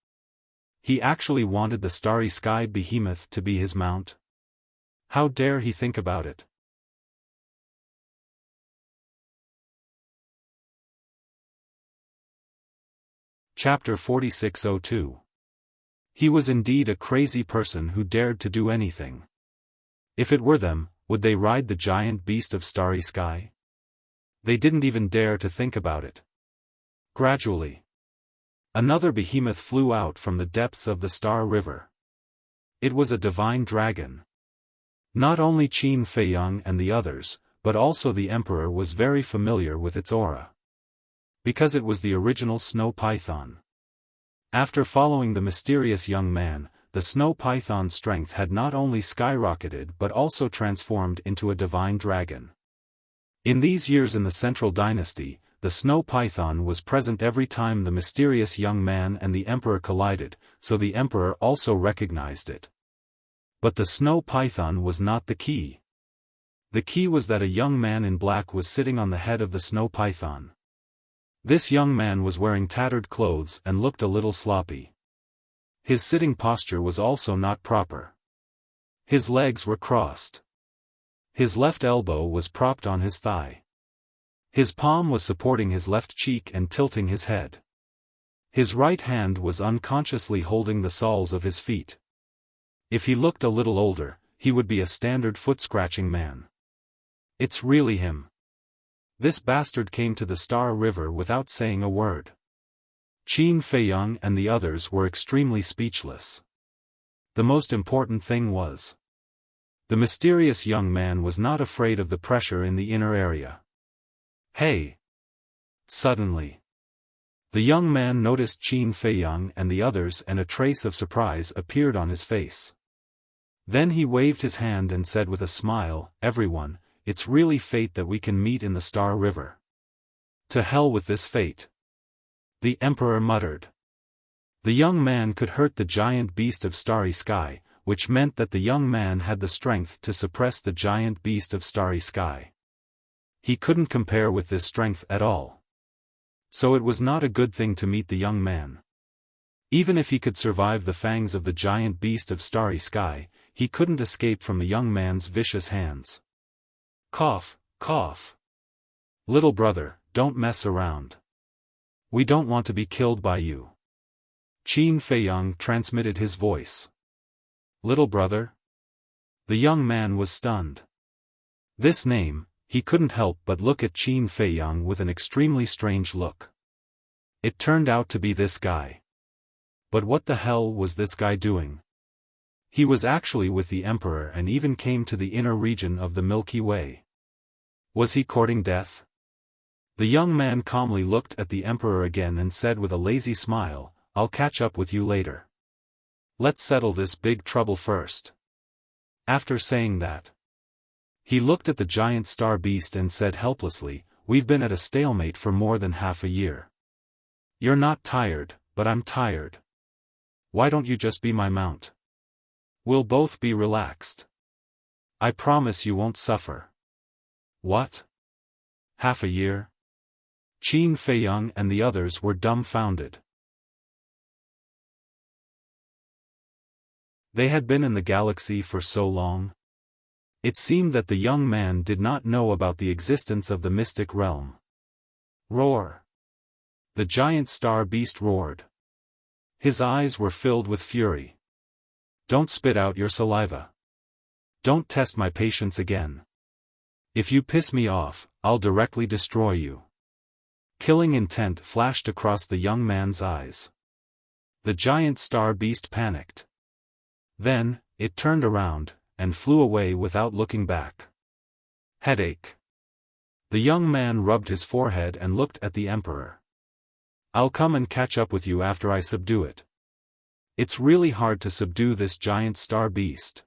He actually wanted the starry sky behemoth to be his mount? How dare he think about it? Chapter 4602. He was indeed a crazy person who dared to do anything. If it were them, would they ride the giant beast of starry sky? They didn't even dare to think about it. Gradually, another behemoth flew out from the depths of the Star River. It was a divine dragon. Not only Qin Feiyang and the others, but also the Emperor was very familiar with its aura. Because it was the original snow python. After following the mysterious young man, the snow python's strength had not only skyrocketed but also transformed into a divine dragon. In these years in the Central Dynasty, the snow python was present every time the mysterious young man and the Emperor collided, so the Emperor also recognized it. But the snow python was not the key. The key was that a young man in black was sitting on the head of the snow python. This young man was wearing tattered clothes and looked a little sloppy. His sitting posture was also not proper. His legs were crossed. His left elbow was propped on his thigh. His palm was supporting his left cheek and tilting his head. His right hand was unconsciously holding the soles of his feet. If he looked a little older, he would be a standard foot-scratching man. It's really him. This bastard came to the Star River without saying a word. Qin Feiyang and the others were extremely speechless. The most important thing was, the mysterious young man was not afraid of the pressure in the inner area. Hey! Suddenly, the young man noticed Qin Feiyang and the others, and a trace of surprise appeared on his face. Then he waved his hand and said with a smile, "Everyone, it's really fate that we can meet in the Star River." To hell with this fate. The Emperor muttered. The young man could hurt the giant beast of starry sky, which meant that the young man had the strength to suppress the giant beast of starry sky. He couldn't compare with this strength at all. So it was not a good thing to meet the young man. Even if he could survive the fangs of the giant beast of starry sky, he couldn't escape from the young man's vicious hands. Cough, cough. Little brother, don't mess around. We don't want to be killed by you. Qin Feiyang transmitted his voice. Little brother? The young man was stunned. This name, he couldn't help but look at Qin Feiyang with an extremely strange look. It turned out to be this guy. But what the hell was this guy doing? He was actually with the Emperor and even came to the inner region of the Milky Way. Was he courting death? The young man calmly looked at the Emperor again and said with a lazy smile, I'll catch up with you later. Let's settle this big trouble first. After saying that, he looked at the giant star beast and said helplessly, we've been at a stalemate for more than half a year. You're not tired, but I'm tired. Why don't you just be my mount? We'll both be relaxed. I promise you won't suffer. What? Half a year? Qin Feiyang and the others were dumbfounded. They had been in the galaxy for so long. It seemed that the young man did not know about the existence of the mystic realm. Roar! The giant star beast roared. His eyes were filled with fury. Don't spit out your saliva. Don't test my patience again. If you piss me off, I'll directly destroy you. Killing intent flashed across the young man's eyes. The giant star beast panicked. Then, it turned around, and flew away without looking back. Headache. The young man rubbed his forehead and looked at the Emperor. I'll come and catch up with you after I subdue it. It's really hard to subdue this giant star beast.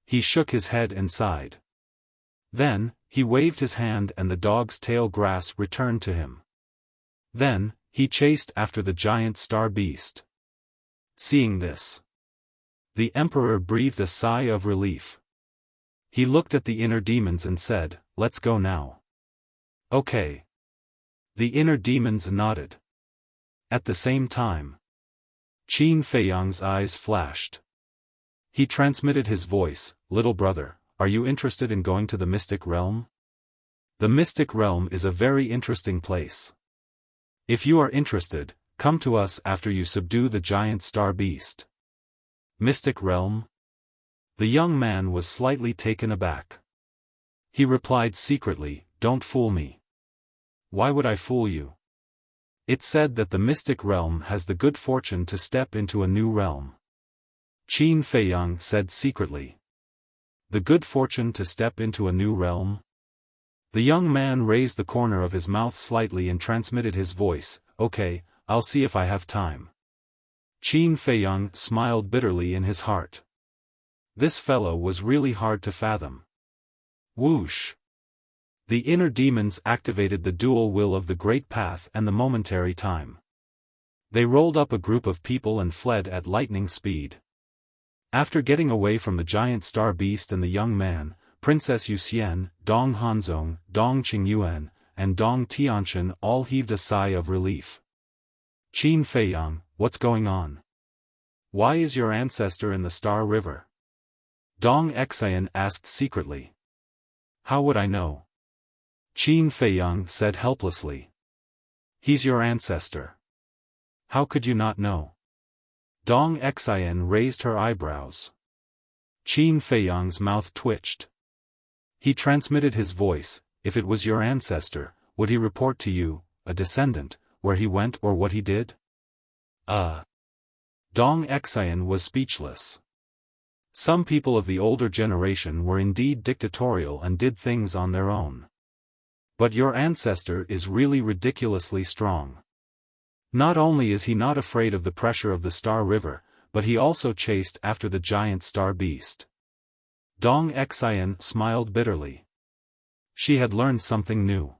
He shook his head and sighed. Then, he waved his hand and the dog's tail grass returned to him. Then, he chased after the giant star beast. Seeing this, the Emperor breathed a sigh of relief. He looked at the inner demons and said, let's go now. Okay. The inner demons nodded. At the same time, Qin Feiyang's eyes flashed. He transmitted his voice, little brother, are you interested in going to the mystic realm? The mystic realm is a very interesting place. If you are interested, come to us after you subdue the giant star beast. Mystic realm? The young man was slightly taken aback. He replied secretly, don't fool me. Why would I fool you? It's said that the mystic realm has the good fortune to step into a new realm. Qin Feiyang said secretly. The good fortune to step into a new realm? The young man raised the corner of his mouth slightly and transmitted his voice, okay, I'll see if I have time. Qin Feiyang smiled bitterly in his heart. This fellow was really hard to fathom. Whoosh! The inner demons activated the dual will of the great path and the momentary time. They rolled up a group of people and fled at lightning speed. After getting away from the giant star beast and the young man, Princess Yuxian, Dong Hanzong, Dong Qingyuan, and Dong Tianchen all heaved a sigh of relief. Qin Feiyang, what's going on? Why is your ancestor in the Star River? Dong Xian asked secretly. How would I know? Qin Feiyang said helplessly. He's your ancestor. How could you not know? Dong Xian raised her eyebrows. Qin Feiyang's mouth twitched. He transmitted his voice, if it was your ancestor, would he report to you, a descendant, where he went or what he did? Dong Xian was speechless. Some people of the older generation were indeed dictatorial and did things on their own. But your ancestor is really ridiculously strong. Not only is he not afraid of the pressure of the Star River, but he also chased after the giant star beast. Dong Xian smiled bitterly. She had learned something new.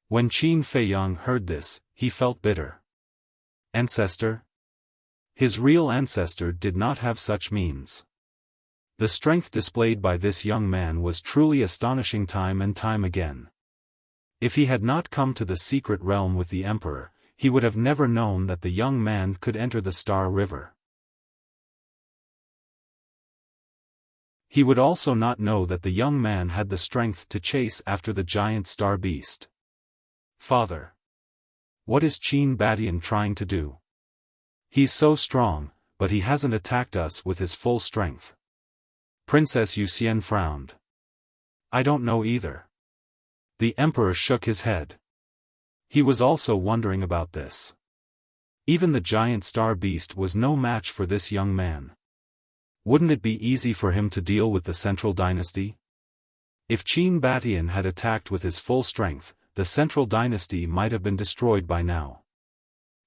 When Qin Feiyang heard this, he felt bitter. Ancestor? His real ancestor did not have such means. The strength displayed by this young man was truly astonishing time and time again. If he had not come to the secret realm with the Emperor, he would have never known that the young man could enter the Star River. He would also not know that the young man had the strength to chase after the giant star beast. Father. What is Qin Badian trying to do? He's so strong, but he hasn't attacked us with his full strength. Princess Yuxian frowned. I don't know either. The emperor shook his head. He was also wondering about this. Even the giant star beast was no match for this young man. Wouldn't it be easy for him to deal with the central dynasty? If Qin Badian had attacked with his full strength, the central dynasty might have been destroyed by now.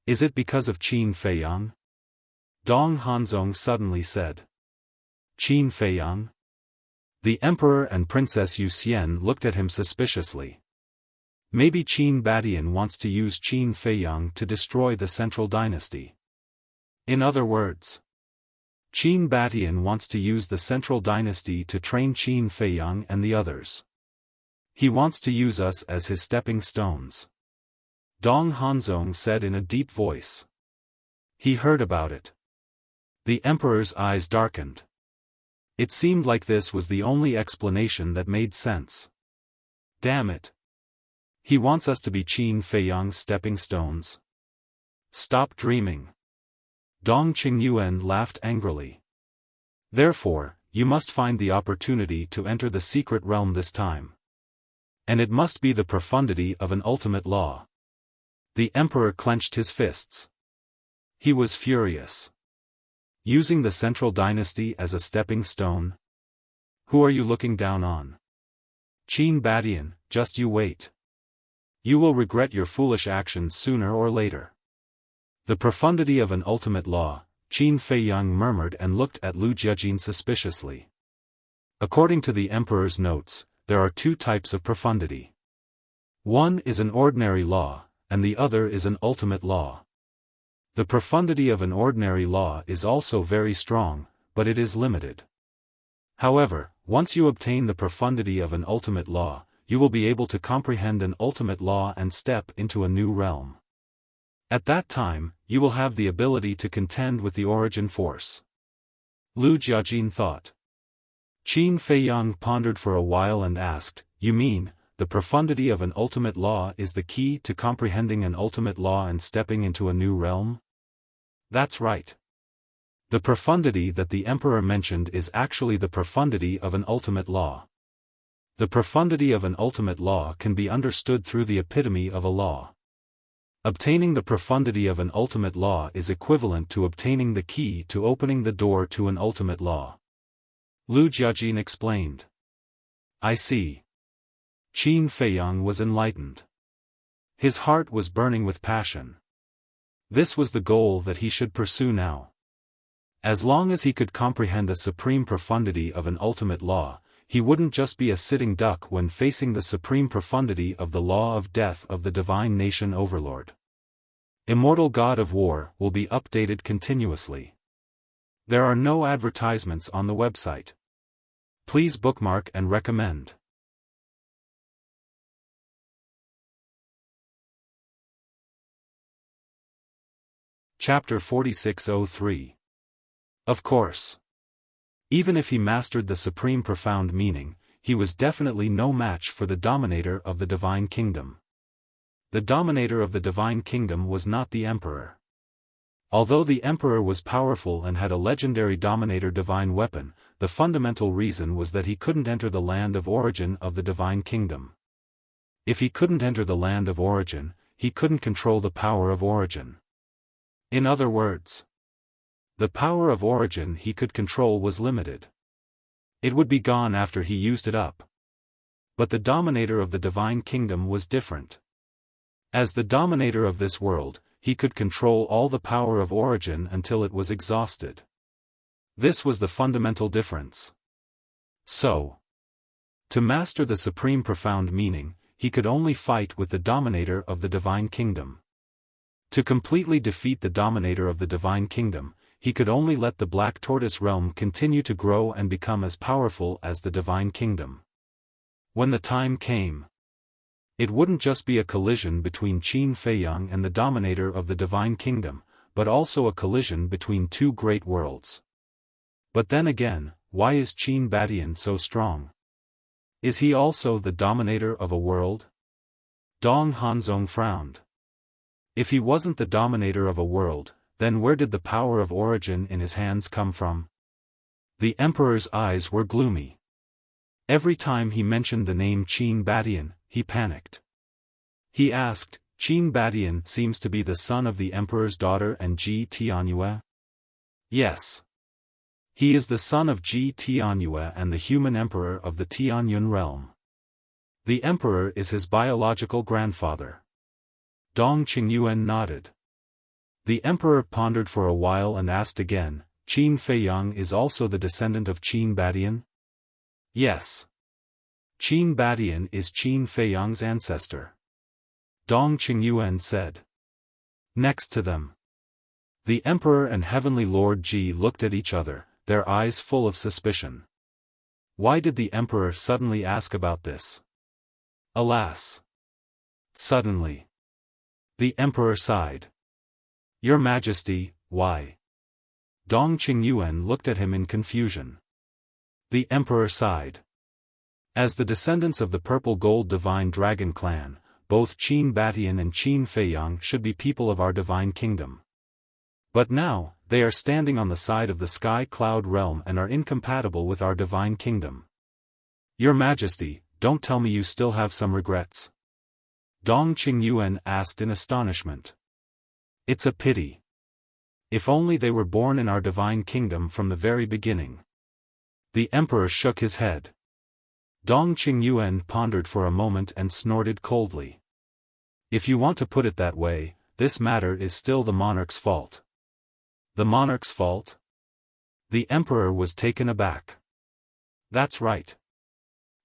Is it because of Qin Feiyang? Dong Hanzong suddenly said. Qin Feiyang? The emperor and Princess Yuxian looked at him suspiciously. Maybe Qin Badian wants to use Qin Feiyang to destroy the central dynasty. In other words, Qin Badian wants to use the central dynasty to train Qin Feiyang and the others. He wants to use us as his stepping stones. Dong Hanzong said in a deep voice. He heard about it. The emperor's eyes darkened. It seemed like this was the only explanation that made sense. Damn it. He wants us to be Qin Feiyang's stepping stones. Stop dreaming. Dong Qingyuan laughed angrily. Therefore, you must find the opportunity to enter the secret realm this time. And it must be the profundity of an ultimate law. The emperor clenched his fists. He was furious. Using the central dynasty as a stepping stone? Who are you looking down on? Qin Badian, just you wait. You will regret your foolish actions sooner or later. The profundity of an ultimate law, Qin Feiyang murmured and looked at Lu Jiajin suspiciously. According to the emperor's notes, there are two types of profundity. One is an ordinary law, and the other is an ultimate law. The profundity of an ordinary law is also very strong, but it is limited. However, once you obtain the profundity of an ultimate law, you will be able to comprehend an ultimate law and step into a new realm. At that time, you will have the ability to contend with the origin force. Lu Jiajin thought. Qin Feiyang pondered for a while and asked, you mean, the profundity of an ultimate law is the key to comprehending an ultimate law and stepping into a new realm? That's right. The profundity that the emperor mentioned is actually the profundity of an ultimate law. The profundity of an ultimate law can be understood through the epitome of a law. Obtaining the profundity of an ultimate law is equivalent to obtaining the key to opening the door to an ultimate law. Lu Jiajin explained. I see. Qin Feiyang was enlightened. His heart was burning with passion. This was the goal that he should pursue now. As long as he could comprehend the supreme profundity of an ultimate law, he wouldn't just be a sitting duck when facing the supreme profundity of the law of death of the divine nation overlord. Immortal God of War will be updated continuously. There are no advertisements on the website. Please bookmark and recommend. Chapter 4603. Of course. Even if he mastered the supreme profound meaning, he was definitely no match for the dominator of the divine kingdom. The dominator of the divine kingdom was not the emperor. Although the emperor was powerful and had a legendary dominator divine weapon, the fundamental reason was that he couldn't enter the land of origin of the divine kingdom. If he couldn't enter the land of origin, he couldn't control the power of origin. In other words, the power of origin he could control was limited. It would be gone after he used it up. But the dominator of the divine kingdom was different. As the dominator of this world, he could control all the power of origin until it was exhausted. This was the fundamental difference. So, to master the supreme profound meaning, he could only fight with the dominator of the divine kingdom. To completely defeat the dominator of the divine kingdom, he could only let the Black Tortoise realm continue to grow and become as powerful as the divine kingdom. When the time came, it wouldn't just be a collision between Qin Feiyang and the dominator of the divine kingdom, but also a collision between two great worlds. But then again, why is Qin Badian so strong? Is he also the dominator of a world? Dong Hanzong frowned. If he wasn't the dominator of a world, then where did the power of origin in his hands come from? The emperor's eyes were gloomy. Every time he mentioned the name Qin Badian, he panicked. He asked, Qin Badian seems to be the son of the emperor's daughter and Ji Tianyue? Yes. He is the son of Ji Tianyue and the human emperor of the Tianyun realm. The emperor is his biological grandfather. Dong Qingyuan nodded. The emperor pondered for a while and asked again, Qin Feiyang is also the descendant of Qin Badian? Yes. Qin Badian is Qin Feiyang's ancestor. Dong Qingyuan said. Next to them. The emperor and heavenly lord Ji looked at each other, their eyes full of suspicion. Why did the emperor suddenly ask about this? Alas! Suddenly. The emperor sighed. Your Majesty, why? Dong Qingyuan looked at him in confusion. The emperor sighed. As the descendants of the purple gold divine dragon clan, both Qin Badian and Qin Feiyang should be people of our divine kingdom. But now, they are standing on the side of the sky cloud realm and are incompatible with our divine kingdom. Your Majesty, don't tell me you still have some regrets? Dong Qingyuan asked in astonishment. It's a pity. If only they were born in our divine kingdom from the very beginning. The emperor shook his head. Dong Qingyuan pondered for a moment and snorted coldly. If you want to put it that way, this matter is still the monarch's fault. The monarch's fault? The emperor was taken aback. That's right.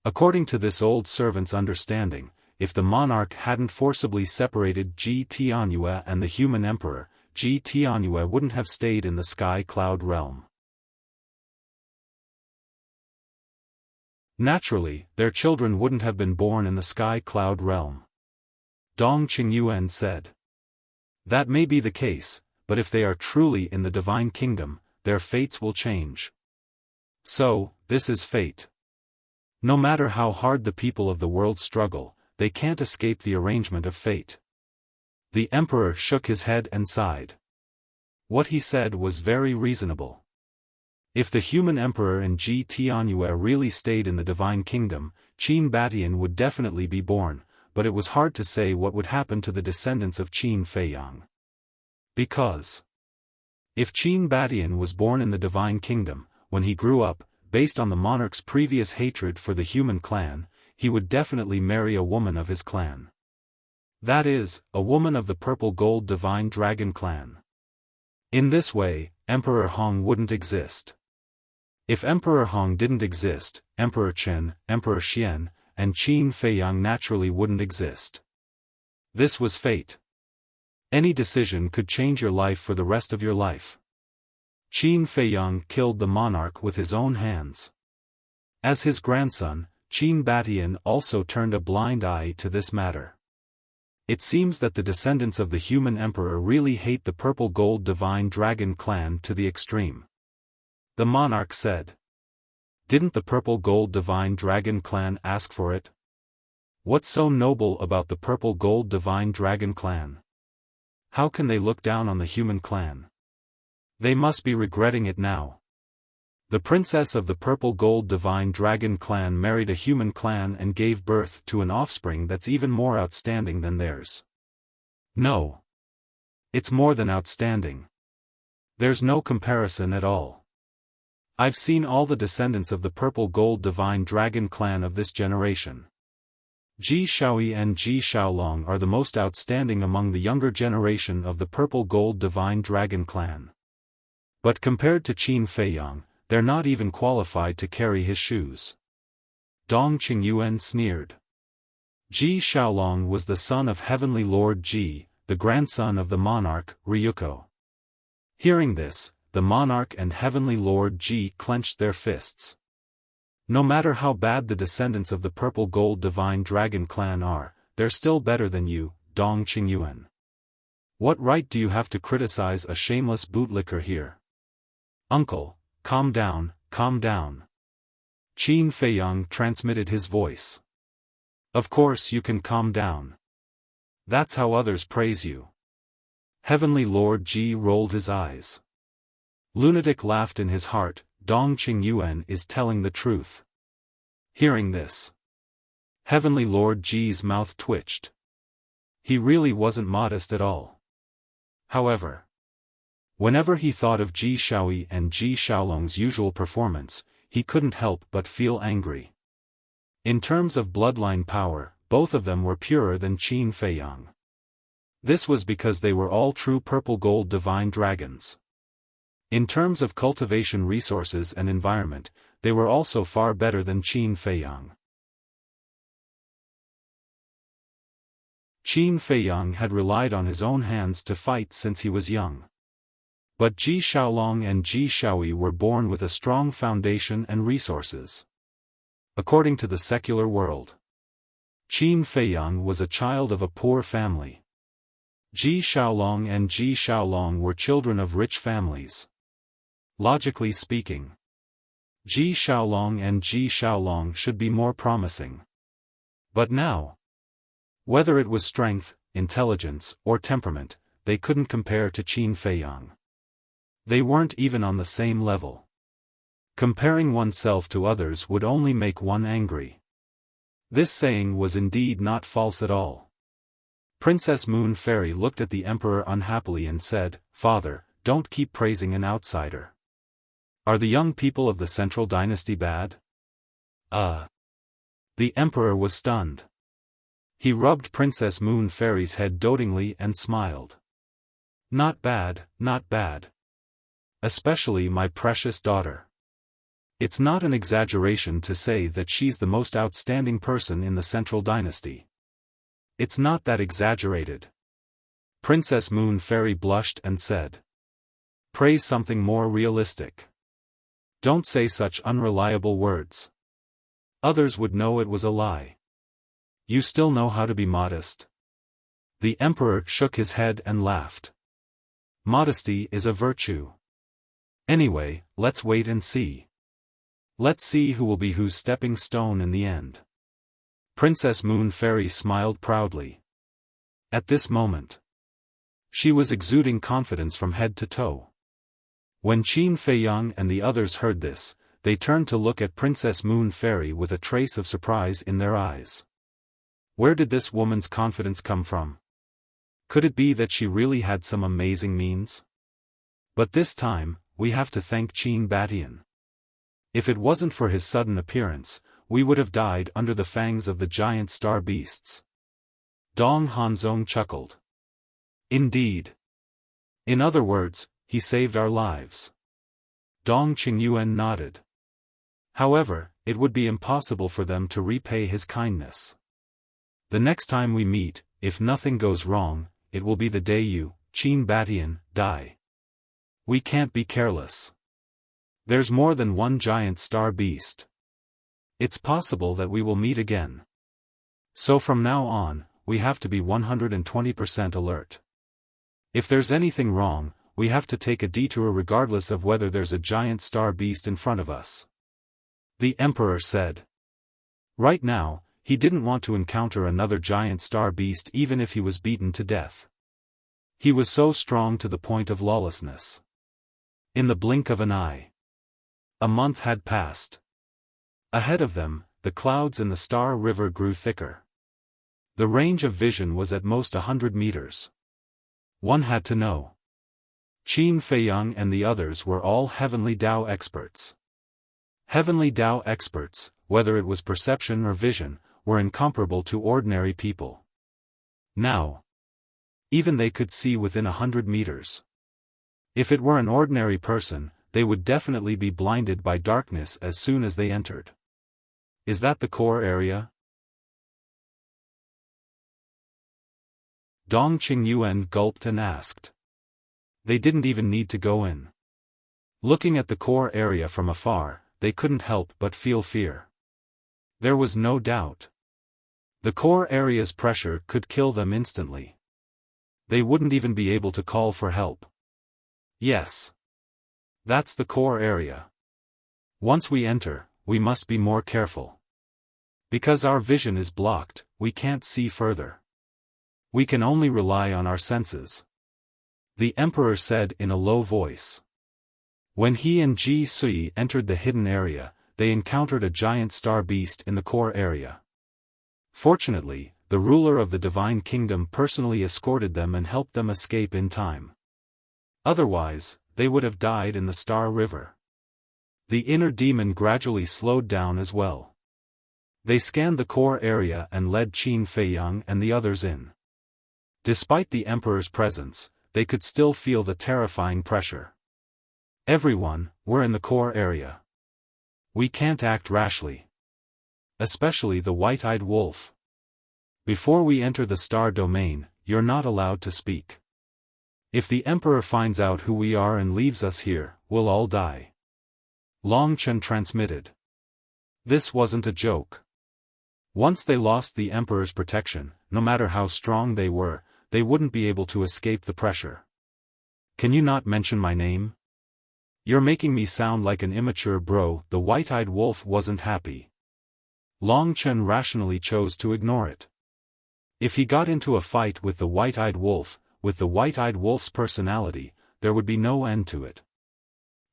According to this old servant's understanding, if the monarch hadn't forcibly separated Ji Tianyue and the human emperor, Ji Tianyue wouldn't have stayed in the sky cloud realm. Naturally, their children wouldn't have been born in the sky cloud realm. Dong Qingyuan said. That may be the case, but if they are truly in the divine kingdom, their fates will change. So, this is fate. No matter how hard the people of the world struggle, they can't escape the arrangement of fate. The emperor shook his head and sighed. What he said was very reasonable. If the human emperor and Ji Tianyue really stayed in the divine kingdom, Qin Badian would definitely be born, but it was hard to say what would happen to the descendants of Qin Feiyang. Because if Qin Badian was born in the divine kingdom, when he grew up, based on the monarch's previous hatred for the human clan, he would definitely marry a woman of his clan. That is, a woman of the purple gold divine dragon clan. In this way, Emperor Hong wouldn't exist. If Emperor Hong didn't exist, Emperor Qin, Emperor Xian, and Qin Feiyang naturally wouldn't exist. This was fate. Any decision could change your life for the rest of your life. Qin Feiyang killed the monarch with his own hands. As his grandson, Qin Badian also turned a blind eye to this matter. It seems that the descendants of the human emperor really hate the purple gold divine dragon clan to the extreme. The monarch said. Didn't the purple gold divine dragon clan ask for it? What's so noble about the purple gold divine dragon clan? How can they look down on the human clan? They must be regretting it now. The princess of the purple gold divine dragon clan married a human clan and gave birth to an offspring that's even more outstanding than theirs. No. It's more than outstanding. There's no comparison at all. I've seen all the descendants of the purple gold divine dragon clan of this generation. Ji Shaoyi and Ji Shaolong are the most outstanding among the younger generation of the purple gold divine dragon clan. But compared to Qin Feiyang, they're not even qualified to carry his shoes. Dong Qingyuan sneered. Ji Shaolong was the son of Heavenly Lord Ji, the grandson of the monarch, Ryuko. Hearing this, the monarch and Heavenly Lord Ji clenched their fists. No matter how bad the descendants of the purple gold divine dragon clan are, they're still better than you, Dong Qingyuan. What right do you have to criticize a shameless bootlicker here? Uncle, calm down, calm down. Qin Feiyang transmitted his voice. Of course you can calm down. That's how others praise you. Heavenly Lord Ji rolled his eyes. Lunatic laughed in his heart, Dong Qingyuan is telling the truth. Hearing this, Heavenly Lord Ji's mouth twitched. He really wasn't modest at all. However, whenever he thought of Ji Shaoi and Ji Xiaolong's usual performance, he couldn't help but feel angry. In terms of bloodline power, both of them were purer than Qin Feiyang. This was because they were all true purple-gold divine dragons. In terms of cultivation resources and environment, they were also far better than Qin Feiyang. Qin Feiyang had relied on his own hands to fight since he was young. But Ji Xiaolong and Ji Shaoi were born with a strong foundation and resources. According to the secular world, Qin Feiyang was a child of a poor family. Ji Xiaolong and Ji Xiaolong were children of rich families. Logically speaking, Ji Xiaolong and Ji Xiaolong should be more promising. But now, whether it was strength, intelligence, or temperament, they couldn't compare to Qin Feiyang. They weren't even on the same level. Comparing oneself to others would only make one angry. This saying was indeed not false at all. Princess Moon Fairy looked at the Emperor unhappily and said, "Father, don't keep praising an outsider. Are the young people of the Central Dynasty bad?" The Emperor was stunned. He rubbed Princess Moon Fairy's head dotingly and smiled. "Not bad, not bad. Especially my precious daughter. It's not an exaggeration to say that she's the most outstanding person in the Central Dynasty. It's not that exaggerated." Princess Moon Fairy blushed and said, "Praise something more realistic. Don't say such unreliable words. Others would know it was a lie. You still know how to be modest." The Emperor shook his head and laughed. "Modesty is a virtue. Anyway, let's wait and see. Let's see who will be whose stepping stone in the end." Princess Moon Fairy smiled proudly. At this moment, she was exuding confidence from head to toe. When Qin Feiyang and the others heard this, they turned to look at Princess Moon Fairy with a trace of surprise in their eyes. Where did this woman's confidence come from? Could it be that she really had some amazing means? But this time, we have to thank Qin Batian. If it wasn't for his sudden appearance, we would have died under the fangs of the giant star beasts. Dong Hanzong chuckled. Indeed. In other words, he saved our lives. Dong Qingyuan nodded. However, it would be impossible for them to repay his kindness. The next time we meet, if nothing goes wrong, it will be the day you, Qin Batian, die. We can't be careless. There's more than one giant star beast. It's possible that we will meet again. So from now on, we have to be 120% alert. If there's anything wrong, we have to take a detour regardless of whether there's a giant star beast in front of us. The Emperor said. Right now, he didn't want to encounter another giant star beast even if he was beaten to death. He was so strong to the point of lawlessness. In the blink of an eye, a month had passed. Ahead of them, the clouds in the Star River grew thicker. The range of vision was at most 100 meters. One had to know. Qin Feiyang and the others were all Heavenly Dao experts. Heavenly Dao experts, whether it was perception or vision, were incomparable to ordinary people. Now, even they could see within 100 meters. If it were an ordinary person, they would definitely be blinded by darkness as soon as they entered. Is that the core area? Dong Qingyuan gulped and asked. They didn't even need to go in. Looking at the core area from afar, they couldn't help but feel fear. There was no doubt. The core area's pressure could kill them instantly. They wouldn't even be able to call for help. Yes. That's the core area. Once we enter, we must be more careful. Because our vision is blocked, we can't see further. We can only rely on our senses. The emperor said in a low voice. When he and Ji Sui entered the hidden area, they encountered a giant star beast in the core area. Fortunately, the ruler of the divine kingdom personally escorted them and helped them escape in time. Otherwise, they would have died in the Star River. The inner demon gradually slowed down as well. They scanned the core area and led Qin Feiyang and the others in. Despite the emperor's presence, they could still feel the terrifying pressure. Everyone, we're in the core area. We can't act rashly. Especially the white-eyed wolf. Before we enter the star domain, you're not allowed to speak. If the emperor finds out who we are and leaves us here, we'll all die. Long Chen transmitted. This wasn't a joke. Once they lost the emperor's protection, no matter how strong they were, they wouldn't be able to escape the pressure. Can you not mention my name? You're making me sound like an immature bro. The white-eyed wolf wasn't happy. Long Chen rationally chose to ignore it. If he got into a fight with the white-eyed wolf, with the white-eyed wolf's personality, there would be no end to it.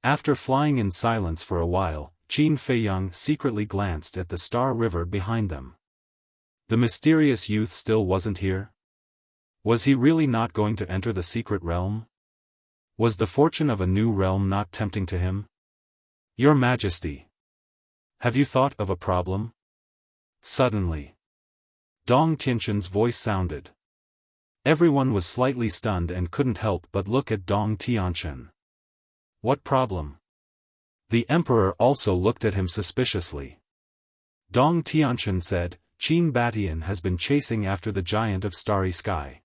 After flying in silence for a while, Qin Feiyang secretly glanced at the Star River behind them. The mysterious youth still wasn't here? Was he really not going to enter the secret realm? Was the fortune of a new realm not tempting to him? Your Majesty. Have you thought of a problem? Suddenly, Dong Tianxin's voice sounded. Everyone was slightly stunned and couldn't help but look at Dong Tianxin. What problem? The emperor also looked at him suspiciously. Dong Tianxin said, Qin Batian has been chasing after the giant of Starry Sky.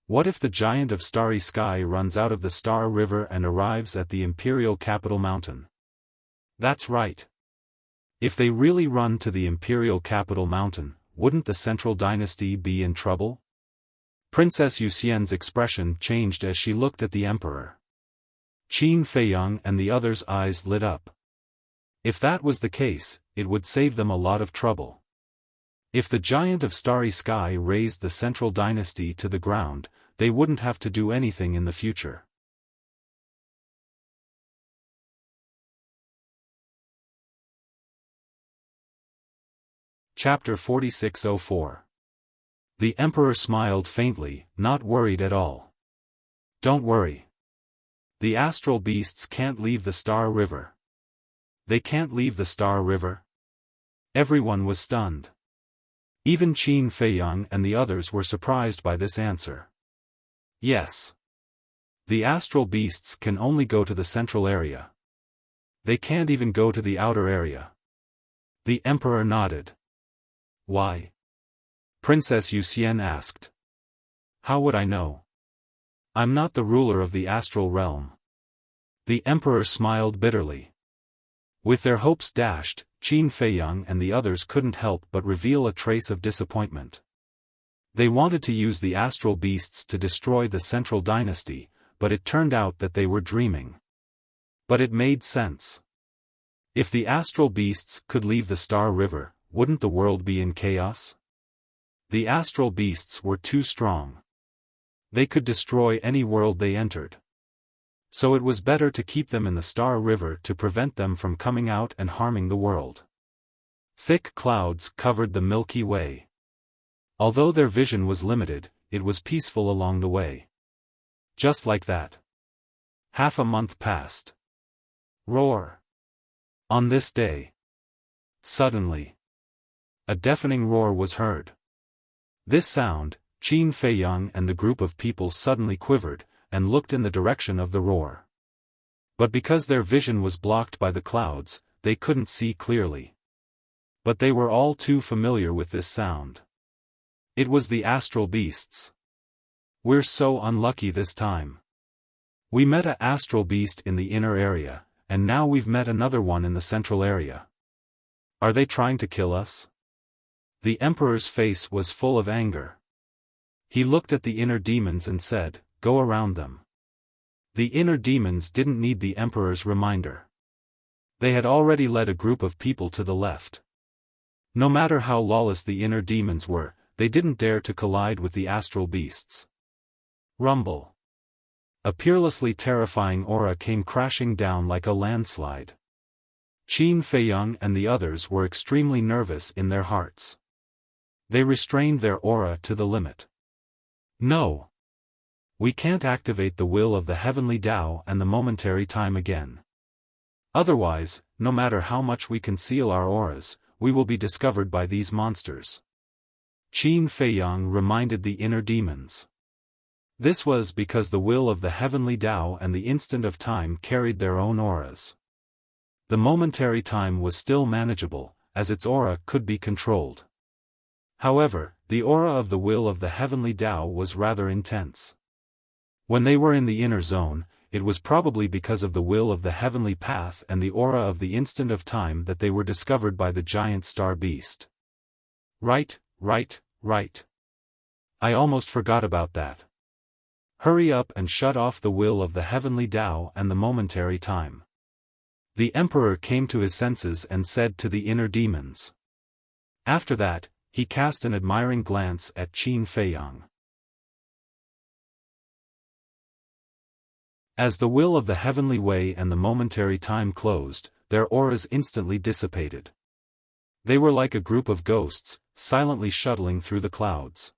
What if the giant of Starry Sky runs out of the Star River and arrives at the imperial capital mountain? That's right. If they really run to the imperial capital mountain, wouldn't the central dynasty be in trouble? Princess Yuxian's expression changed as she looked at the emperor. Qin Feiyang and the others' eyes lit up. If that was the case, it would save them a lot of trouble. If the giant of Starry Sky razed the central dynasty to the ground, they wouldn't have to do anything in the future. Chapter 4604. The emperor smiled faintly, not worried at all. Don't worry. The astral beasts can't leave the Star River. They can't leave the Star River? Everyone was stunned. Even Qin Feiyang and the others were surprised by this answer. Yes. The astral beasts can only go to the central area. They can't even go to the outer area. The emperor nodded. Why? Princess Yuxian asked. How would I know? I'm not the ruler of the astral realm. The emperor smiled bitterly. With their hopes dashed, Qin Feiyang and the others couldn't help but reveal a trace of disappointment. They wanted to use the astral beasts to destroy the central dynasty, but it turned out that they were dreaming. But it made sense. If the astral beasts could leave the Star River, wouldn't the world be in chaos? The astral beasts were too strong. They could destroy any world they entered. So it was better to keep them in the Star River to prevent them from coming out and harming the world. Thick clouds covered the Milky Way. Although their vision was limited, it was peaceful along the way. Just like that. Half a month passed. Roar. On this day. Suddenly. A deafening roar was heard. This sound, Qin Feiyang and the group of people suddenly quivered, and looked in the direction of the roar. But because their vision was blocked by the clouds, they couldn't see clearly. But they were all too familiar with this sound. It was the astral beasts. We're so unlucky this time. We met an astral beast in the inner area, and now we've met another one in the central area. Are they trying to kill us? The emperor's face was full of anger. He looked at the inner demons and said, Go around them. The inner demons didn't need the emperor's reminder. They had already led a group of people to the left. No matter how lawless the inner demons were, they didn't dare to collide with the astral beasts. Rumble. A peerlessly terrifying aura came crashing down like a landslide. Qin Feiyang and the others were extremely nervous in their hearts. They restrained their aura to the limit. No. We can't activate the will of the heavenly Tao and the momentary time again. Otherwise, no matter how much we conceal our auras, we will be discovered by these monsters. Qin Feiyang reminded the inner demons. This was because the will of the heavenly Tao and the instant of time carried their own auras. The momentary time was still manageable, as its aura could be controlled. However, the aura of the will of the heavenly Tao was rather intense. When they were in the inner zone, it was probably because of the will of the heavenly path and the aura of the instant of time that they were discovered by the giant star beast. Right. I almost forgot about that. Hurry up and shut off the will of the heavenly Tao and the momentary time. The emperor came to his senses and said to the inner demons. After that, he cast an admiring glance at Qin Feiyang. As the will of the heavenly way and the momentary time closed, their auras instantly dissipated. They were like a group of ghosts, silently shuttling through the clouds.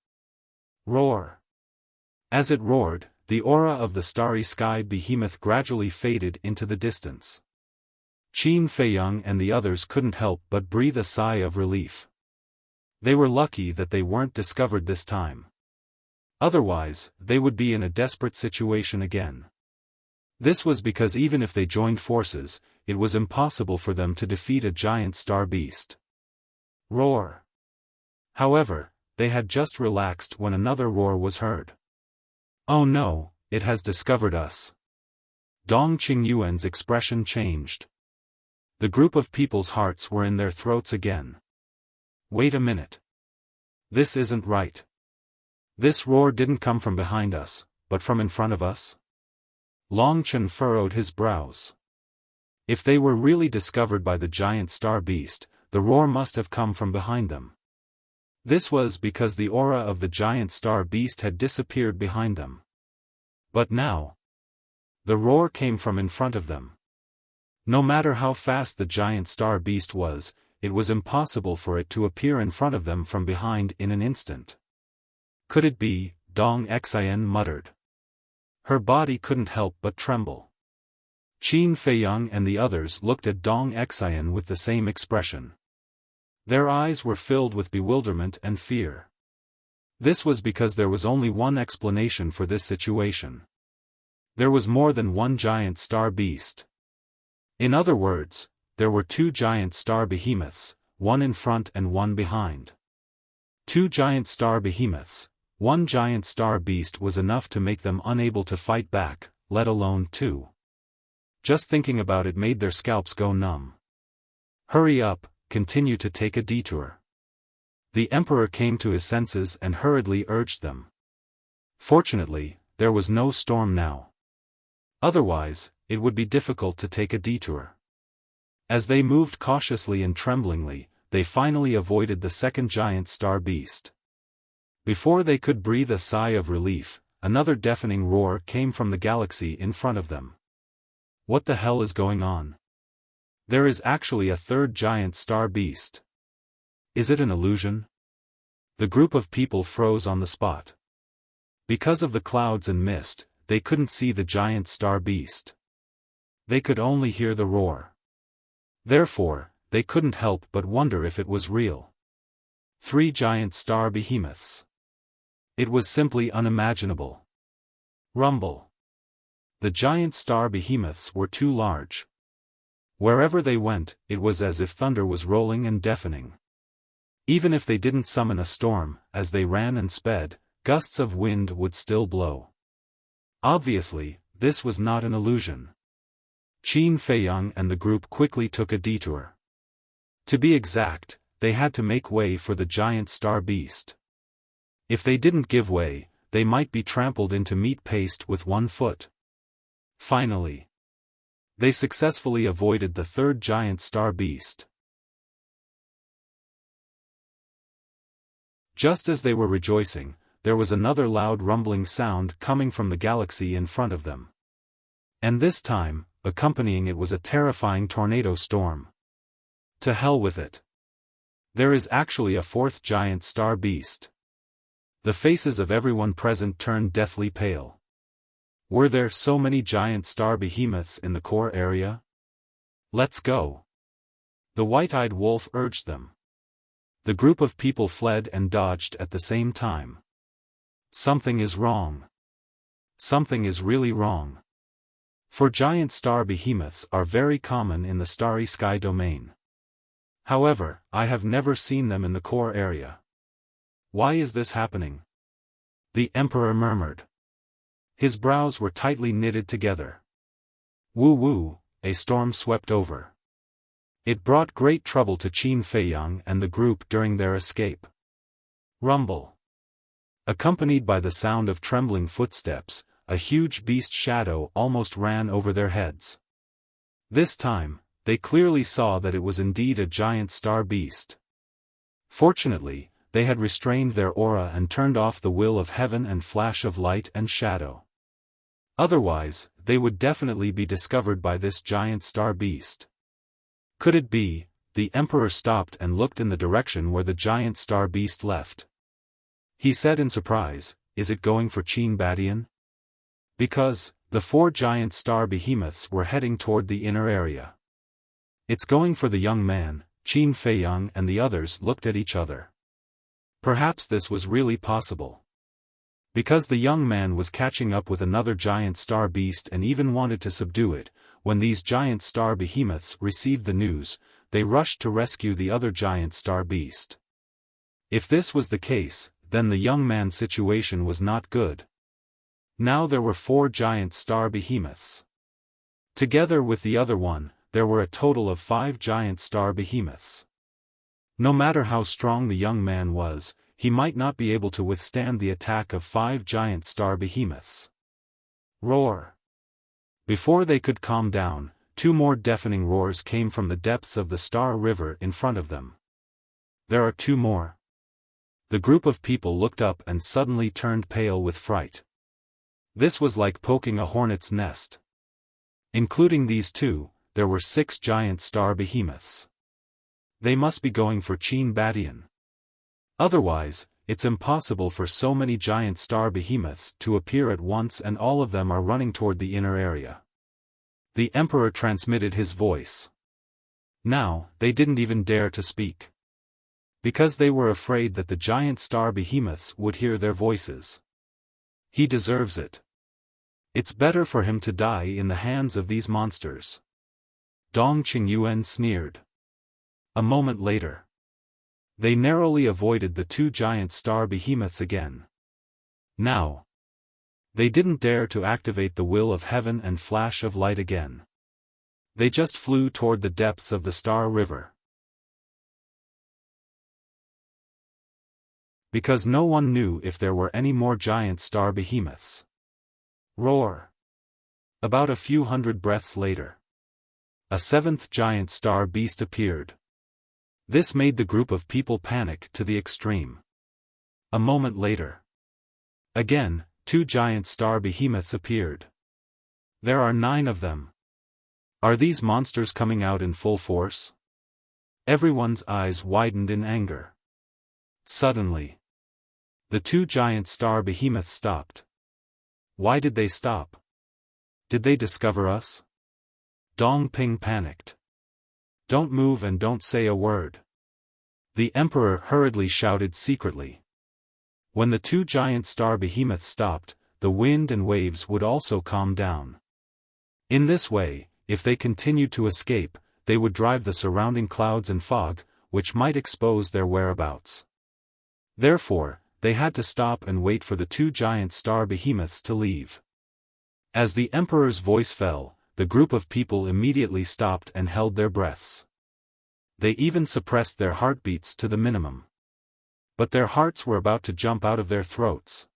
Roar. As it roared, the aura of the starry sky behemoth gradually faded into the distance. Qin Feiyang and the others couldn't help but breathe a sigh of relief. They were lucky that they weren't discovered this time. Otherwise, they would be in a desperate situation again. This was because even if they joined forces, it was impossible for them to defeat a giant star beast. Roar. However, they had just relaxed when another roar was heard. Oh no, it has discovered us. Dong Qingyuan's expression changed. The group of people's hearts were in their throats again. Wait a minute. This isn't right. This roar didn't come from behind us, but from in front of us? Long Chen furrowed his brows. If they were really discovered by the giant star beast, the roar must have come from behind them. This was because the aura of the giant star beast had disappeared behind them. But now, the roar came from in front of them. No matter how fast the giant star beast was, it was impossible for it to appear in front of them from behind in an instant. Could it be? Dong Xian muttered. Her body couldn't help but tremble. Qin Feiyang and the others looked at Dong Xian with the same expression. Their eyes were filled with bewilderment and fear. This was because there was only one explanation for this situation. There was more than one giant star beast. In other words, there were two giant star behemoths, one in front and one behind. Two giant star behemoths, one giant star beast was enough to make them unable to fight back, let alone two. Just thinking about it made their scalps go numb. Hurry up, continue to take a detour. The emperor came to his senses and hurriedly urged them. Fortunately, there was no storm now. Otherwise, it would be difficult to take a detour. As they moved cautiously and tremblingly, they finally avoided the second giant star beast. Before they could breathe a sigh of relief, another deafening roar came from the galaxy in front of them. What the hell is going on? There is actually a third giant star beast. Is it an illusion? The group of people froze on the spot. Because of the clouds and mist, they couldn't see the giant star beast. They could only hear the roar. Therefore, they couldn't help but wonder if it was real. Three giant star behemoths. It was simply unimaginable. Rumble. The giant star behemoths were too large. Wherever they went, it was as if thunder was rolling and deafening. Even if they didn't summon a storm, as they ran and sped, gusts of wind would still blow. Obviously, this was not an illusion. Qin Feiyang and the group quickly took a detour. To be exact, they had to make way for the giant star beast. If they didn't give way, they might be trampled into meat paste with one foot. Finally, they successfully avoided the third giant star beast. Just as they were rejoicing, there was another loud rumbling sound coming from the galaxy in front of them. And this time, accompanying it was a terrifying tornado storm. To hell with it. There is actually a fourth giant star beast. The faces of everyone present turned deathly pale. Were there so many giant star behemoths in the core area? Let's go. The white-eyed wolf urged them. The group of people fled and dodged at the same time. Something is wrong. Something is really wrong. For giant star behemoths are very common in the starry sky domain. However, I have never seen them in the core area. Why is this happening? The emperor murmured. His brows were tightly knitted together. Woo, a storm swept over. It brought great trouble to Qin Feiyang and the group during their escape. Rumble. Accompanied by the sound of trembling footsteps, a huge beast shadow almost ran over their heads. This time, they clearly saw that it was indeed a giant star beast. Fortunately, they had restrained their aura and turned off the will of heaven and flash of light and shadow. Otherwise, they would definitely be discovered by this giant star beast. Could it be? The emperor stopped and looked in the direction where the giant star beast left. He said in surprise, "Is it going for Qin Badian?" Because, the four giant star behemoths were heading toward the inner area. It's going for the young man. Qin Feiyang and the others looked at each other. Perhaps this was really possible. Because the young man was catching up with another giant star beast and even wanted to subdue it. When these giant star behemoths received the news, they rushed to rescue the other giant star beast. If this was the case, then the young man's situation was not good. Now there were four giant star behemoths. Together with the other one, there were a total of 5 giant star behemoths. No matter how strong the young man was, he might not be able to withstand the attack of 5 giant star behemoths. Roar! Before they could calm down, 2 more deafening roars came from the depths of the Star River in front of them. There are 2 more. The group of people looked up and suddenly turned pale with fright. This was like poking a hornet's nest. Including these 2, there were 6 giant star behemoths. They must be going for Qin Badian. Otherwise, it's impossible for so many giant star behemoths to appear at once, and all of them are running toward the inner area. The emperor transmitted his voice. Now, they didn't even dare to speak. Because they were afraid that the giant star behemoths would hear their voices. He deserves it. It's better for him to die in the hands of these monsters. Dong Qingyuan sneered. A moment later. They narrowly avoided the 2 giant star behemoths again. Now. They didn't dare to activate the will of heaven and flash of light again. They just flew toward the depths of the Star River. Because no one knew if there were any more giant star behemoths. Roar! About a few hundred breaths later. A 7th giant star beast appeared. This made the group of people panic to the extreme. A moment later. Again, 2 giant star behemoths appeared. There are 9 of them. Are these monsters coming out in full force? Everyone's eyes widened in anger. Suddenly. The 2 giant star behemoths stopped. Why did they stop? Did they discover us? Dong Ping panicked. Don't move and don't say a word. The emperor hurriedly shouted secretly. When the 2 giant star behemoths stopped, the wind and waves would also calm down. In this way, if they continued to escape, they would drive the surrounding clouds and fog, which might expose their whereabouts. Therefore, they had to stop and wait for the 2 giant star behemoths to leave. As the emperor's voice fell, the group of people immediately stopped and held their breaths. They even suppressed their heartbeats to the minimum. But their hearts were about to jump out of their throats.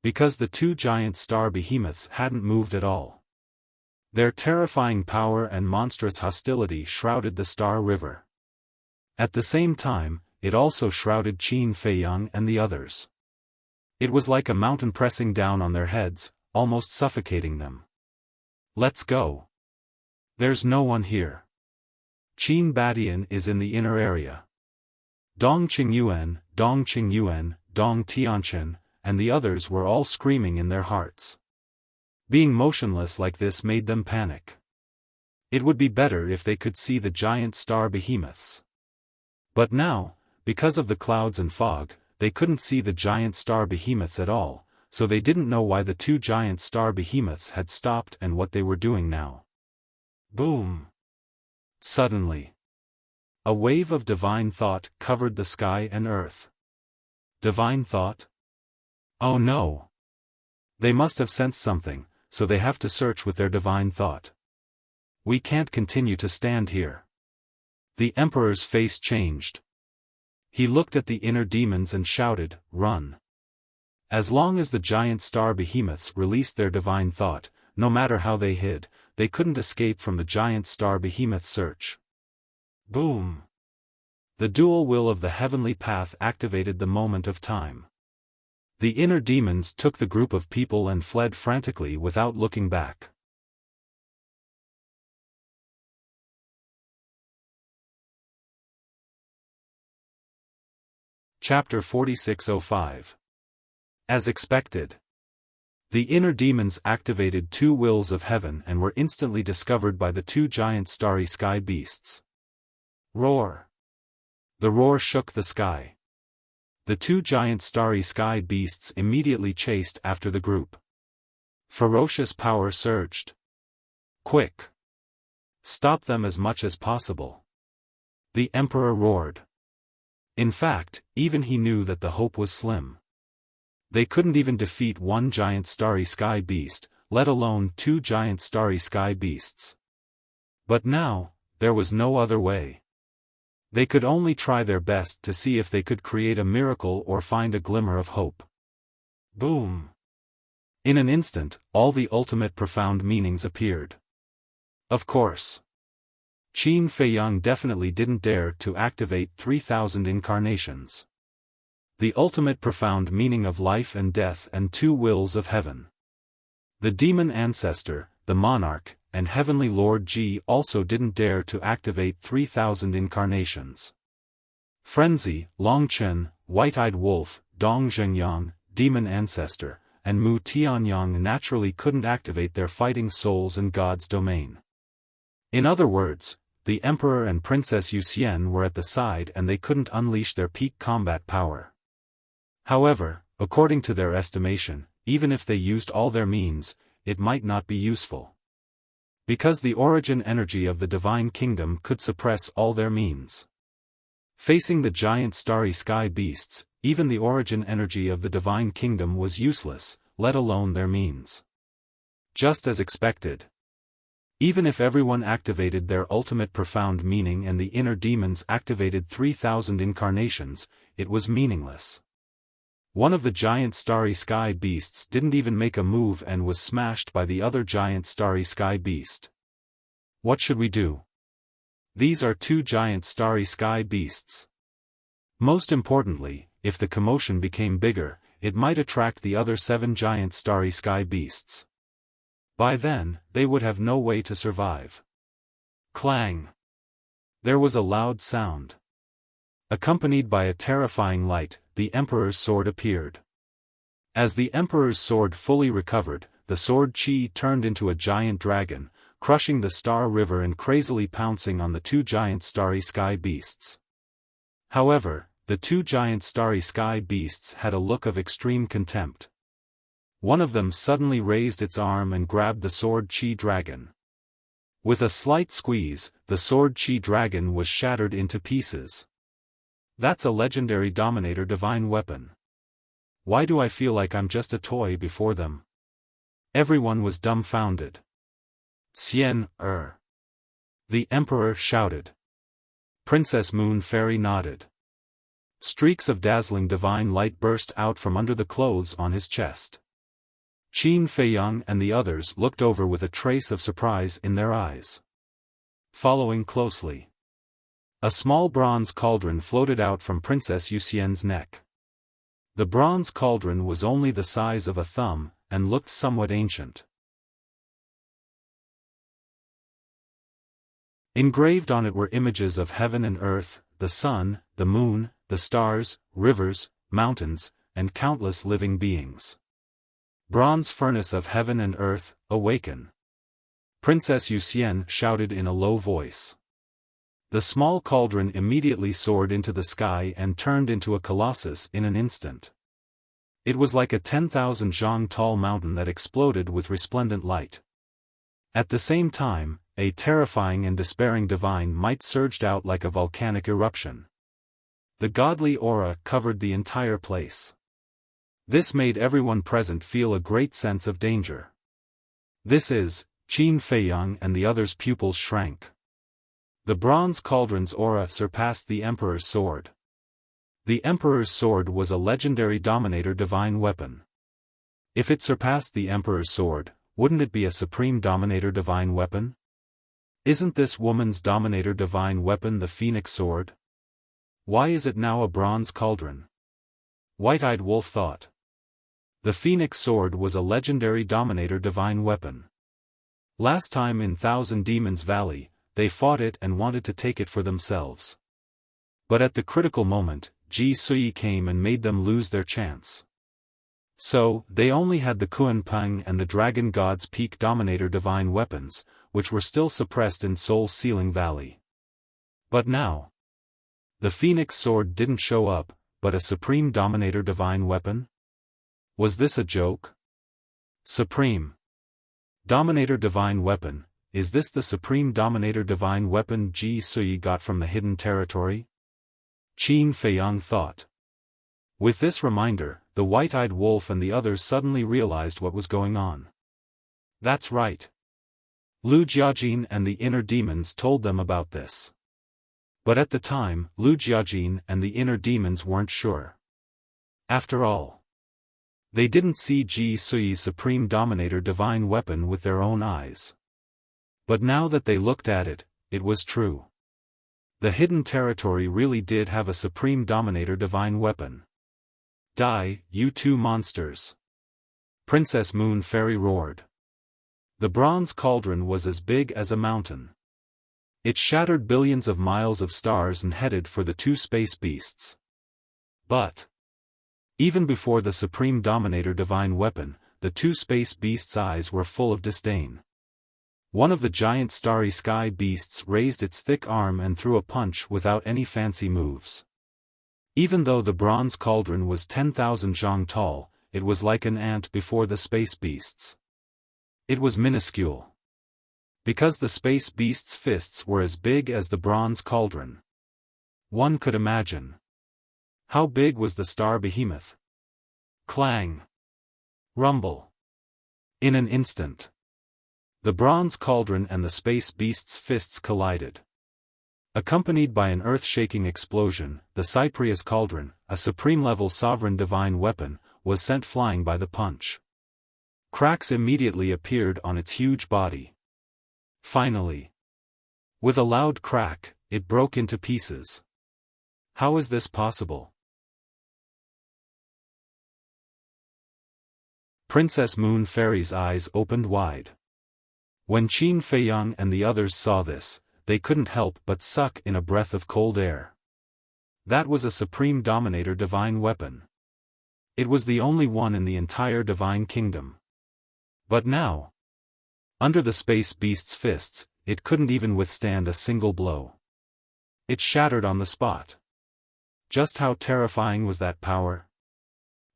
Because the 2 giant star behemoths hadn't moved at all. Their terrifying power and monstrous hostility shrouded the Star River. At the same time, it also shrouded Qin Feiyang and the others. It was like a mountain pressing down on their heads, almost suffocating them. Let's go. There's no one here. Qin Badian is in the inner area. Dong Qingyuan, Dong Qingyuan, Dong Tianchen, and the others were all screaming in their hearts. Being motionless like this made them panic. It would be better if they could see the giant star behemoths. But now, because of the clouds and fog, they couldn't see the giant star behemoths at all, so they didn't know why the two giant star behemoths had stopped and what they were doing now. Boom! Suddenly, a wave of divine thought covered the sky and earth. Divine thought? Oh no! They must have sensed something, so they have to search with their divine thought. We can't continue to stand here. The Emperor's face changed. He looked at the inner demons and shouted, "Run!" As long as the giant star behemoths released their divine thought, no matter how they hid, they couldn't escape from the giant star behemoth search. Boom! The dual will of the heavenly path activated the moment of time. The inner demons took the group of people and fled frantically without looking back. Chapter 4605. As expected. The inner demons activated two wills of heaven and were instantly discovered by the two giant starry sky beasts. Roar! The roar shook the sky. The two giant starry sky beasts immediately chased after the group. Ferocious power surged. Quick! Stop them as much as possible. The Emperor roared. In fact, even he knew that the hope was slim. They couldn't even defeat one giant starry sky beast, let alone two giant starry sky beasts. But now, there was no other way. They could only try their best to see if they could create a miracle or find a glimmer of hope. Boom! In an instant, all the ultimate profound meanings appeared. Of course. Qin Feiyang definitely didn't dare to activate 3,000 incarnations. The ultimate profound meaning of life and death and two wills of heaven. The demon ancestor, the monarch, and heavenly Lord Ji also didn't dare to activate 3,000 incarnations. Frenzy, Longchen, White-Eyed Wolf, Dong Zhengyang, demon ancestor, and Mu Tianyang naturally couldn't activate their fighting souls and God's domain. In other words, the Emperor and Princess Yuxian were at the side and they couldn't unleash their peak combat power. However, according to their estimation, even if they used all their means, it might not be useful. Because the origin energy of the Divine Kingdom could suppress all their means. Facing the giant starry sky beasts, even the origin energy of the Divine Kingdom was useless, let alone their means. Just as expected. Even if everyone activated their ultimate profound meaning and the inner demons activated 3,000 incarnations, it was meaningless. One of the giant starry sky beasts didn't even make a move and was smashed by the other giant starry sky beast. What should we do? These are two giant starry sky beasts. Most importantly, if the commotion became bigger, it might attract the other 7 giant starry sky beasts. By then, they would have no way to survive. Clang! There was a loud sound. Accompanied by a terrifying light, the Emperor's sword appeared. As the Emperor's sword fully recovered, the sword Qi turned into a giant dragon, crushing the Star River and crazily pouncing on the two giant starry sky beasts. However, the two giant starry sky beasts had a look of extreme contempt. One of them suddenly raised its arm and grabbed the sword Qi dragon. With a slight squeeze, the sword Qi dragon was shattered into pieces. That's a legendary Dominator divine weapon. Why do I feel like I'm just a toy before them? Everyone was dumbfounded. Xian, the Emperor shouted. Princess Moon Fairy nodded. Streaks of dazzling divine light burst out from under the clothes on his chest. Qin Feiyang and the others looked over with a trace of surprise in their eyes. Following closely. A small bronze cauldron floated out from Princess Wuxia's neck. The bronze cauldron was only the size of a thumb, and looked somewhat ancient. Engraved on it were images of heaven and earth, the sun, the moon, the stars, rivers, mountains, and countless living beings. Bronze furnace of heaven and earth, awaken! Princess Wuxia shouted in a low voice. The small cauldron immediately soared into the sky and turned into a colossus in an instant. It was like a 10,000 zhang tall mountain that exploded with resplendent light. At the same time, a terrifying and despairing divine might surged out like a volcanic eruption. The godly aura covered the entire place. This made everyone present feel a great sense of danger. This is, Qin Feiyang and the others' pupils shrank. The bronze cauldron's aura surpassed the Emperor's sword. The Emperor's sword was a legendary Dominator divine weapon. If it surpassed the Emperor's sword, wouldn't it be a supreme Dominator divine weapon? Isn't this woman's Dominator divine weapon the Phoenix sword? Why is it now a bronze cauldron? White-eyed Wolf thought. The Phoenix sword was a legendary Dominator divine weapon. Last time in Thousand Demons Valley, they fought it and wanted to take it for themselves. But at the critical moment, Ji Sui came and made them lose their chance. So, they only had the Kuan Peng and the Dragon God's Peak Dominator divine weapons, which were still suppressed in Soul Sealing Valley. But now, the Phoenix sword didn't show up, but a Supreme Dominator divine weapon? Was this a joke? Supreme Dominator divine weapon, is this the Supreme Dominator divine weapon Ji Sui got from the Hidden Territory? Qin Feiyang thought. With this reminder, the white-eyed wolf and the others suddenly realized what was going on. That's right. Lu Jiajin and the inner demons told them about this. But at the time, Lu Jiajin and the inner demons weren't sure. After all, they didn't see Ji Sui's Supreme Dominator divine weapon with their own eyes. But now that they looked at it, it was true. The Hidden Territory really did have a Supreme Dominator divine weapon. Die, you two monsters! Princess Moon Fairy roared. The bronze cauldron was as big as a mountain. It shattered billions of miles of stars and headed for the two space beasts. But even before the Supreme Dominator divine weapon, the two space beasts' eyes were full of disdain. One of the giant starry sky beasts raised its thick arm and threw a punch without any fancy moves. Even though the bronze cauldron was 10,000 zhang tall, it was like an ant before the space beasts. It was minuscule. Because the space beasts' fists were as big as the bronze cauldron. One could imagine. How big was the star behemoth? Clang! Rumble! In an instant, the bronze cauldron and the space beast's fists collided. Accompanied by an earth-shaking explosion, the Cyprius cauldron, a supreme-level sovereign divine weapon, was sent flying by the punch. Cracks immediately appeared on its huge body. Finally, with a loud crack, it broke into pieces. How is this possible? Princess Moon Fairy's eyes opened wide. When Qin Feiyang and the others saw this, they couldn't help but suck in a breath of cold air. That was a Supreme Dominator divine weapon. It was the only one in the entire divine kingdom. But now, under the space beast's fists, it couldn't even withstand a single blow. It shattered on the spot. Just how terrifying was that power?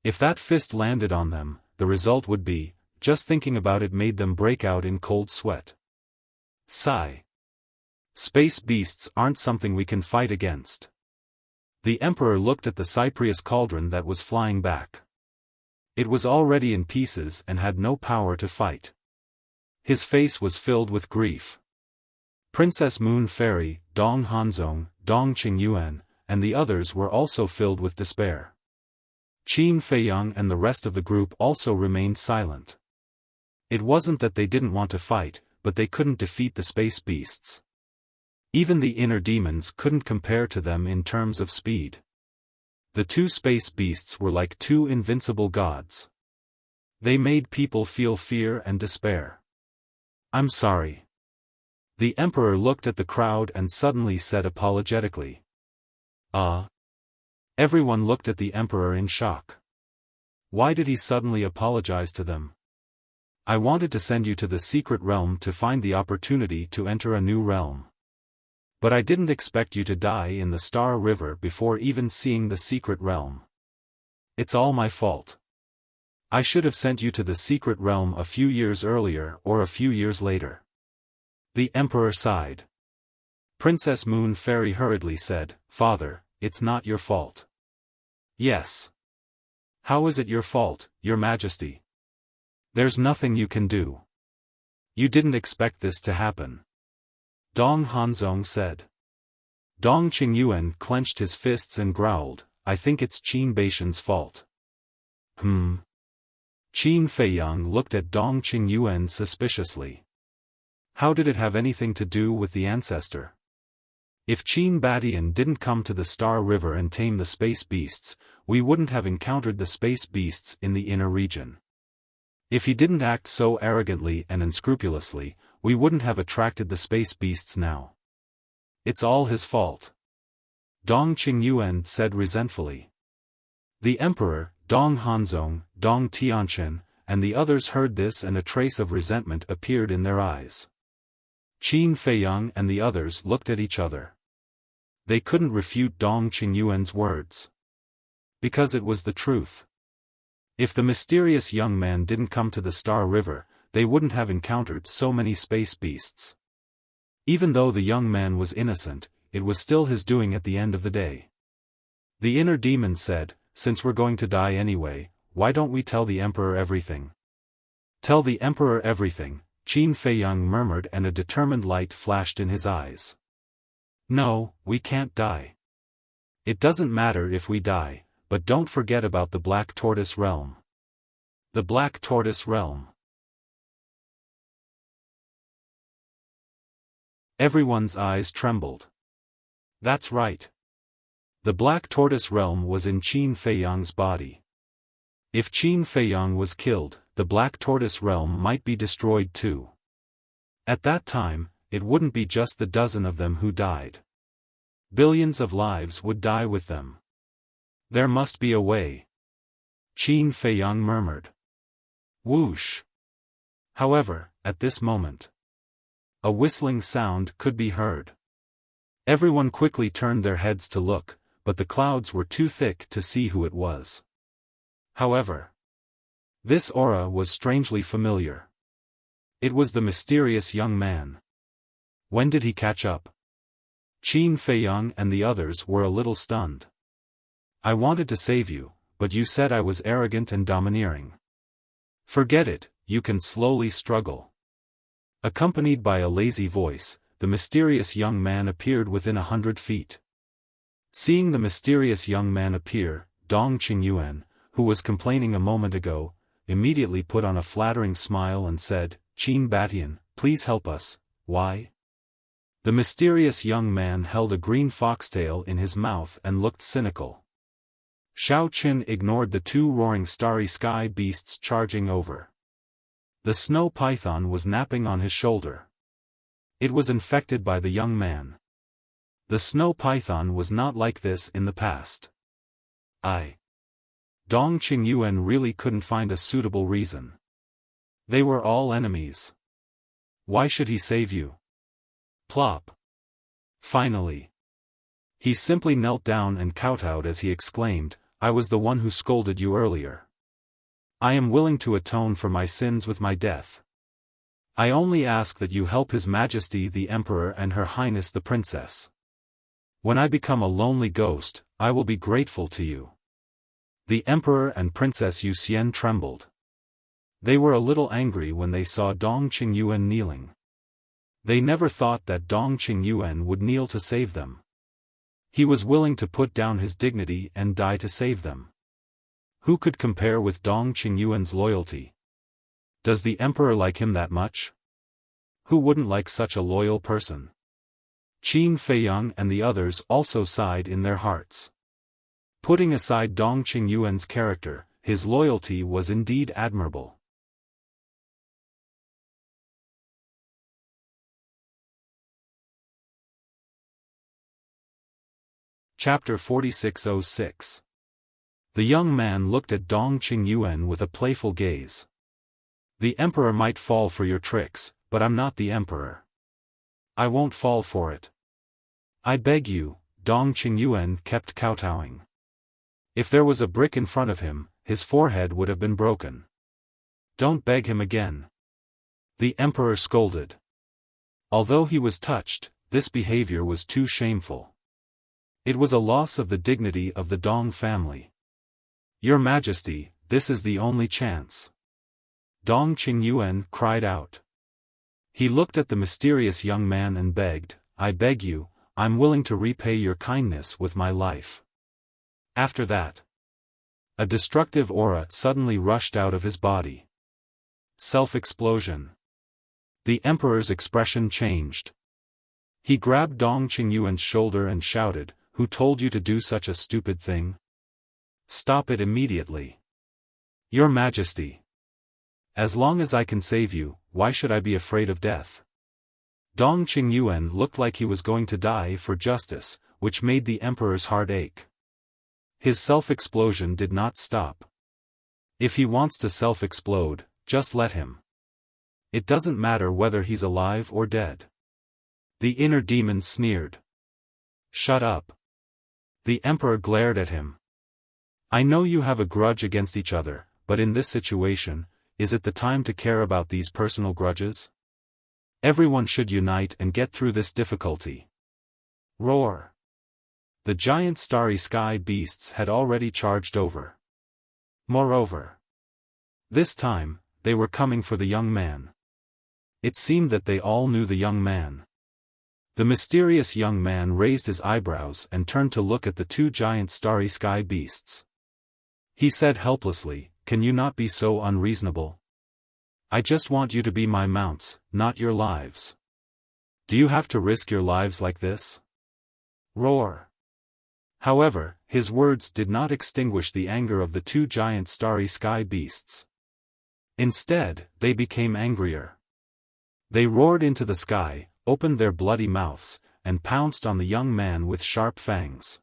If that fist landed on them, the result would be, just thinking about it made them break out in cold sweat. Sigh. Space beasts aren't something we can fight against. The Emperor looked at the Cyprius cauldron that was flying back. It was already in pieces and had no power to fight. His face was filled with grief. Princess Moon Fairy, Dong Hanzong, Dong Qingyuan, and the others were also filled with despair. Qin Feiyang and the rest of the group also remained silent. It wasn't that they didn't want to fight, but they couldn't defeat the space beasts. Even the inner demons couldn't compare to them in terms of speed. The two space beasts were like two invincible gods. They made people feel fear and despair. "I'm sorry." The emperor looked at the crowd and suddenly said apologetically. Everyone looked at the emperor in shock. Why did he suddenly apologize to them? "I wanted to send you to the secret realm to find the opportunity to enter a new realm. But I didn't expect you to die in the Star River before even seeing the secret realm. It's all my fault. I should have sent you to the secret realm a few years earlier or a few years later." The emperor sighed. Princess Moon Fairy hurriedly said, "Father, it's not your fault." "Yes. How is it your fault, Your Majesty? There's nothing you can do. You didn't expect this to happen," Dong Hanzong said. Dong Qingyuan clenched his fists and growled, "I think it's Qin Baishan's fault." Qin Feiyang looked at Dong Qingyuan suspiciously. How did it have anything to do with the ancestor? If Qin Batian didn't come to the Star River and tame the space beasts, we wouldn't have encountered the space beasts in the inner region. If he didn't act so arrogantly and unscrupulously, we wouldn't have attracted the space beasts now. It's all his fault, Dong Qingyuan said resentfully. The emperor, Dong Hanzong, Dong Tianchen, and the others heard this, and a trace of resentment appeared in their eyes. Qin Feiyang and the others looked at each other. They couldn't refute Dong Qingyuan's words. Because it was the truth. If the mysterious young man didn't come to the Star River, they wouldn't have encountered so many space beasts. Even though the young man was innocent, it was still his doing at the end of the day. The inner demon said, "Since we're going to die anyway, why don't we tell the emperor everything?" "Tell the emperor everything," Qin Feiyang murmured, and a determined light flashed in his eyes. "No, we can't die. It doesn't matter if we die, but don't forget about the Black Tortoise Realm." The Black Tortoise Realm. Everyone's eyes trembled. That's right. The Black Tortoise Realm was in Qin Feiyang's body. If Qin Feiyang was killed, the Black Tortoise Realm might be destroyed too. At that time, it wouldn't be just the dozen of them who died. Billions of lives would die with them. There must be a way, Qin Feiyang murmured. Whoosh. However, at this moment, a whistling sound could be heard. Everyone quickly turned their heads to look, but the clouds were too thick to see who it was. However, this aura was strangely familiar. It was the mysterious young man. When did he catch up? Qin Feiyang and the others were a little stunned. "I wanted to save you, but you said I was arrogant and domineering." "Forget it, you can slowly struggle." Accompanied by a lazy voice, the mysterious young man appeared within 100 feet. Seeing the mysterious young man appear, Dong Qingyuan, who was complaining a moment ago, immediately put on a flattering smile and said, "Qin Batian, please help us." "Why?" The mysterious young man held a green foxtail in his mouth and looked cynical. Xiao Qin ignored the two roaring starry sky beasts charging over. The snow python was napping on his shoulder. It was infected by the young man. The snow python was not like this in the past. Dong Qingyuan really couldn't find a suitable reason. They were all enemies. Why should he save you? Plop. Finally. He simply knelt down and kowtowed as he exclaimed, "I was the one who scolded you earlier. I am willing to atone for my sins with my death. I only ask that you help His Majesty the Emperor and Her Highness the Princess. When I become a lonely ghost, I will be grateful to you." The Emperor and Princess Yuxian trembled. They were a little angry when they saw Dong Qingyuan kneeling. They never thought that Dong Qingyuan would kneel to save them. He was willing to put down his dignity and die to save them. Who could compare with Dong Qingyuan's loyalty? Does the emperor like him that much? Who wouldn't like such a loyal person? Qin Feiyang and the others also sighed in their hearts. Putting aside Dong Qingyuan's character, his loyalty was indeed admirable. Chapter 4606. The young man looked at Dong Qingyuan with a playful gaze. The emperor might fall for your tricks, but I'm not the emperor. I won't fall for it. I beg you, Dong Qingyuan kept kowtowing. If there was a brick in front of him, his forehead would have been broken. Don't beg him again. The emperor scolded. Although he was touched, this behavior was too shameful. It was a loss of the dignity of the Dong family. Your Majesty, this is the only chance. Dong Qingyuan cried out. He looked at the mysterious young man and begged, I beg you, I'm willing to repay your kindness with my life. After that, a destructive aura suddenly rushed out of his body. Self-explosion. The emperor's expression changed. He grabbed Dong Qingyuan's shoulder and shouted, Who told you to do such a stupid thing? Stop it immediately. Your Majesty. As long as I can save you, why should I be afraid of death? Dong Qingyuan looked like he was going to die for justice, which made the emperor's heart ache. His self-explosion did not stop. If he wants to self-explode, just let him. It doesn't matter whether he's alive or dead. The inner demon sneered. Shut up. The emperor glared at him. I know you have a grudge against each other, but in this situation, is it the time to care about these personal grudges? Everyone should unite and get through this difficulty. Roar. The giant starry sky beasts had already charged over. Moreover, this time, they were coming for the young man. It seemed that they all knew the young man. The mysterious young man raised his eyebrows and turned to look at the two giant starry sky beasts. He said helplessly, Can you not be so unreasonable? I just want you to be my mounts, not your lives. Do you have to risk your lives like this? Roar. However, his words did not extinguish the anger of the two giant starry sky beasts. Instead, they became angrier. They roared into the sky, opened their bloody mouths, and pounced on the young man with sharp fangs.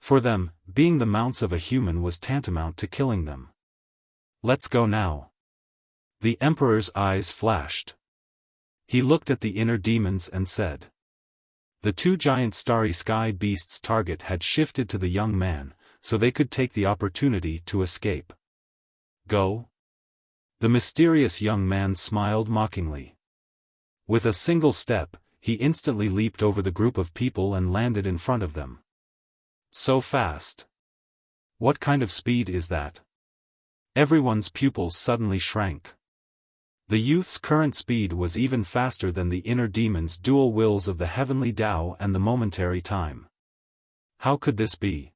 For them, being the mounts of a human was tantamount to killing them. Let's go now. The emperor's eyes flashed. He looked at the inner demons and said. The two giant starry sky beasts' target had shifted to the young man, so they could take the opportunity to escape. Go? The mysterious young man smiled mockingly. With a single step, he instantly leaped over the group of people and landed in front of them. So fast. What kind of speed is that? Everyone's pupils suddenly shrank. The youth's current speed was even faster than the inner demon's dual wills of the heavenly Tao and the momentary time. How could this be?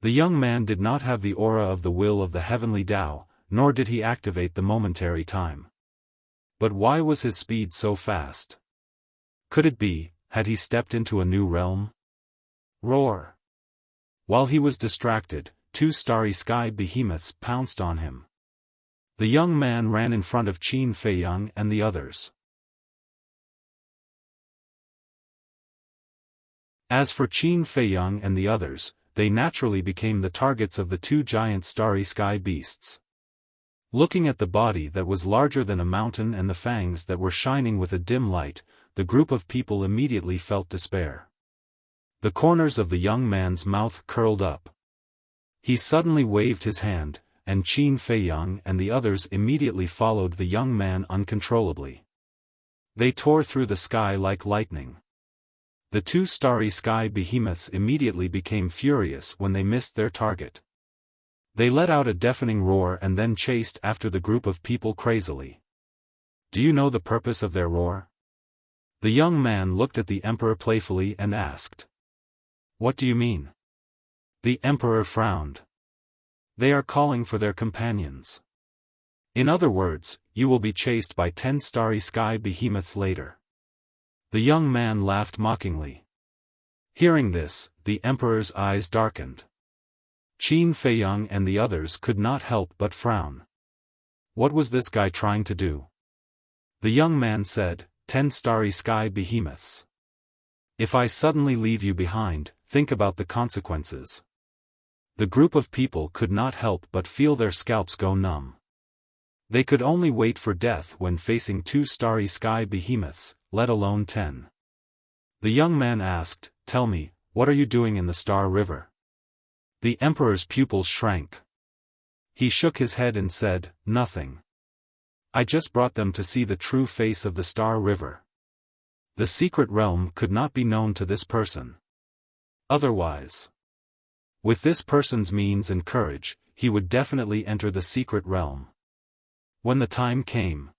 The young man did not have the aura of the will of the heavenly Tao, nor did he activate the momentary time. But why was his speed so fast? Could it be, had he stepped into a new realm? Roar. While he was distracted, two starry sky behemoths pounced on him. The young man ran in front of Qin Feiyang and the others. As for Qin Feiyang and the others, they naturally became the targets of the two giant starry sky beasts. Looking at the body that was larger than a mountain and the fangs that were shining with a dim light, the group of people immediately felt despair. The corners of the young man's mouth curled up. He suddenly waved his hand, and Qin Feiyang and the others immediately followed the young man uncontrollably. They tore through the sky like lightning. The two starry sky behemoths immediately became furious when they missed their target. They let out a deafening roar and then chased after the group of people crazily. Do you know the purpose of their roar? The young man looked at the emperor playfully and asked. What do you mean? The emperor frowned. They are calling for their companions. In other words, you will be chased by 10 starry sky behemoths later. The young man laughed mockingly. Hearing this, the emperor's eyes darkened. Qin Feiyang and the others could not help but frown. What was this guy trying to do? The young man said, 10 starry sky behemoths. If I suddenly leave you behind, think about the consequences. The group of people could not help but feel their scalps go numb. They could only wait for death when facing 2 starry sky behemoths, let alone 10. The young man asked, tell me, what are you doing in the Star River? The emperor's pupils shrank. He shook his head and said, nothing. I just brought them to see the true face of the Star River. The secret realm could not be known to this person. Otherwise, with this person's means and courage, he would definitely enter the secret realm. When the time came,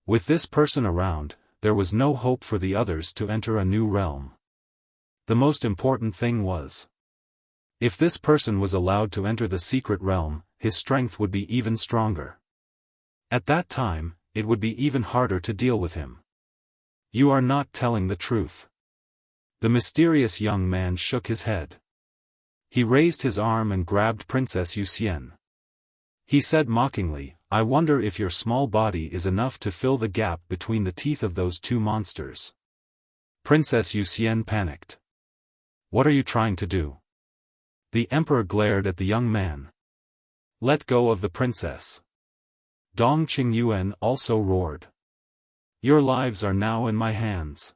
with this person around, there was no hope for the others to enter a new realm. The most important thing was, if this person was allowed to enter the secret realm, his strength would be even stronger. At that time, it would be even harder to deal with him. You are not telling the truth. The mysterious young man shook his head. He raised his arm and grabbed Princess Wuxia. He said mockingly, I wonder if your small body is enough to fill the gap between the teeth of those 2 monsters. Princess Wuxia panicked. What are you trying to do? The emperor glared at the young man. Let go of the princess. Dong Qingyuan also roared. Your lives are now in my hands.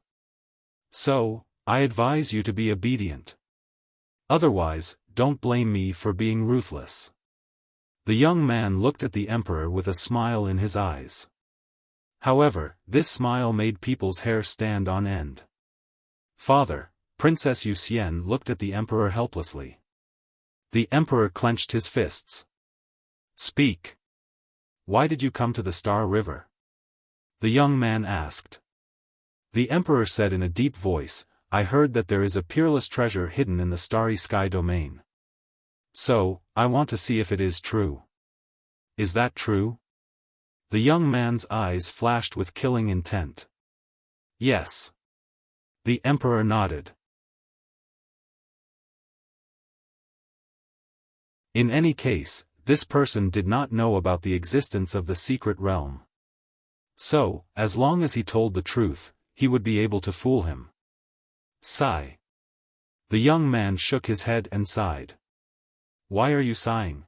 So, I advise you to be obedient. Otherwise, don't blame me for being ruthless. The young man looked at the emperor with a smile in his eyes. However, this smile made people's hair stand on end. Father, Princess Wuxia looked at the emperor helplessly. The emperor clenched his fists. Speak. Why did you come to the Star River? The young man asked. The emperor said in a deep voice, I heard that there is a peerless treasure hidden in the starry sky domain. So, I want to see if it is true. Is that true? The young man's eyes flashed with killing intent. Yes. The emperor nodded. In any case, this person did not know about the existence of the secret realm. So, as long as he told the truth, he would be able to fool him. Sigh. The young man shook his head and sighed. Why are you sighing?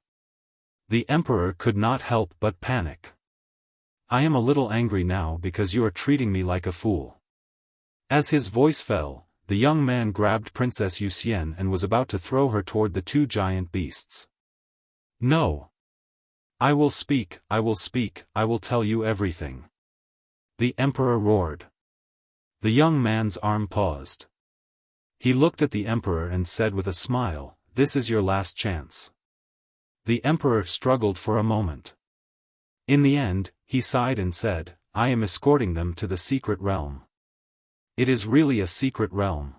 The emperor could not help but panic. I am a little angry now because you are treating me like a fool. As his voice fell, the young man grabbed Princess Wuxia and was about to throw her toward the 2 giant beasts. No. I will speak, I will speak, I will tell you everything. The emperor roared. The young man's arm paused. He looked at the emperor and said with a smile, this is your last chance. The emperor struggled for a moment. In the end, he sighed and said, I am escorting them to the secret realm. It is really a secret realm.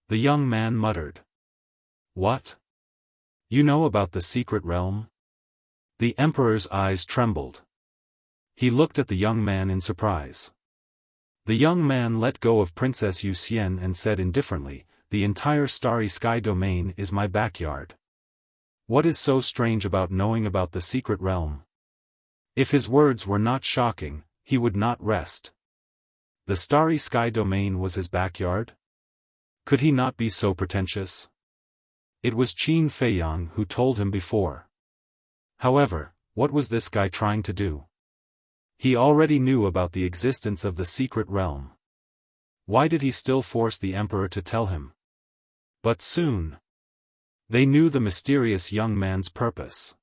The young man muttered. What? You know about the secret realm? The emperor's eyes trembled. He looked at the young man in surprise. The young man let go of Princess Wuxia and said indifferently, the entire starry sky domain is my backyard. What is so strange about knowing about the secret realm? If his words were not shocking, he would not rest. The starry sky domain was his backyard? Could he not be so pretentious? It was Qin Feiyang who told him before. However, what was this guy trying to do? He already knew about the existence of the secret realm. Why did he still force the emperor to tell him? But soon, they knew the mysterious young man's purpose.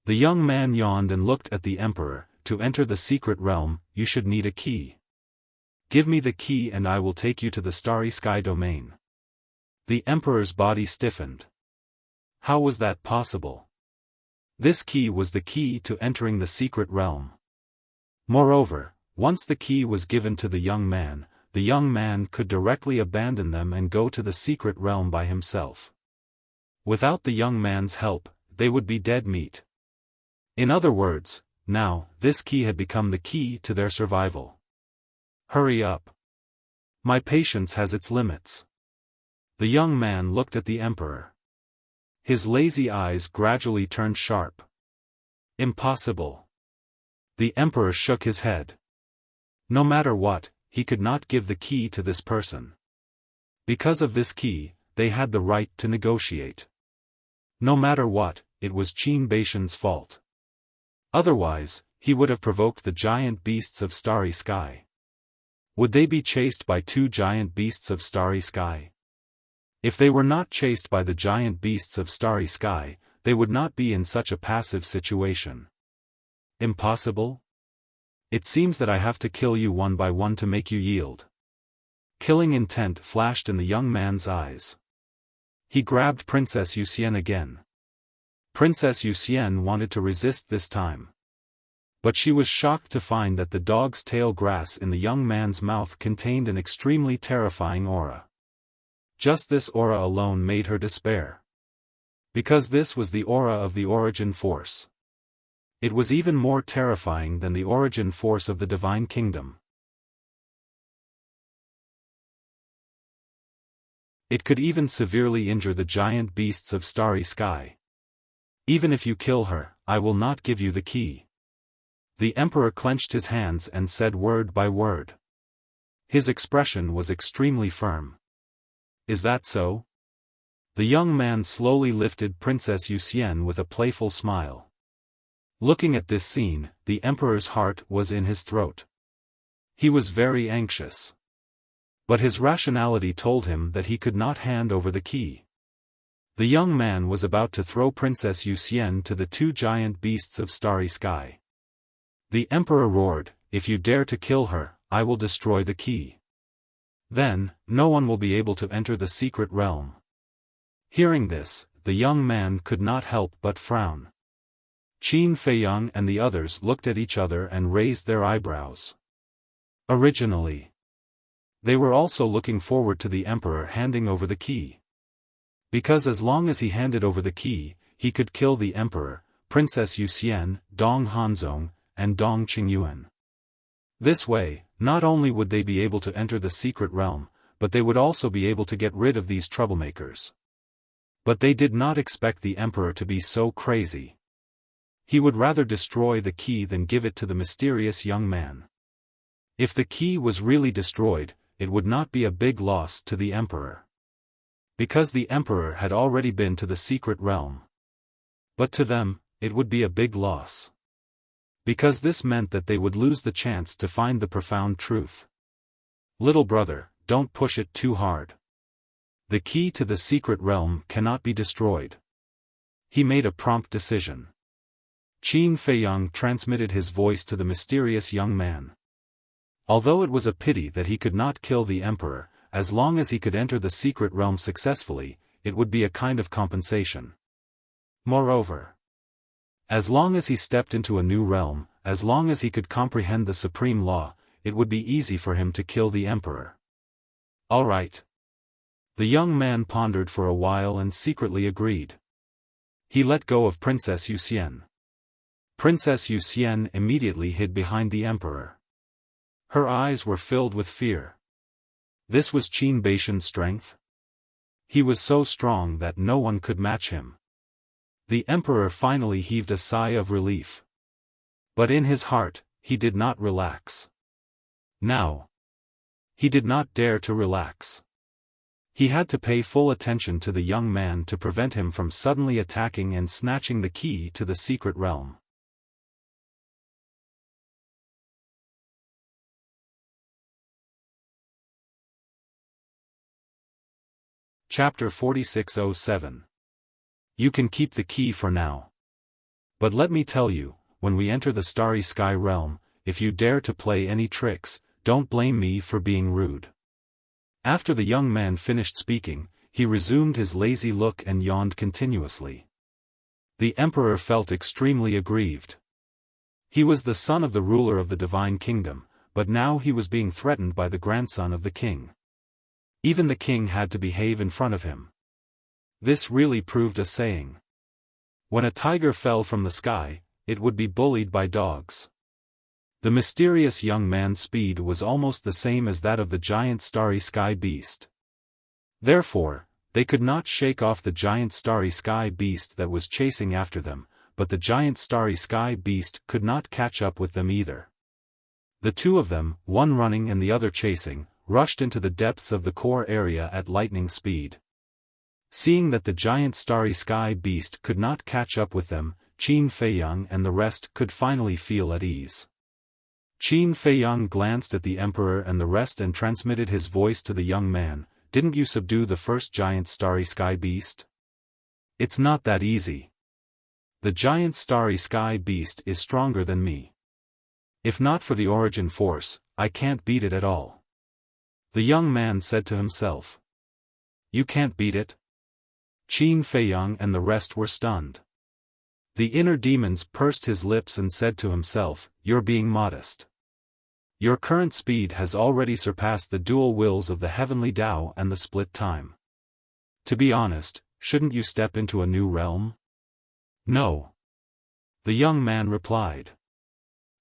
The young man yawned and looked at the emperor. To enter the secret realm, you should need a key. Give me the key and I will take you to the starry sky domain. The emperor's body stiffened. How was that possible? This key was the key to entering the secret realm. Moreover, once the key was given to the young man could directly abandon them and go to the secret realm by himself. Without the young man's help, they would be dead meat. In other words, now, this key had become the key to their survival. Hurry up. My patience has its limits. The young man looked at the emperor. His lazy eyes gradually turned sharp. Impossible. The emperor shook his head. No matter what, he could not give the key to this person. Because of this key, they had the right to negotiate. No matter what, it was Qin Baishan's fault. Otherwise, he would have provoked the giant beasts of starry sky. Would they be chased by 2 giant beasts of starry sky? If they were not chased by the giant beasts of starry sky, they would not be in such a passive situation. Impossible? It seems that I have to kill you one by one to make you yield. Killing intent flashed in the young man's eyes. He grabbed Princess Wuxia again. Princess Wuxia wanted to resist this time. But she was shocked to find that the dog's tail grass in the young man's mouth contained an extremely terrifying aura. Just this aura alone made her despair. Because this was the aura of the origin force. It was even more terrifying than the origin force of the divine kingdom. It could even severely injure the giant beasts of starry sky. Even if you kill her, I will not give you the key. The emperor clenched his hands and said word by word. His expression was extremely firm. Is that so? The young man slowly lifted Princess Wuxia with a playful smile. Looking at this scene, the emperor's heart was in his throat. He was very anxious. But his rationality told him that he could not hand over the key. The young man was about to throw Princess Wuxia to the 2 giant beasts of starry sky. The emperor roared, "If you dare to kill her, I will destroy the key. Then, no one will be able to enter the secret realm." Hearing this, the young man could not help but frown. Qin Feiyang and the others looked at each other and raised their eyebrows. Originally, they were also looking forward to the emperor handing over the key. Because as long as he handed over the key, he could kill the emperor, Princess Wuxia, Dong Hanzong, and Dong Qingyuan. This way, not only would they be able to enter the secret realm, but they would also be able to get rid of these troublemakers. But they did not expect the emperor to be so crazy. He would rather destroy the key than give it to the mysterious young man. If the key was really destroyed, it would not be a big loss to the emperor. Because the emperor had already been to the secret realm. But to them, it would be a big loss. Because this meant that they would lose the chance to find the profound truth. Little brother, don't push it too hard. The key to the secret realm cannot be destroyed. He made a prompt decision. Qin Feiyang transmitted his voice to the mysterious young man. Although it was a pity that he could not kill the emperor, as long as he could enter the secret realm successfully, it would be a kind of compensation. Moreover, as long as he stepped into a new realm, as long as he could comprehend the supreme law, it would be easy for him to kill the emperor. All right. The young man pondered for a while and secretly agreed. He let go of Princess Wuxia. Princess Wuxia immediately hid behind the emperor. Her eyes were filled with fear. This was Qin Baishan's strength? He was so strong that no one could match him. The emperor finally heaved a sigh of relief. But in his heart, he did not relax. Now, he did not dare to relax. He had to pay full attention to the young man to prevent him from suddenly attacking and snatching the key to the secret realm. Chapter 4607. You can keep the key for now. But let me tell you, when we enter the starry sky realm, if you dare to play any tricks, don't blame me for being rude. After the young man finished speaking, he resumed his lazy look and yawned continuously. The emperor felt extremely aggrieved. He was the son of the ruler of the divine kingdom, but now he was being threatened by the grandson of the king. Even the king had to behave in front of him. This really proved a saying. When a tiger fell from the sky, it would be bullied by dogs. The mysterious young man's speed was almost the same as that of the giant starry sky beast. Therefore, they could not shake off the giant starry sky beast that was chasing after them, but the giant starry sky beast could not catch up with them either. The two of them, one running and the other chasing, rushed into the depths of the core area at lightning speed. Seeing that the giant starry sky beast could not catch up with them, Qin Feiyang and the rest could finally feel at ease. Qin Feiyang glanced at the emperor and the rest and transmitted his voice to the young man. Didn't you subdue the first giant starry sky beast? It's not that easy. The giant starry sky beast is stronger than me. If not for the origin force, I can't beat it at all. The young man said to himself. You can't beat it? Qin Feiyang and the rest were stunned. The inner demons pursed his lips and said to himself, you're being modest. Your current speed has already surpassed the dual wills of the heavenly Tao and the split time. To be honest, shouldn't you step into a new realm? No. The young man replied.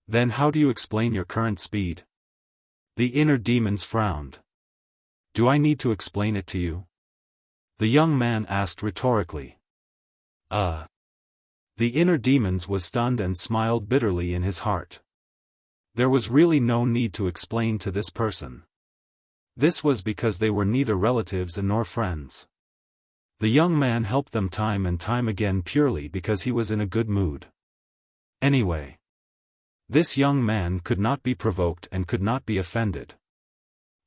Then how do you explain your current speed? The inner demons frowned. Do I need to explain it to you? The young man asked rhetorically. The inner demons was stunned and smiled bitterly in his heart. There was really no need to explain to this person. This was because they were neither relatives nor friends. The young man helped them time and time again purely because he was in a good mood. Anyway, this young man could not be provoked and could not be offended.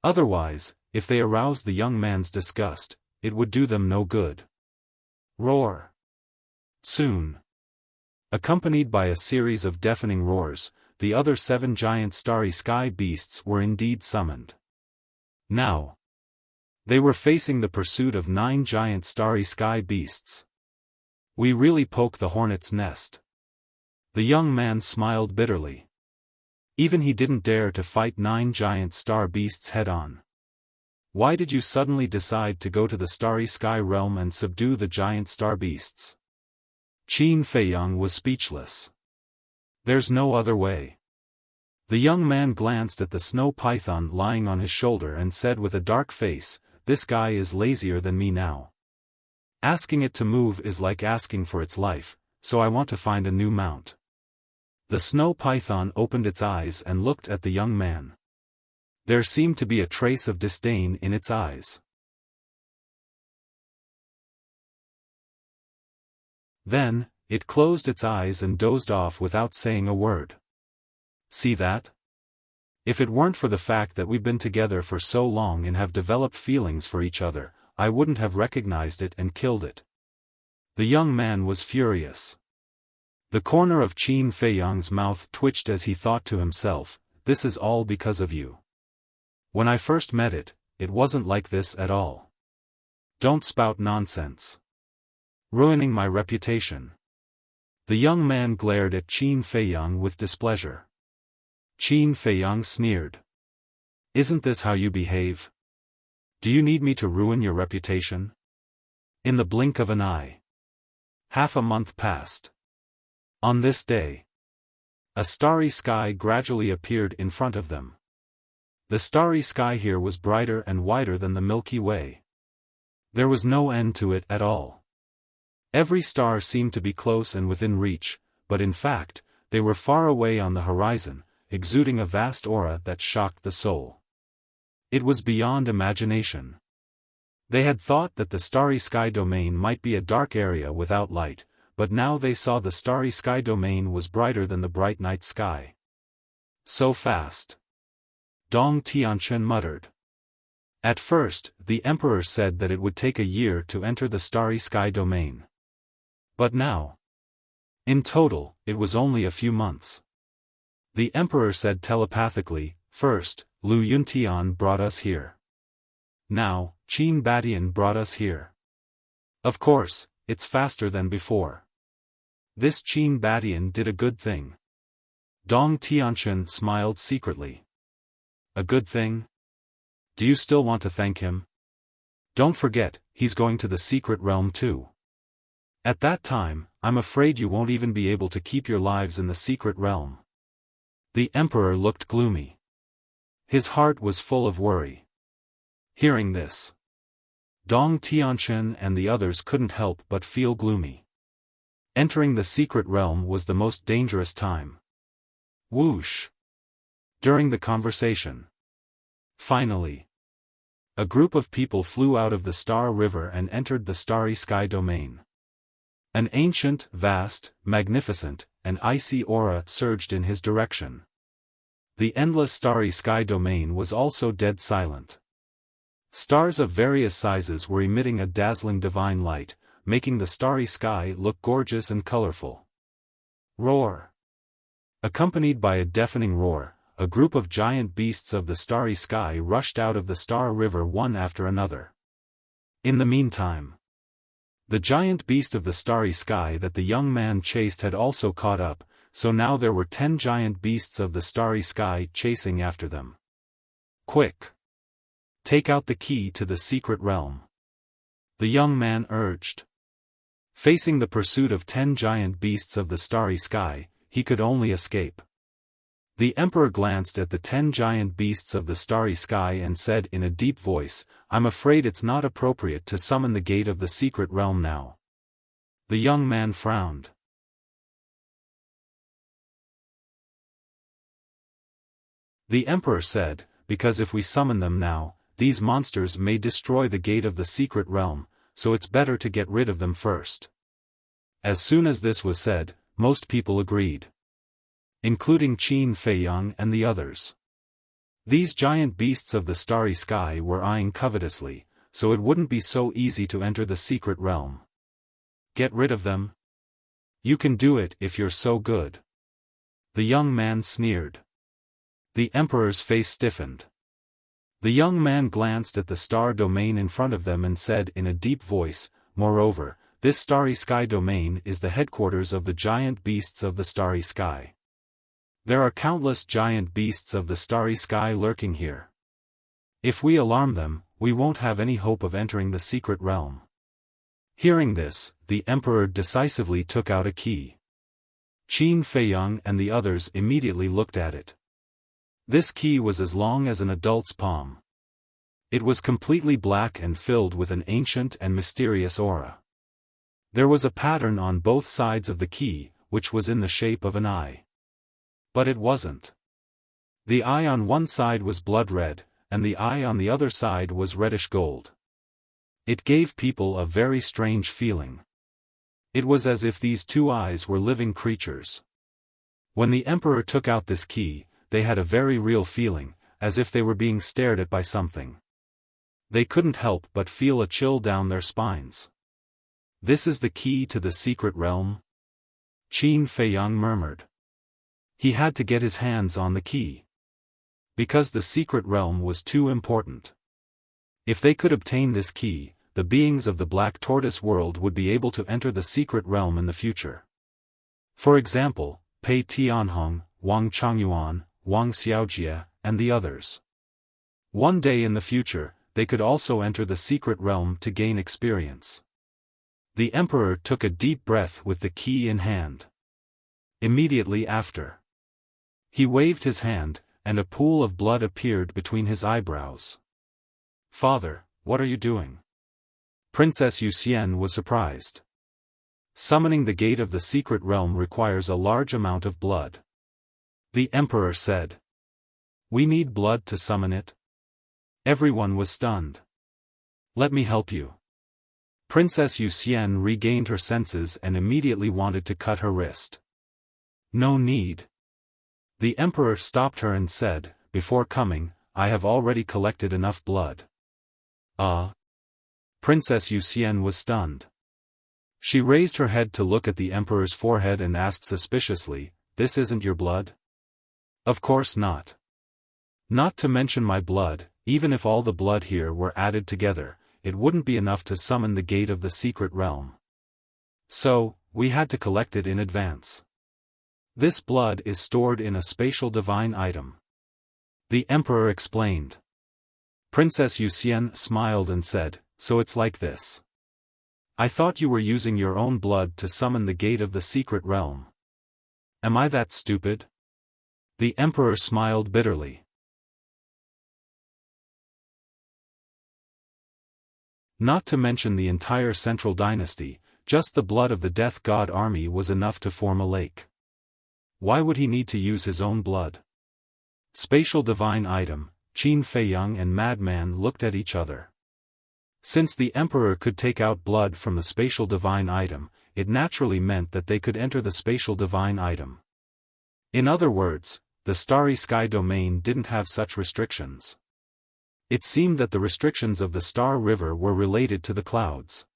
Otherwise, if they aroused the young man's disgust, it would do them no good. Roar. Soon. Accompanied by a series of deafening roars, the other 7 giant starry sky beasts were indeed summoned. Now, they were facing the pursuit of 9 giant starry sky beasts. We really poke the hornet's nest. The young man smiled bitterly. Even he didn't dare to fight 9 giant star beasts head-on. Why did you suddenly decide to go to the starry sky realm and subdue the giant star beasts? Qin Feiyang was speechless. There's no other way. The young man glanced at the snow python lying on his shoulder and said with a dark face, this guy is lazier than me now. Asking it to move is like asking for its life, so I want to find a new mount. The snow python opened its eyes and looked at the young man. There seemed to be a trace of disdain in its eyes. Then, it closed its eyes and dozed off without saying a word. See that? If it weren't for the fact that we've been together for so long and have developed feelings for each other, I wouldn't have recognized it and killed it. The young man was furious. The corner of Qin Feiyang's mouth twitched as he thought to himself, this is all because of you. When I first met it, it wasn't like this at all. Don't spout nonsense. Ruining my reputation. The young man glared at Qin Feiyang with displeasure. Qin Feiyang sneered. Isn't this how you behave? Do you need me to ruin your reputation? In the blink of an eye. Half a month passed. On this day, a starry sky gradually appeared in front of them. The starry sky here was brighter and wider than the Milky Way. There was no end to it at all. Every star seemed to be close and within reach, but in fact, they were far away on the horizon, exuding a vast aura that shocked the soul. It was beyond imagination. They had thought that the starry sky domain might be a dark area without light, but now they saw the starry sky domain was brighter than the bright night sky. So fast. Dong Tianchen muttered. At first, the emperor said that it would take a year to enter the starry sky domain. But now, in total, it was only a few months. The emperor said telepathically, first, Lu Yuntian brought us here. Now, Qin Badian brought us here. Of course, it's faster than before. This Qin Badian did a good thing. Dong Tianchen smiled secretly. A good thing? Do you still want to thank him? Don't forget, he's going to the secret realm too. At that time, I'm afraid you won't even be able to keep your lives in the secret realm. The emperor looked gloomy. His heart was full of worry. Hearing this, Dong Tianchen and the others couldn't help but feel gloomy. Entering the secret realm was the most dangerous time. Whoosh! During the conversation. Finally, a group of people flew out of the Star River and entered the Starry Sky domain. An ancient, vast, magnificent, and icy aura surged in his direction. The endless Starry Sky domain was also dead silent. Stars of various sizes were emitting a dazzling divine light, making the starry sky look gorgeous and colorful. Roar! Accompanied by a deafening roar, a group of giant beasts of the starry sky rushed out of the Star River one after another. In the meantime, the giant beast of the starry sky that the young man chased had also caught up, so now there were 10 giant beasts of the starry sky chasing after them. Quick! Take out the key to the secret realm, the young man urged. Facing the pursuit of 10 giant beasts of the starry sky, he could only escape. The emperor glanced at the 10 giant beasts of the starry sky and said in a deep voice, "I'm afraid it's not appropriate to summon the gate of the secret realm now." The young man frowned. The emperor said, "Because if we summon them now, these monsters may destroy the gate of the secret realm, so it's better to get rid of them first." As soon as this was said, most people agreed, including Qin Feiyang and the others. These giant beasts of the starry sky were eyeing covetously, so it wouldn't be so easy to enter the secret realm. Get rid of them? You can do it if you're so good. The young man sneered. The emperor's face stiffened. The young man glanced at the star domain in front of them and said in a deep voice, "Moreover, this starry sky domain is the headquarters of the giant beasts of the starry sky. There are countless giant beasts of the starry sky lurking here. If we alarm them, we won't have any hope of entering the secret realm." Hearing this, the emperor decisively took out a key. Qin Feiyang and the others immediately looked at it. This key was as long as an adult's palm. It was completely black and filled with an ancient and mysterious aura. There was a pattern on both sides of the key, which was in the shape of an eye. But it wasn't. The eye on one side was blood red, and the eye on the other side was reddish gold. It gave people a very strange feeling. It was as if these two eyes were living creatures. When the emperor took out this key, they had a very real feeling, as if they were being stared at by something. They couldn't help but feel a chill down their spines. "This is the key to the secret realm?" Qin Feiyang murmured. He had to get his hands on the key. Because the secret realm was too important. If they could obtain this key, the beings of the Black Tortoise world would be able to enter the secret realm in the future. For example, Pei Tianhong, Wang Changyuan, Wang Xiaojie, and the others. One day in the future, they could also enter the secret realm to gain experience. The emperor took a deep breath with the key in hand. Immediately after, he waved his hand, and a pool of blood appeared between his eyebrows. "Father, what are you doing?" Princess Yuxian was surprised. Summoning the gate of the secret realm requires a large amount of blood. The emperor said. "We need blood to summon it?" Everyone was stunned. "Let me help you." Princess Yuxian regained her senses and immediately wanted to cut her wrist. "No need." The emperor stopped her and said, "Before coming, I have already collected enough blood." Princess Yuxian was stunned. She raised her head to look at the emperor's forehead and asked suspiciously, "This isn't your blood?" "Of course not. Not to mention my blood, even if all the blood here were added together, it wouldn't be enough to summon the gate of the secret realm. So, we had to collect it in advance. This blood is stored in a spatial divine item." The emperor explained. Princess Yuxian smiled and said, "So it's like this. I thought you were using your own blood to summon the gate of the secret realm. Am I that stupid?" The emperor smiled bitterly. Not to mention the entire central dynasty, just the blood of the death god army was enough to form a lake. Why would he need to use his own blood? Spatial divine item. Qin Feiyang and Madman looked at each other. Since the emperor could take out blood from the spatial divine item, it naturally meant that they could enter the spatial divine item. In other words, the starry sky domain didn't have such restrictions. It seemed that the restrictions of the Star River were related to the clouds.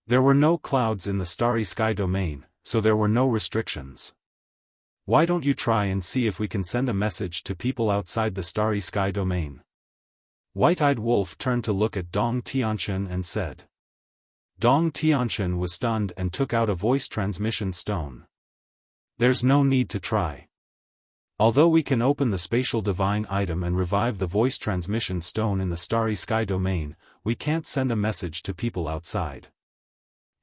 There were no clouds in the starry sky domain, so there were no restrictions. Why don't you try and see if we can send a message to people outside the starry sky domain? White-eyed Wolf turned to look at Dong Tianqian and said. Dong Tianqian was stunned and took out a voice transmission stone. There's no need to try. Although we can open the spatial divine item and revive the voice transmission stone in the starry sky domain, we can't send a message to people outside.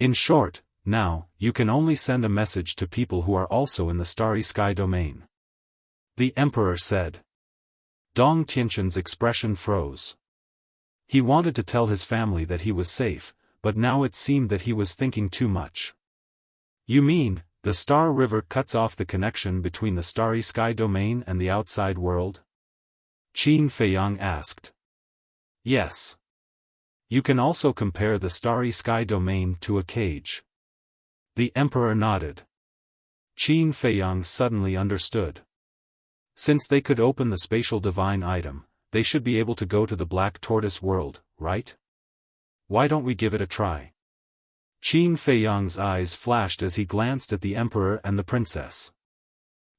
In short, now, you can only send a message to people who are also in the starry sky domain. The emperor said. Dong Tianqian's expression froze. He wanted to tell his family that he was safe, but now it seemed that he was thinking too much. You mean, the Star River cuts off the connection between the starry sky domain and the outside world? Qin Feiyang asked. Yes. You can also compare the starry sky domain to a cage. The emperor nodded. Qin Feiyang suddenly understood. Since they could open the spatial divine item, they should be able to go to the Black Tortoise world, right? Why don't we give it a try? Qin Feiyang's eyes flashed as he glanced at the emperor and the princess.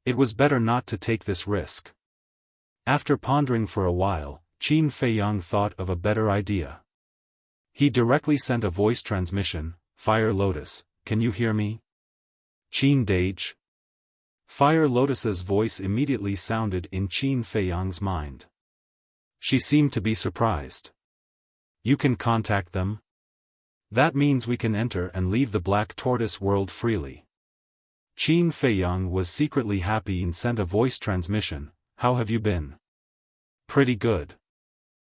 It was better not to take this risk. After pondering for a while, Qin Feiyang thought of a better idea. He directly sent a voice transmission. Fire Lotus, can you hear me? Qin Dage? Fire Lotus's voice immediately sounded in Qin Feiyang's mind. She seemed to be surprised. You can contact them? That means we can enter and leave the Black Tortoise world freely. Qin Feiyang was secretly happy and sent a voice transmission. How have you been? Pretty good.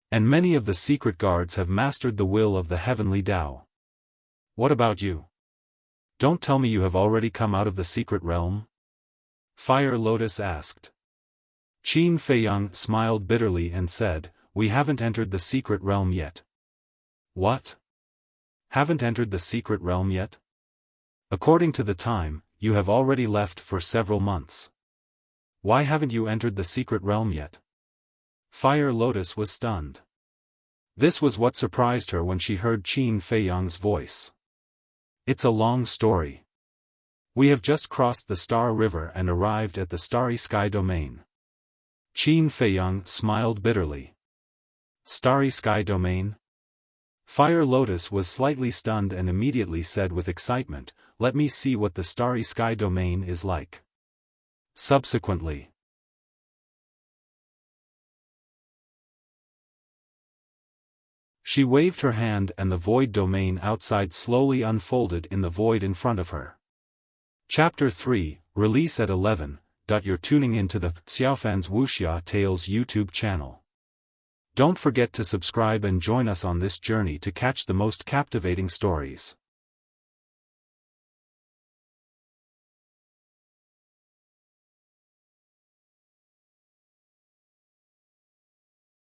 And many of the secret guards have mastered the will of the heavenly Tao. What about you? Don't tell me you have already come out of the secret realm? Fire Lotus asked. Qin Feiyang smiled bitterly and said, we haven't entered the secret realm yet. What? Haven't entered the secret realm yet? According to the time, you have already left for several months. Why haven't you entered the secret realm yet? Fire Lotus was stunned. This was what surprised her when she heard Qin Feiyang's voice. It's a long story. We have just crossed the Star River and arrived at the starry sky domain. Qin Feiyang smiled bitterly. Starry sky domain? Fire Lotus was slightly stunned and immediately said with excitement, let me see what the starry sky domain is like. Subsequently, she waved her hand and the void domain outside slowly unfolded in the void in front of her. Chapter 3, release at 11. You're tuning into the Xiaofan's Wuxia Tales YouTube channel. Don't forget to subscribe and join us on this journey to catch the most captivating stories.